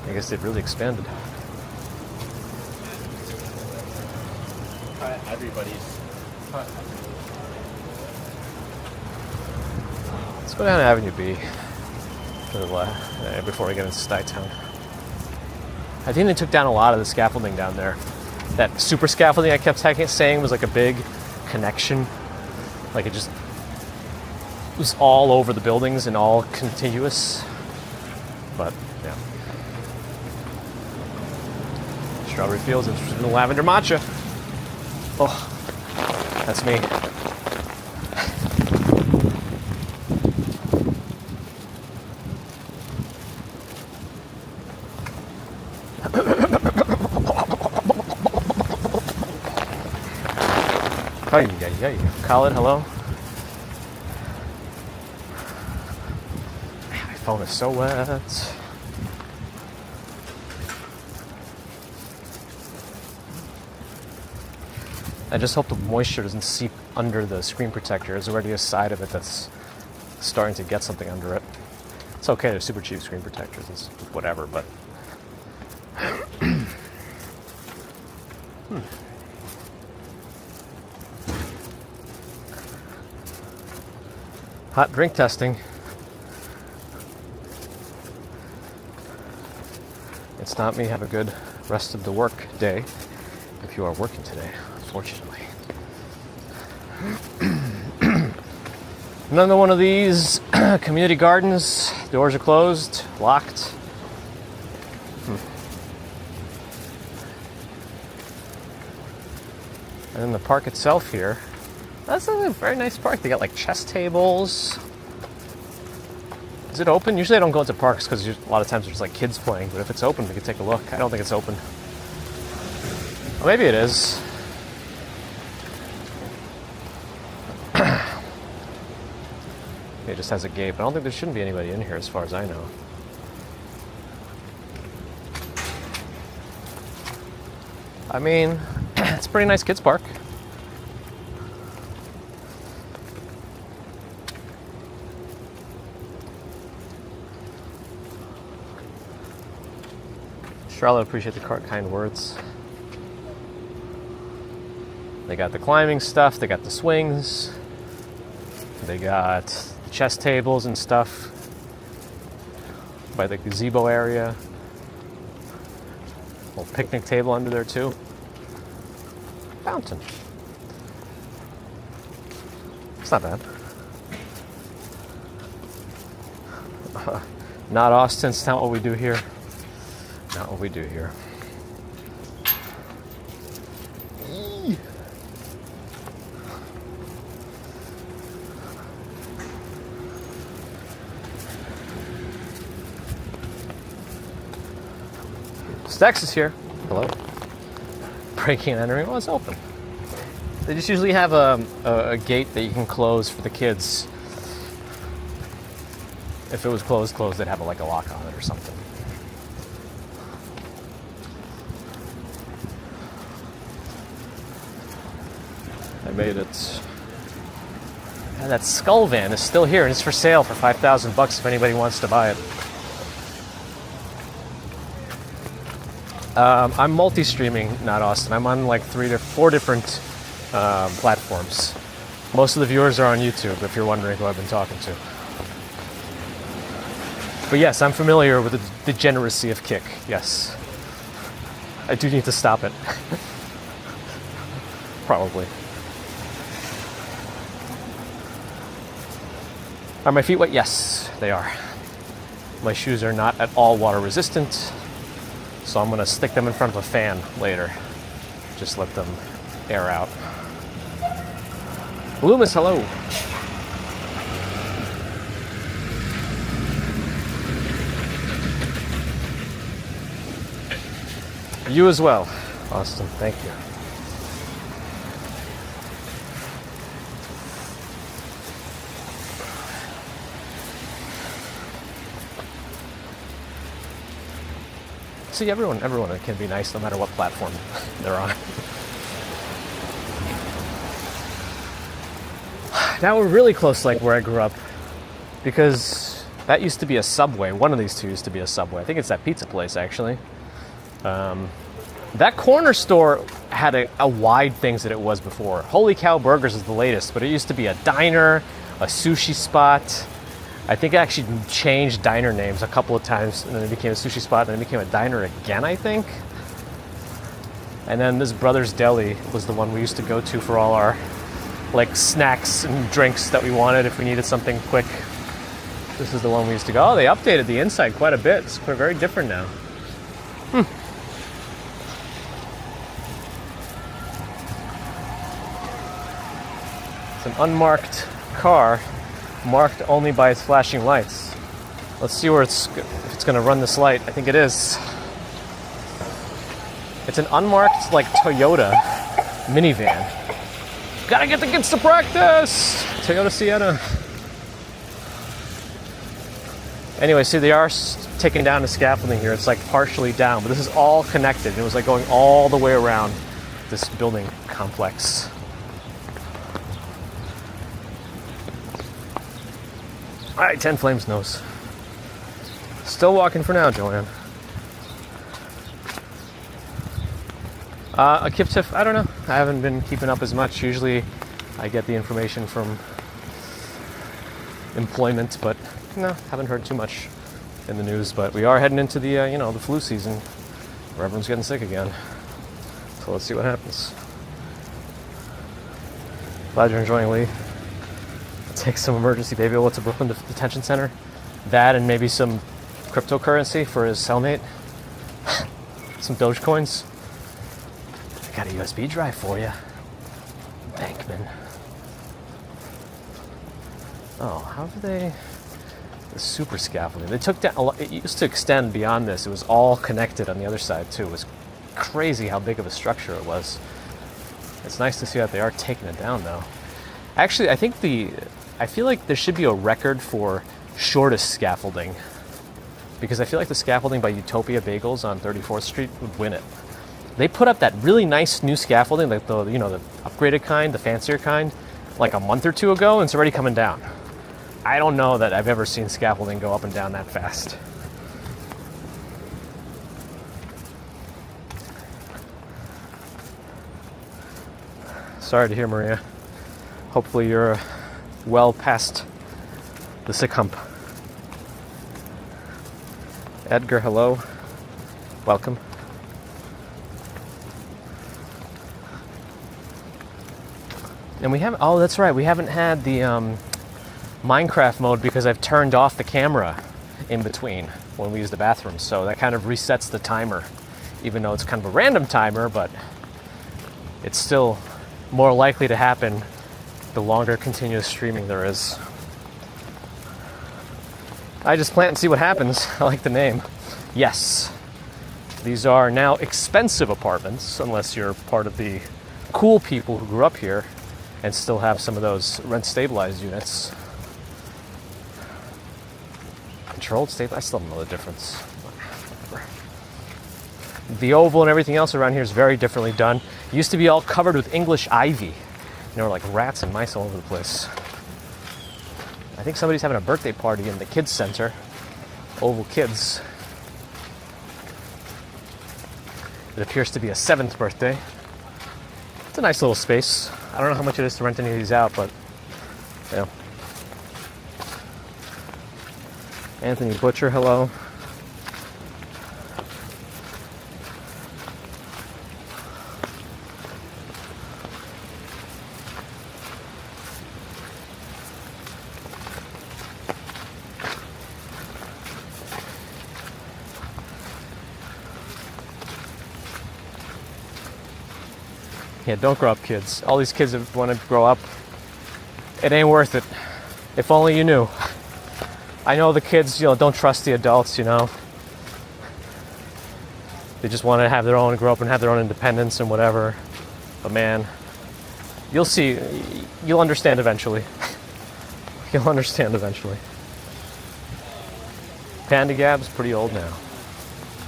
I guess they've really expanded. Everybody's. Let's go down to Avenue B before we get into Stuyvesant Town. I think they took down a lot of the scaffolding down there. That super scaffolding I kept saying was like a big connection. Like it was all over the buildings and all contiguous. But, yeah. Strawberry Fields, interested in the lavender matcha. Oh, that's me. Hey, Khaled, hello. My phone is so wet. I just hope the moisture doesn't seep under the screen protector. There's already a side of it that's starting to get something under it. It's okay, they're super cheap screen protectors. It's whatever, but... Hot drink testing. It's not me. Have a good rest of the work day if you are working today, unfortunately. Another one of these community gardens. Doors are closed, locked. And then the park itself here. That's a very nice park. They got like chess tables. Is it open? Usually I don't go into parks because a lot of times there's like kids playing, but if it's open, we can take a look. I don't think it's open. Well, maybe it is. It just has a gate, but I don't think there shouldn't be anybody in here as far as I know. I mean, it's a pretty nice kids park. Charlotte appreciate the kind words. They got the climbing stuff, they got the swings, they got chess tables and stuff by the gazebo area. Little picnic table under there too. Fountain. It's not bad. Not Austin, it's not what we do here. Not what we do here. Stex is here. Hello. Breaking and entering. Oh, it's open. They just usually have a gate that you can close for the kids. If it was closed, they'd have like a lock on it or something. I made it. Yeah, that skull van is still here and it's for sale for $5,000 if anybody wants to buy it. I'm multi-streaming, not Austin. I'm on like 3 to 4 different platforms. Most of the viewers are on YouTube, if you're wondering who I've been talking to. But yes, I'm familiar with the degeneracy of Kick, yes. I do need to stop it. Probably. Are my feet wet? Yes, they are. My shoes are not at all water resistant, so I'm gonna stick them in front of a fan later. Just let them air out. Loomis, hello. You as well, Austin. Thank you. See, everyone can be nice no matter what platform they're on. Now we're really close, like where I grew up, because that used to be a Subway. One of these two used to be a Subway. I think it's that pizza place, actually. That corner store had a wide things that it was before. Holy Cow Burgers is the latest, but it used to be a diner, a sushi spot. I think it actually changed diner names a couple of times, and then it became a sushi spot, and then it became a diner again, I think. And then this Brothers Deli was the one we used to go to for all our like snacks and drinks that we wanted if we needed something quick. This is the one we used to go. Oh, they updated the inside quite a bit. It's very different now. It's an unmarked car, marked only by its flashing lights. Let's see where if it's going to run this light. I think it is. It's an unmarked, like, Toyota minivan. Gotta get the kids to practice! Toyota Sienna. Anyway, see, they are taking down the scaffolding here. It's, like, partially down, but this is all connected. It was, like, going all the way around this building complex. All right, 10 Flames nose. Still walking for now, Joanne. A Kip Tiff, I don't know. I haven't been keeping up as much. Usually I get the information from employment, but no, haven't heard too much in the news. But we are heading into the, the flu season where everyone's getting sick again. So let's see what happens. Glad you're enjoying, Lee. Take some emergency baby oil to Brooklyn Detention Center. That and maybe some cryptocurrency for his cellmate. Some Dogecoins. I got a USB drive for you. Bankman. Oh, how do they... The super scaffolding. They took down... It used to extend beyond this. It was all connected on the other side, too. It was crazy how big of a structure it was. It's nice to see that they are taking it down, though. Actually, I feel like there should be a record for shortest scaffolding, because I feel like the scaffolding by Utopia Bagels on 34th Street would win it. They put up that really nice new scaffolding, like the the upgraded kind, the fancier kind, like a month or two ago, and it's already coming down. I don't know that I've ever seen scaffolding go up and down that fast. Sorry to hear, Maria. Hopefully you're well past the sick hump. Edgar, hello. Welcome. And we haven't, oh, that's right, we haven't had the Minecraft mode because I've turned off the camera in between when we use the bathroom. So that kind of resets the timer, even though it's kind of a random timer, but it's still more likely to happen the longer continuous streaming there is. I just plant and see what happens. I like the name. Yes. These are now expensive apartments, unless you're part of the cool people who grew up here and still have some of those rent-stabilized units. Controlled stable, I still don't know the difference. Whatever. The oval and everything else around here is very differently done. It used to be all covered with English ivy. There were like rats and mice all over the place. I think somebody's having a birthday party in the kids center. Oval Kids. It appears to be a 7th birthday. It's a nice little space. I don't know how much it is to rent any of these out, but yeah. Anthony Butcher, hello. Yeah, don't grow up, kids. All these kids that want to grow up, it ain't worth it. If only you knew. I know the kids, don't trust the adults, They just want to have their own, grow up and have their own independence and whatever. But man, you'll see, you'll understand eventually. You'll understand eventually. Panda Gab's pretty old now.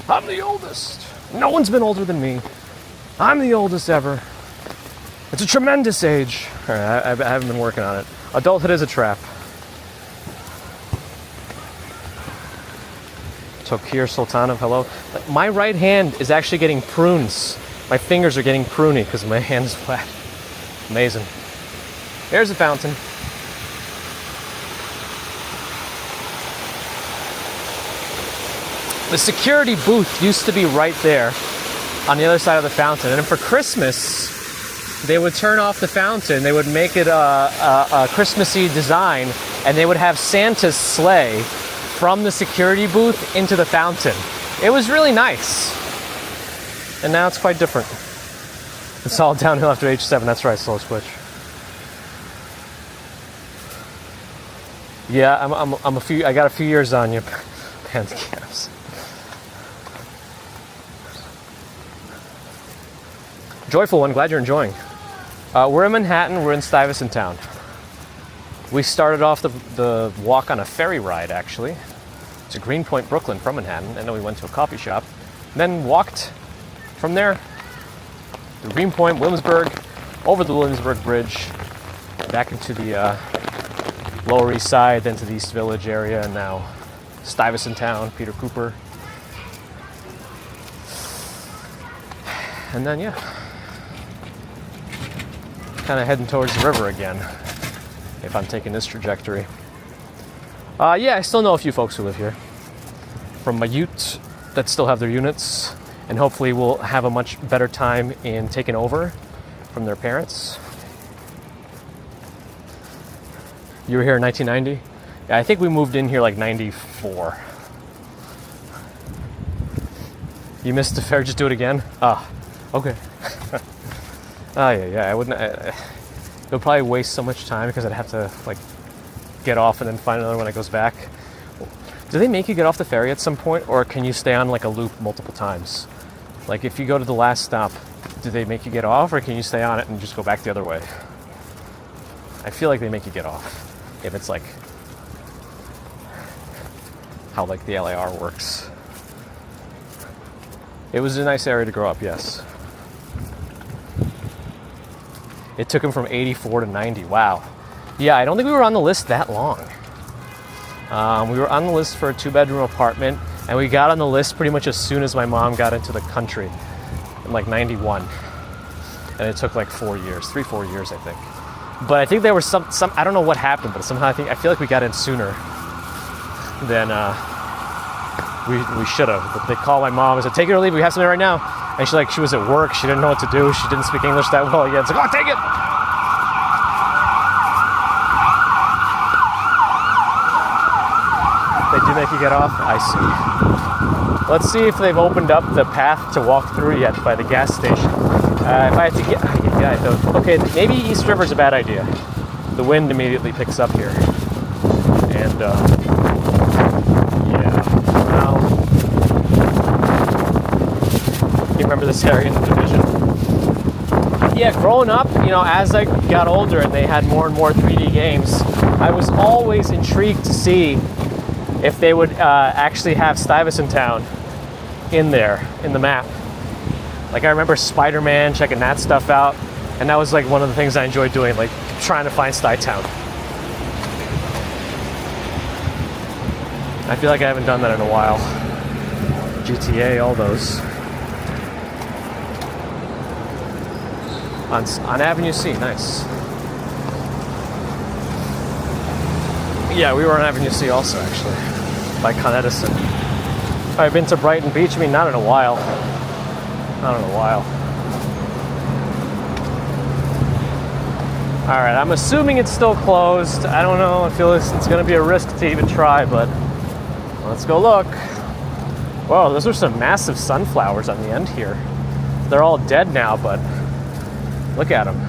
I'm the oldest. No one's been older than me. I'm the oldest ever. It's a tremendous age. All right, I haven't been working on it. Adulthood is a trap. Tokir Sultanov, hello. My right hand is actually getting prunes. My fingers are getting pruny because my hand is flat. Amazing. There's a fountain. The security booth used to be right there on the other side of the fountain. And for Christmas, they would turn off the fountain. They would make it a Christmassy design, and they would have Santa's sleigh from the security booth into the fountain. It was really nice. And now it's quite different. It's all downhill after age 7. That's right, Slow Switch. Yeah, I got a few years on you, Pancaps. Joyful one, glad you're enjoying. We're in Manhattan, we're in Stuyvesant Town. We started off the walk on a ferry ride, actually, to Greenpoint, Brooklyn from Manhattan, and then we went to a coffee shop, then walked from there to Greenpoint, Williamsburg, over the Williamsburg Bridge, back into the Lower East Side, then to the East Village area, and now Stuyvesant Town, Peter Cooper. And then, yeah, kind of heading towards the river again, if I'm taking this trajectory. Yeah, I still know a few folks who live here from my ute that still have their units, and hopefully will have a much better time in taking over from their parents. You were here in 1990? Yeah, I think we moved in here like 94. You missed the fair, just do it again? Ah, okay. Oh, yeah, I wouldn't, it would probably waste so much time because I'd have to, like, get off and then find another one that goes back. Do they make you get off the ferry at some point, or can you stay on, like, a loop multiple times? Like, if you go to the last stop, do they make you get off, or can you stay on it and just go back the other way? I feel like they make you get off, if it's, like, how, like, the LAR works. It was a nice area to grow up, yes. It took him from 84 to 90. Wow. Yeah, I don't think we were on the list that long. We were on the list for a 2-bedroom apartment, and we got on the list pretty much as soon as my mom got into the country in like 91. And it took like 4 years, 3-4 years, I think. But I think there was some I don't know what happened, but somehow I feel like we got in sooner than we should have. But they called my mom and said, take it or leave it, we have something right now. And she was at work, she didn't know what to do, she didn't speak English that well yet. It's like, oh, take it! They do make you get off? I see. Let's see if they've opened up the path to walk through yet by the gas station. If I had to get, okay, maybe East River's a bad idea. The wind immediately picks up here. And, yeah, well, you remember this area in the division? Yeah, growing up, you know, as I got older and they had more and more 3D games, I was always intrigued to see if they would actually have Stuyvesant Town in there, in the map. Like I remember Spider-Man, checking that stuff out, and that was like one of the things I enjoyed doing, like trying to find Stuyvesant Town. I feel like I haven't done that in a while. GTA, all those. On Avenue C, nice. Yeah, we were on Avenue C also, actually, by Con Edison. I've been to Brighton Beach, I mean, not in a while. Not in a while. All right, I'm assuming it's still closed. I don't know, I feel it's gonna be a risk to even try, but let's go look. Whoa, those are some massive sunflowers on the end here. They're all dead now, but look at them.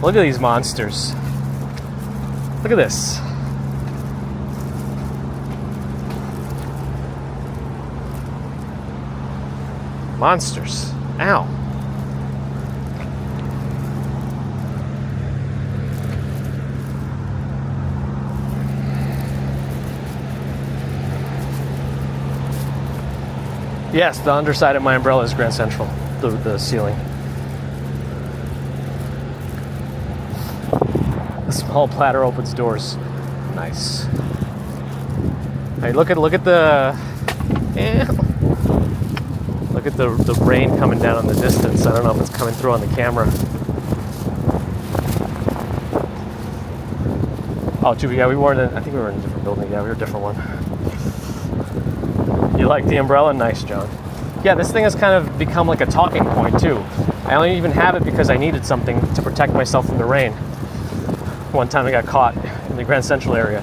Look at these monsters. Look at this. Monsters. Ow. Yes, the underside of my umbrella is Grand Central, the ceiling. The small platter opens doors. Nice. Hey, look at the look at the rain coming down in the distance. I don't know if it's coming through on the camera. Oh, yeah, I think we were in a different building. Yeah, we were a different one. You like the umbrella? Nice, John. Yeah, this thing has kind of become like a talking point too. I only even have it because I needed something to protect myself from the rain. One time I got caught in the Grand Central area.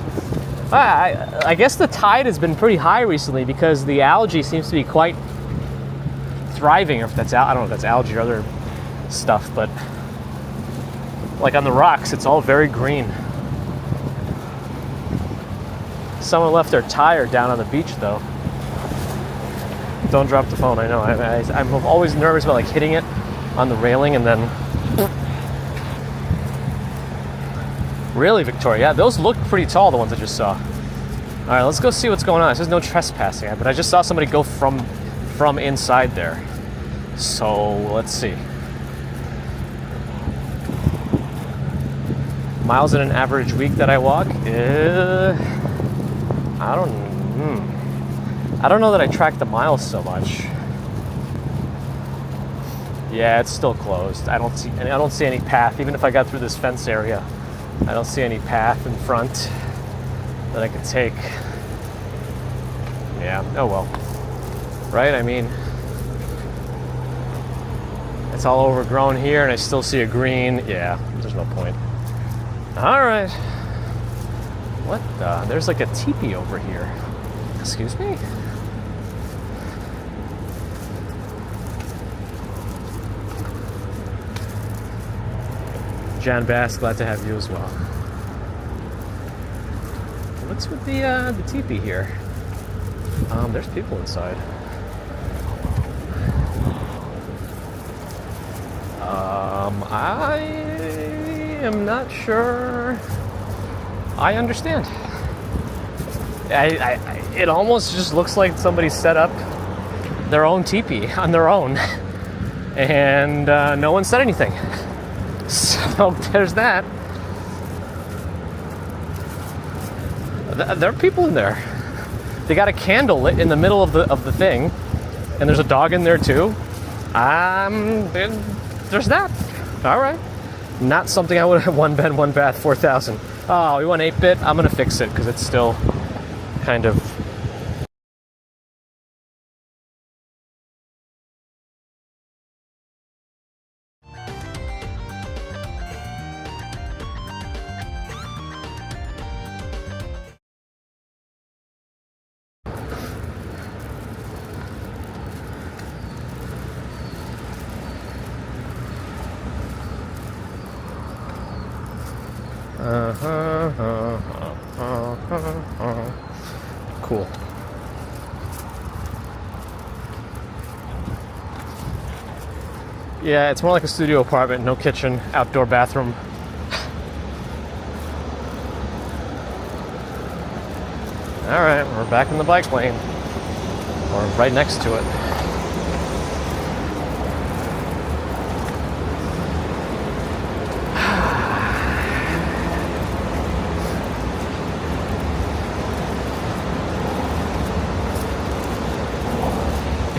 I guess the tide has been pretty high recently because the algae seems to be quite thriving, or if that's, I don't know if that's algae or other stuff, but like on the rocks, it's all very green. Someone left their tire down on the beach though. Don't drop the phone, I know. I'm always nervous about like hitting it on the railing and then... Really, Victoria? Yeah, those look pretty tall, the ones I just saw. All right, let's go see what's going on. It says no trespassing, but I just saw somebody go from inside there. So, let's see. Miles in an average week that I walk? I don't know that I track the miles so much. Yeah, it's still closed. I don't see any path, even if I got through this fence area. I don't see any path in front that I could take. Yeah, oh well. Right, I mean, it's all overgrown here and I still see a green. Yeah, there's no point. All right. What the? There's like a teepee over here. Excuse me? Jan Bass, glad to have you as well. What's with the teepee here? There's people inside. I am not sure I understand. It almost just looks like somebody set up their own teepee on their own. And no one said anything. So there's that. There are people in there. They got a candle lit in the middle of the thing, and there's a dog in there too. There's that. All right. Not something I would have. One bed, one bath, 4,000. Oh, we want 8-bit. I'm gonna fix it because it's still kind of. Cool. Yeah, it's more like a studio apartment, no kitchen, outdoor bathroom. All right, we're back in the bike lane. Or right next to it.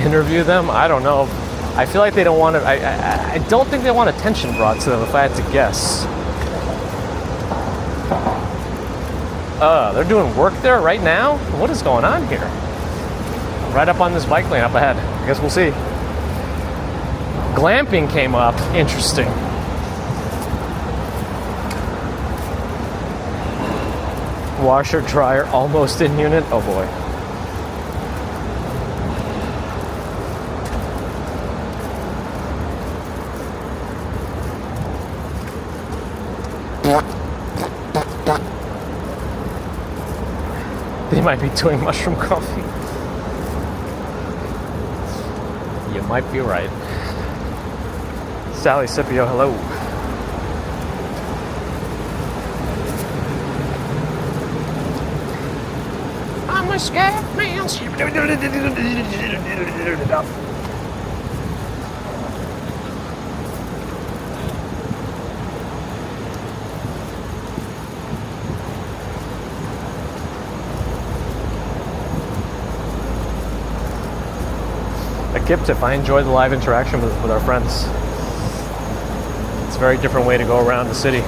Interview them? I don't know. I feel like they don't want to. I don't think they want attention brought to them, if I had to guess. They're doing work there right now? What is going on here? Right up on this bike lane up ahead. I guess we'll see. Glamping came up. Interesting. Washer, dryer, almost in unit. Oh boy. They might be doing mushroom coffee. You might be right. Sally Scipio, hello. I'm a scat man. A gift if I enjoy the live interaction with our friends. It's a very different way to go around the city.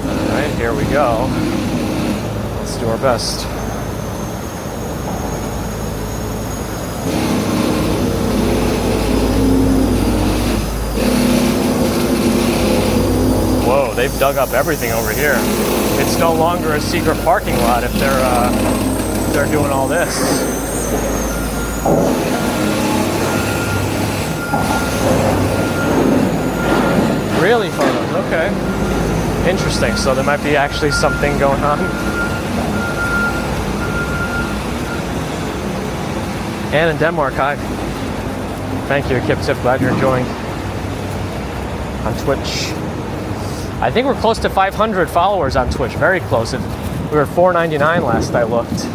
All right, here we go. Let's do our best. Whoa, they've dug up everything over here. It's no longer a secret parking lot if they're doing all this. Really photos, okay. Interesting, so there might be actually something going on. And in Denmark, hi. Thank you, Kip Tip, glad you're enjoying. On Twitch. I think we're close to 500 followers on Twitch, very close. We were at 499 last I looked.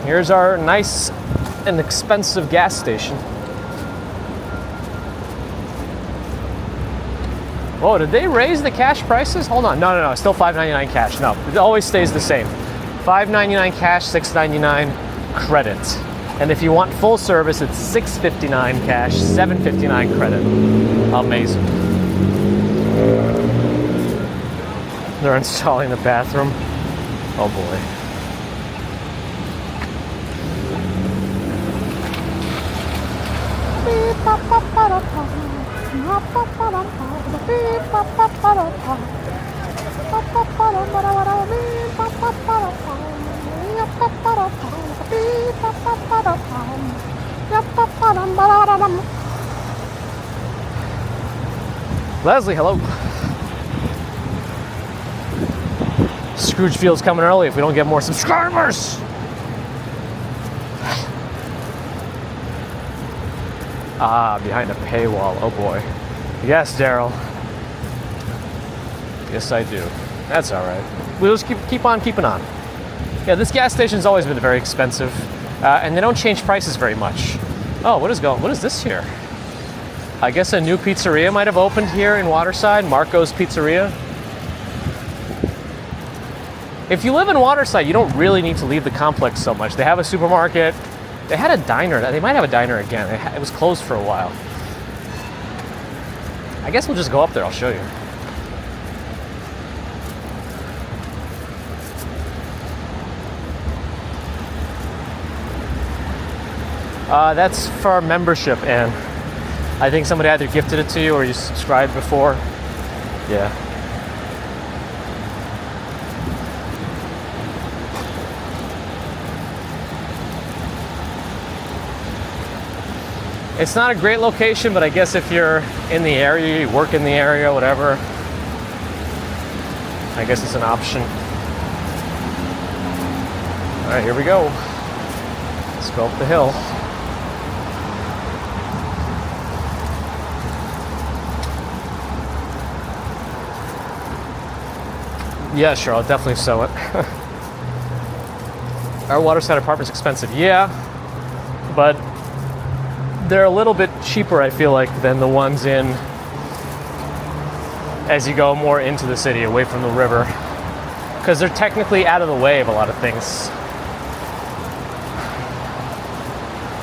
Here's our nice and expensive gas station. Oh, did they raise the cash prices? Hold on, no, still $5.99 cash. No, it always stays the same. $5.99 cash, $6.99 credit. And if you want full service, it's $6.59 cash, $7.59 credit. Amazing. They're installing the bathroom. Oh boy. Leslie, hello. Scrooge feels coming early if we don't get more subscribers. Ah, behind a paywall. Oh boy. Yes, Daryl. Yes, I do. That's all right. We'll just keep on keeping on. Yeah, this gas station's always been very expensive. And they don't change prices very much. Oh, what is this here? I guess a new pizzeria might have opened here in Waterside, Marco's Pizzeria. If you live in Waterside, you don't really need to leave the complex so much. They have a supermarket. They had a diner. They might have a diner again. It was closed for a while. I guess we'll just go up there. I'll show you. That's for our membership, and I think somebody either gifted it to you or you subscribed before. Yeah. It's not a great location, but I guess if you're in the area, you work in the area, whatever, I guess it's an option. All right, here we go. Let's go up the hill. Yeah, sure, I'll definitely sew it. Our Waterside apartment's expensive, yeah, but they're a little bit cheaper, I feel like, than the ones in as you go more into the city, away from the river, because they're technically out of the way of a lot of things.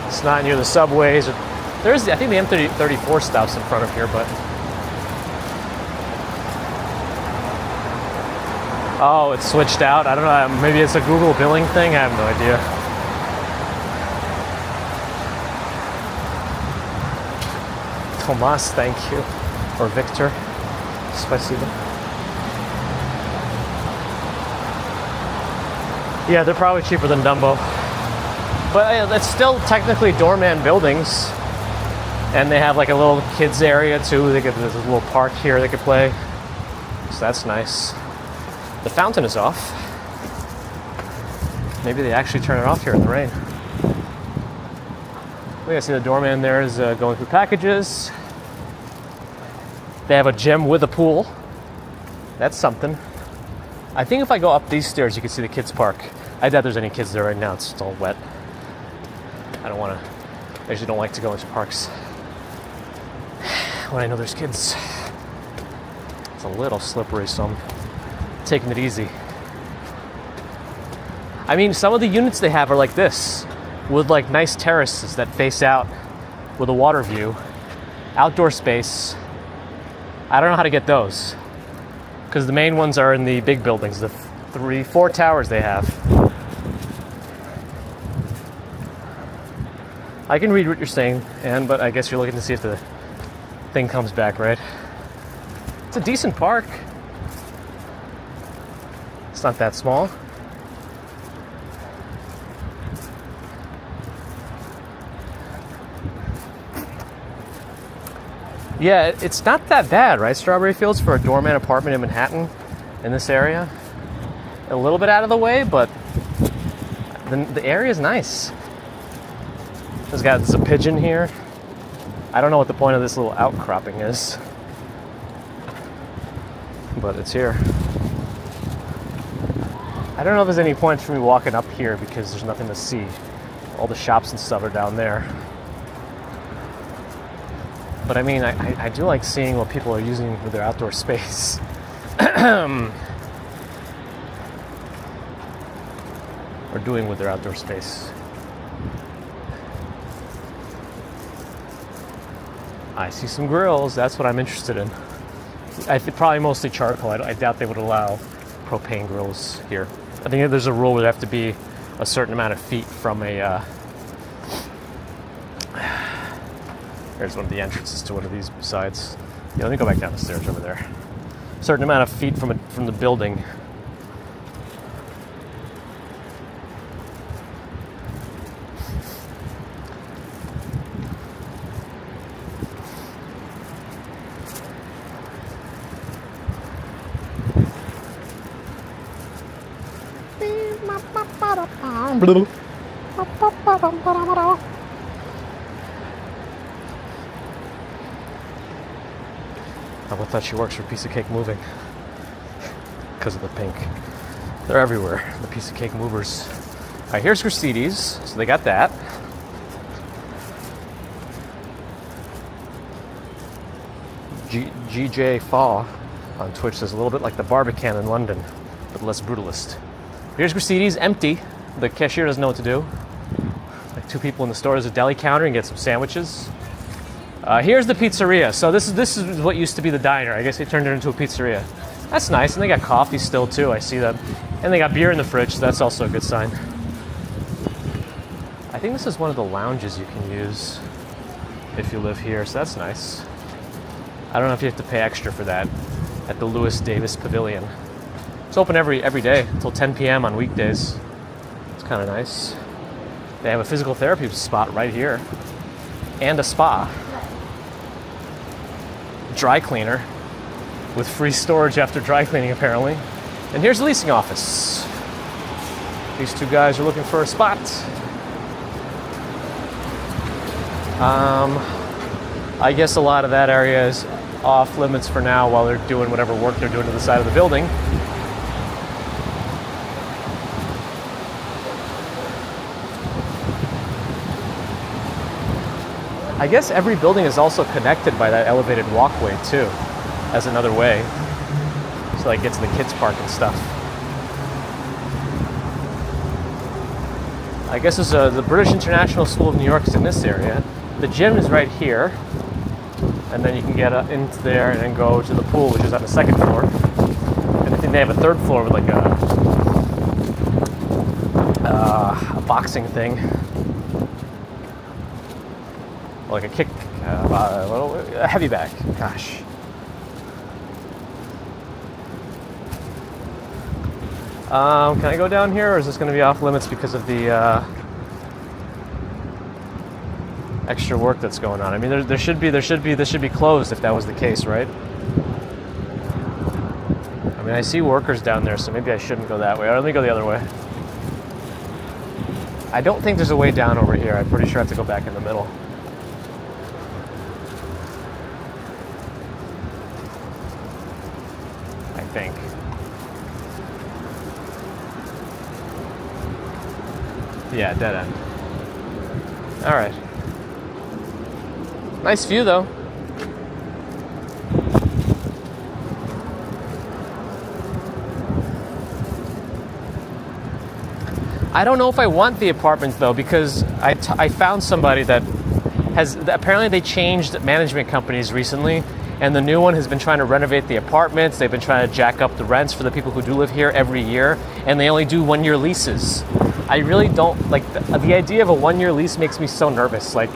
It's not near the subways. There's, I think the M34 stops in front of here, but oh, it's switched out. I don't know. Maybe it's a Google billing thing. I have no idea. Tomas, thank you. Or Victor. Spasibo. Yeah, they're probably cheaper than Dumbo. But it's still technically doorman buildings. And they have like a little kids area too. There's a little park here they could play. So that's nice. The fountain is off. Maybe they actually turn it off here in the rain. We see the doorman there is going through packages. They have a gym with a pool. That's something. I think if I go up these stairs, you can see the kids' park. I doubt there's any kids there right now. It's all wet. I usually don't like to go into parks when I know there's kids. It's a little slippery, so I'm taking it easy. I mean, some of the units they have are like this, with like nice terraces that face out with a water view, outdoor space. I don't know how to get those, because the main ones are in the big buildings, the 4 towers they have. I can read what you're saying, but I guess you're looking to see if the thing comes back, right? It's a decent park. It's not that small. Yeah, it's not that bad, right? Strawberry Fields for a doorman apartment in Manhattan, in this area. A little bit out of the way, but the area is nice. There's a pigeon here. I don't know what the point of this little outcropping is, but it's here. I don't know if there's any point for me walking up here because there's nothing to see. All the shops and stuff are down there. But I mean, I do like seeing what people are using with their outdoor space. Or doing with their outdoor space. I see some grills. That's what I'm interested in. I think probably mostly charcoal. I doubt they would allow propane grills here. I think there's a rule where they have to be a certain amount of feet from a... There's one of the entrances to one of these sides. Yeah, let me go back down the stairs over there. A certain amount of feet from the building. I thought she works for Piece of Cake Moving because of the pink. They're everywhere, the Piece of Cake movers. All right, here's Gristedes, so they got that. GJ Fall on Twitch says a little bit like the Barbican in London, but less brutalist. Here's Gristedes, empty. The cashier doesn't know what to do. Like 2 people in the store. There's a deli counter and get some sandwiches. Here's the pizzeria. So this is what used to be the diner. I guess they turned it into a pizzeria. That's nice, and they got coffee still too. I see that, and they got beer in the fridge. So that's also a good sign. I think this is one of the lounges you can use if you live here. So that's nice. I don't know if you have to pay extra for that at the Lewis Davis Pavilion. It's open every day until 10 p.m. on weekdays. It's kind of nice. They have a physical therapy spot right here and a spa. Dry cleaner with free storage after dry cleaning apparently. And here's the leasing office. These 2 guys are looking for a spot. I guess a lot of that area is off limits for now while they're doing whatever work they're doing to the side of the building. I guess every building is also connected by that elevated walkway too, as another way. So like get to the kids park and stuff. I guess it's the British International School of New York is in this area. The gym is right here. And then you can get into there and then go to the pool, which is on the 2nd floor. And I think they have a 3rd floor with like a boxing thing. Like a kick, a heavy bag. Gosh. Can I go down here, or is this going to be off limits because of the extra work that's going on? I mean, this should be closed if that was the case, right? I mean, I see workers down there, so maybe I shouldn't go that way. Let me go the other way. I don't think there's a way down over here. I'm pretty sure I have to go back in the middle. I think. Yeah, dead end. All right. Nice view, though. I don't know if I want the apartments, though, because I found somebody that apparently they changed management companies recently, and the new one has been trying to renovate the apartments. They've been trying to jack up the rents for the people who do live here every year, and they only do 1-year leases. I really don't like the idea of a 1-year lease. Makes me so nervous. Like,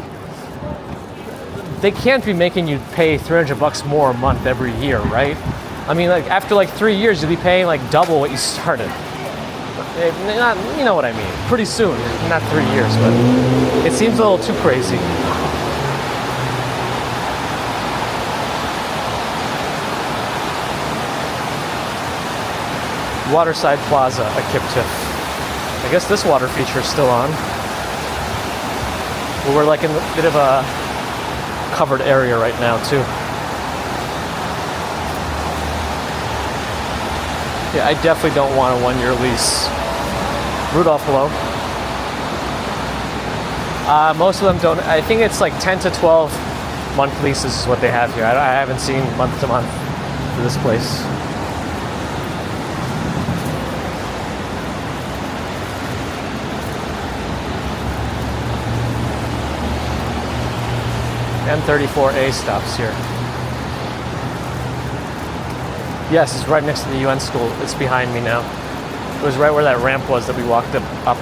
they can't be making you pay $300 more a month every year, right? I mean, like after like 3 years, you'll be paying like double what you started. Not, you know what I mean? Pretty soon, not 3 years, but it seems a little too crazy. Waterside Plaza, a Kiptiff. I guess this water feature is still on. Well, we're like in a bit of a covered area right now too. Yeah, I definitely don't want a 1-year lease. Rudolph, hello. Most of them don't. I think it's like 10 to 12 month leases is what they have here. I haven't seen month to month for this place. M34A stops here. Yes, it's right next to the UN school. It's behind me now. It was right where that ramp was that we walked up.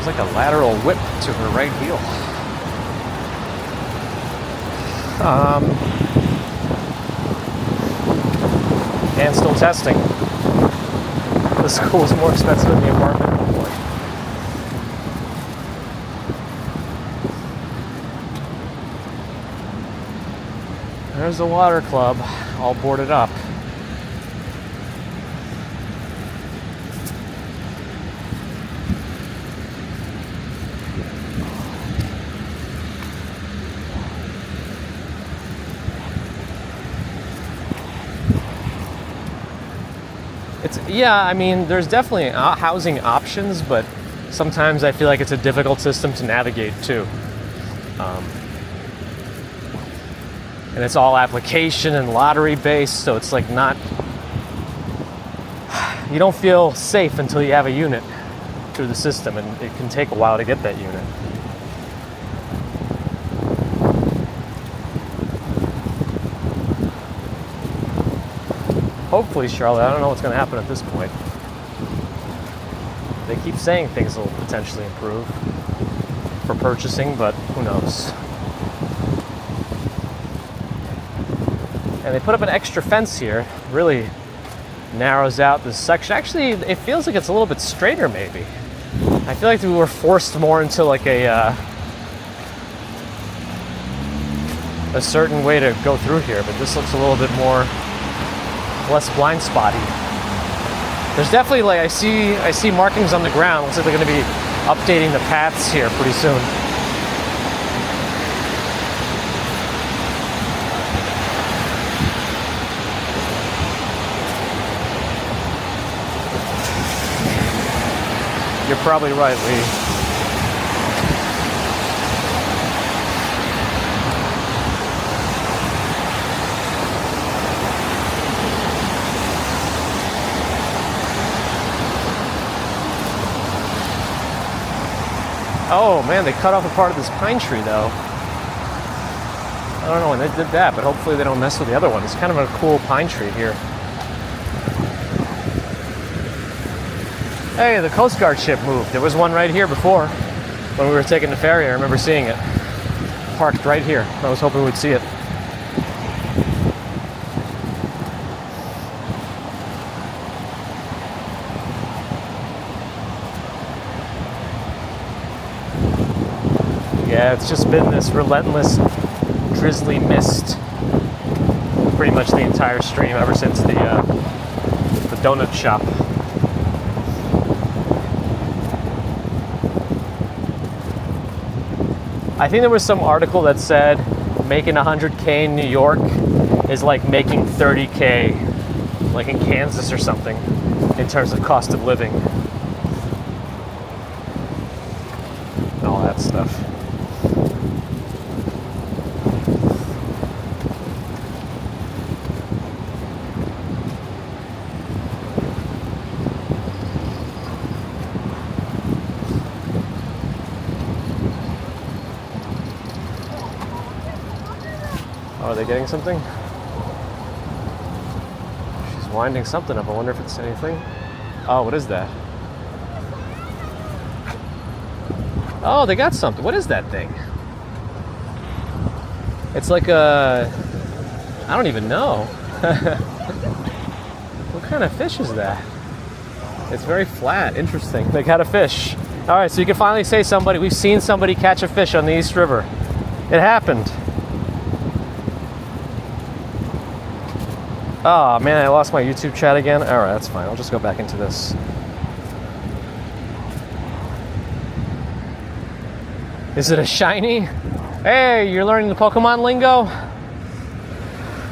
Like a lateral whip to her right heel. And still testing. The school is more expensive than the apartment. Oh boy. There's the water club, all boarded up. Yeah, I mean, there's definitely housing options, but sometimes I feel like it's a difficult system to navigate too. And it's all application and lottery based, so it's like not, you don't feel safe until you have a unit through the system, and it can take a while to get that unit. Hopefully, Charlotte, I don't know what's going to happen at this point. They keep saying things will potentially improve for purchasing, but who knows. And they put up an extra fence here, really narrows out this section. Actually, it feels like it's a little bit straighter, maybe. I feel like we were forced more into like a certain way to go through here, but this looks a little bit more, less blind spotty. There's definitely, like, I see markings on the ground. Looks like they're going to be updating the paths here pretty soon. You're probably right, Lee. Oh man, they cut off a part of this pine tree though. I don't know when they did that, but hopefully they don't mess with the other one. It's kind of a cool pine tree here. Hey, the Coast Guard ship moved. There was one right here before when we were taking the ferry. I remember seeing it. Parked right here. I was hoping we'd see it. Yeah, it's just been this relentless, drizzly mist pretty much the entire stream ever since the donut shop. I think there was some article that said making 100K in New York is like making 30K like in Kansas or something in terms of cost of living and all that stuff. Oh, are they getting something? She's winding something up. I wonder if it's anything. Oh, what is that? Oh, they got something. What is that thing? It's like a... I don't even know. What kind of fish is that? It's very flat. Interesting. They got a fish. All right, so you can finally say somebody... We've seen somebody catch a fish on the East River. It happened. Oh man, I lost my YouTube chat again. All right, that's fine. I'll just go back into this. Is it a shiny? Hey, you're learning the Pokemon lingo?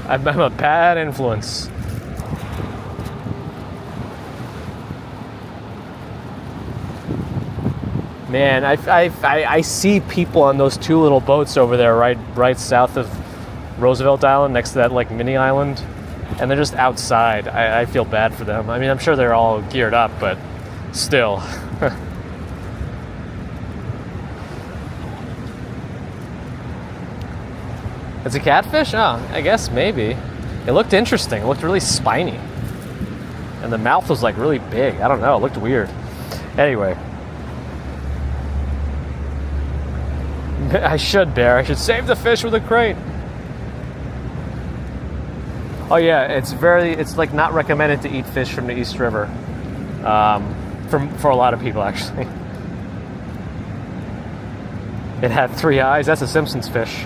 I'm a bad influence. Man, I see people on those two little boats over there, right south of Roosevelt Island, next to that like mini island. And they're just outside. I feel bad for them. I mean, I'm sure they're all geared up, but still. It's a catfish? Oh, I guess maybe. It looked interesting. It looked really spiny. And the mouth was like really big. I don't know. It looked weird. Anyway. I should, Bear. I should save the fish with a crate. Oh yeah, it's like not recommended to eat fish from the East River, for a lot of people actually. It had 3 eyes. That's a Simpsons fish.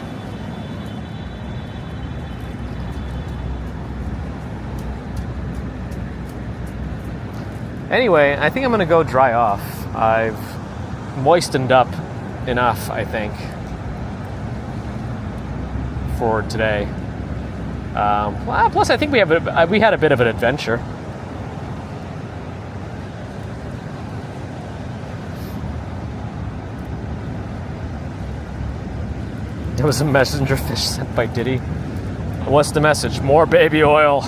Anyway, I think I'm going to go dry off. I've moistened up enough, I think, for today. Plus, I think we had a bit of an adventure. There was a messenger fish sent by Diddy. What's the message? More baby oil.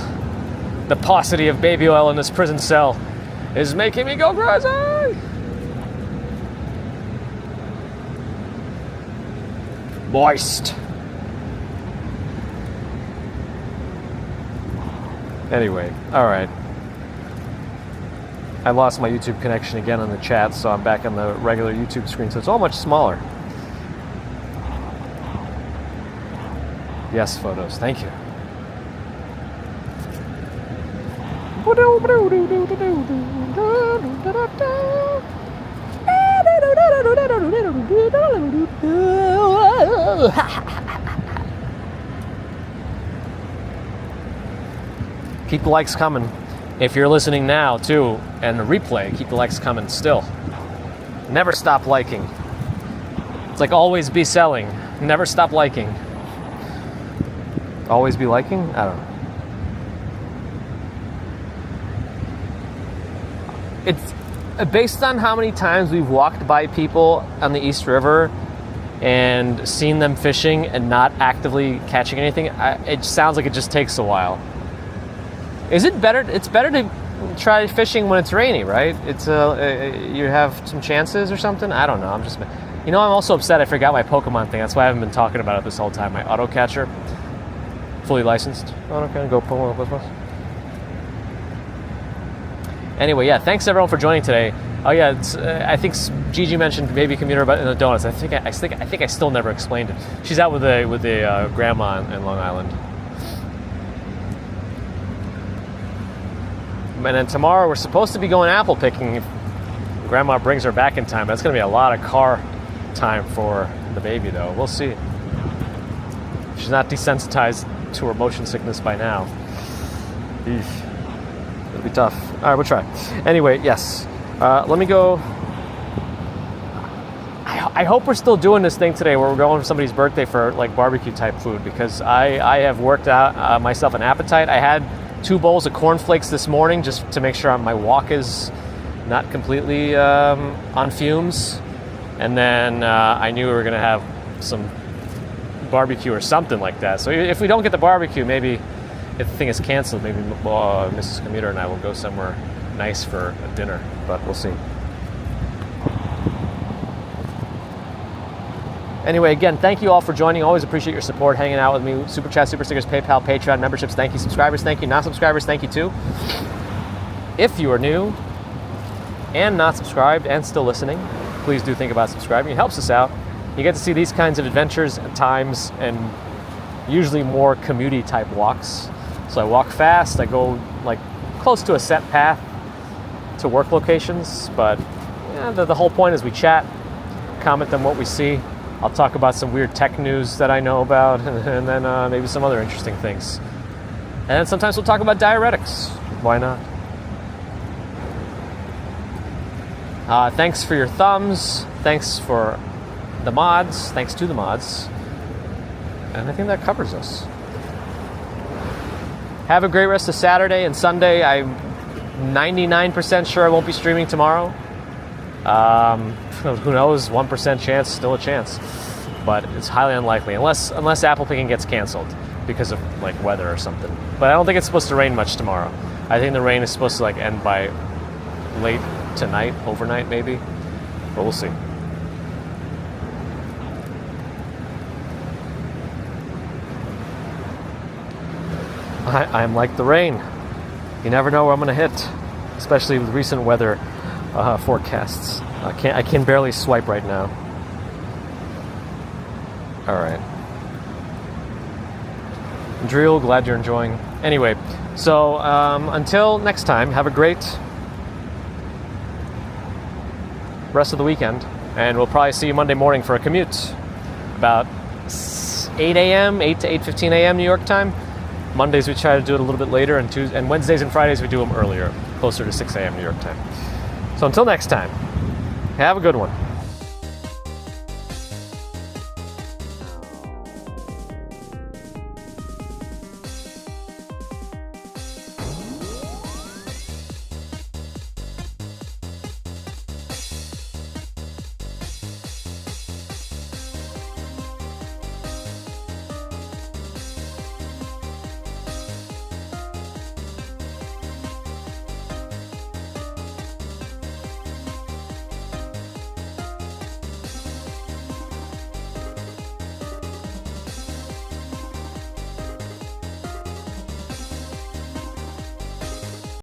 The paucity of baby oil in this prison cell is making me go crazy. Moist. Anyway, all right. I lost my YouTube connection again on the chat, so I'm back on the regular YouTube screen, so it's all much smaller. Yes, photos. Thank you. Keep the likes coming. If you're listening now, too, and the replay, keep the likes coming still. Never stop liking. It's like always be selling. Never stop liking. Always be liking? I don't know. It's based on how many times we've walked by people on the East River and seen them fishing and not actively catching anything. It sounds like it just takes a while. Is it better? It's better to try fishing when it's rainy, right? It's you have some chances or something. I don't know. I'm also upset I forgot my Pokemon thing. That's why I haven't been talking about it this whole time. My auto catcher. Fully licensed. Oh, okay, go Pokemon Plus. Anyway, yeah, thanks everyone for joining today. Oh yeah, I think Gigi mentioned baby commuter in the donuts. I think I still never explained it. She's out with the grandma in Long Island. And then tomorrow we're supposed to be going apple picking if Grandma brings her back in time. That's going to be a lot of car time for the baby, though. We'll see. She's not desensitized to her motion sickness by now. Eesh. It'll be tough. All right, we'll try. Anyway, yes. Let me go. I hope we're still doing this thing today where we're going for somebody's birthday for like barbecue type food, because I have worked out myself an appetite. I had 2 bowls of cornflakes this morning just to make sure my walk is not completely on fumes. And then I knew we were going to have some barbecue or something like that. So if we don't get the barbecue, maybe if the thing is canceled, maybe Mrs. Commuter and I will go somewhere nice for a dinner, but we'll see. Anyway, again, thank you all for joining. Always appreciate your support, hanging out with me. Super Chat, Super Stickers, PayPal, Patreon, memberships, thank you. Subscribers, thank you. Not subscribers, thank you too. If you are new and not subscribed and still listening, please do think about subscribing. It helps us out. You get to see these kinds of adventures at times and usually more commute type walks. So I walk fast, I go like close to a set path to work locations, but yeah, the whole point is we chat, comment on what we see. I'll talk about some weird tech news that I know about, and then maybe some other interesting things. And then sometimes we'll talk about diuretics. Why not? Thanks for your thumbs. Thanks for the mods. Thanks to the mods. And I think that covers us. Have a great rest of Saturday and Sunday. I'm 99% sure I won't be streaming tomorrow. Who knows? 1% chance, still a chance, but it's highly unlikely unless apple picking gets canceled because of like weather or something. But I don't think it's supposed to rain much tomorrow. I think the rain is supposed to like end by late tonight, overnight maybe, but we'll see. I'm like the rain. You never know where I'm going to hit, especially with recent weather forecasts. I can barely swipe right now. All right. Drill, glad you're enjoying. Anyway, so until next time, have a great rest of the weekend, and we'll probably see you Monday morning for a commute, about 8 a.m., 8 to 8:15 a.m. New York time. Mondays we try to do it a little bit later, and Wednesdays and Fridays we do them earlier, closer to 6 a.m. New York time. So until next time, have a good one.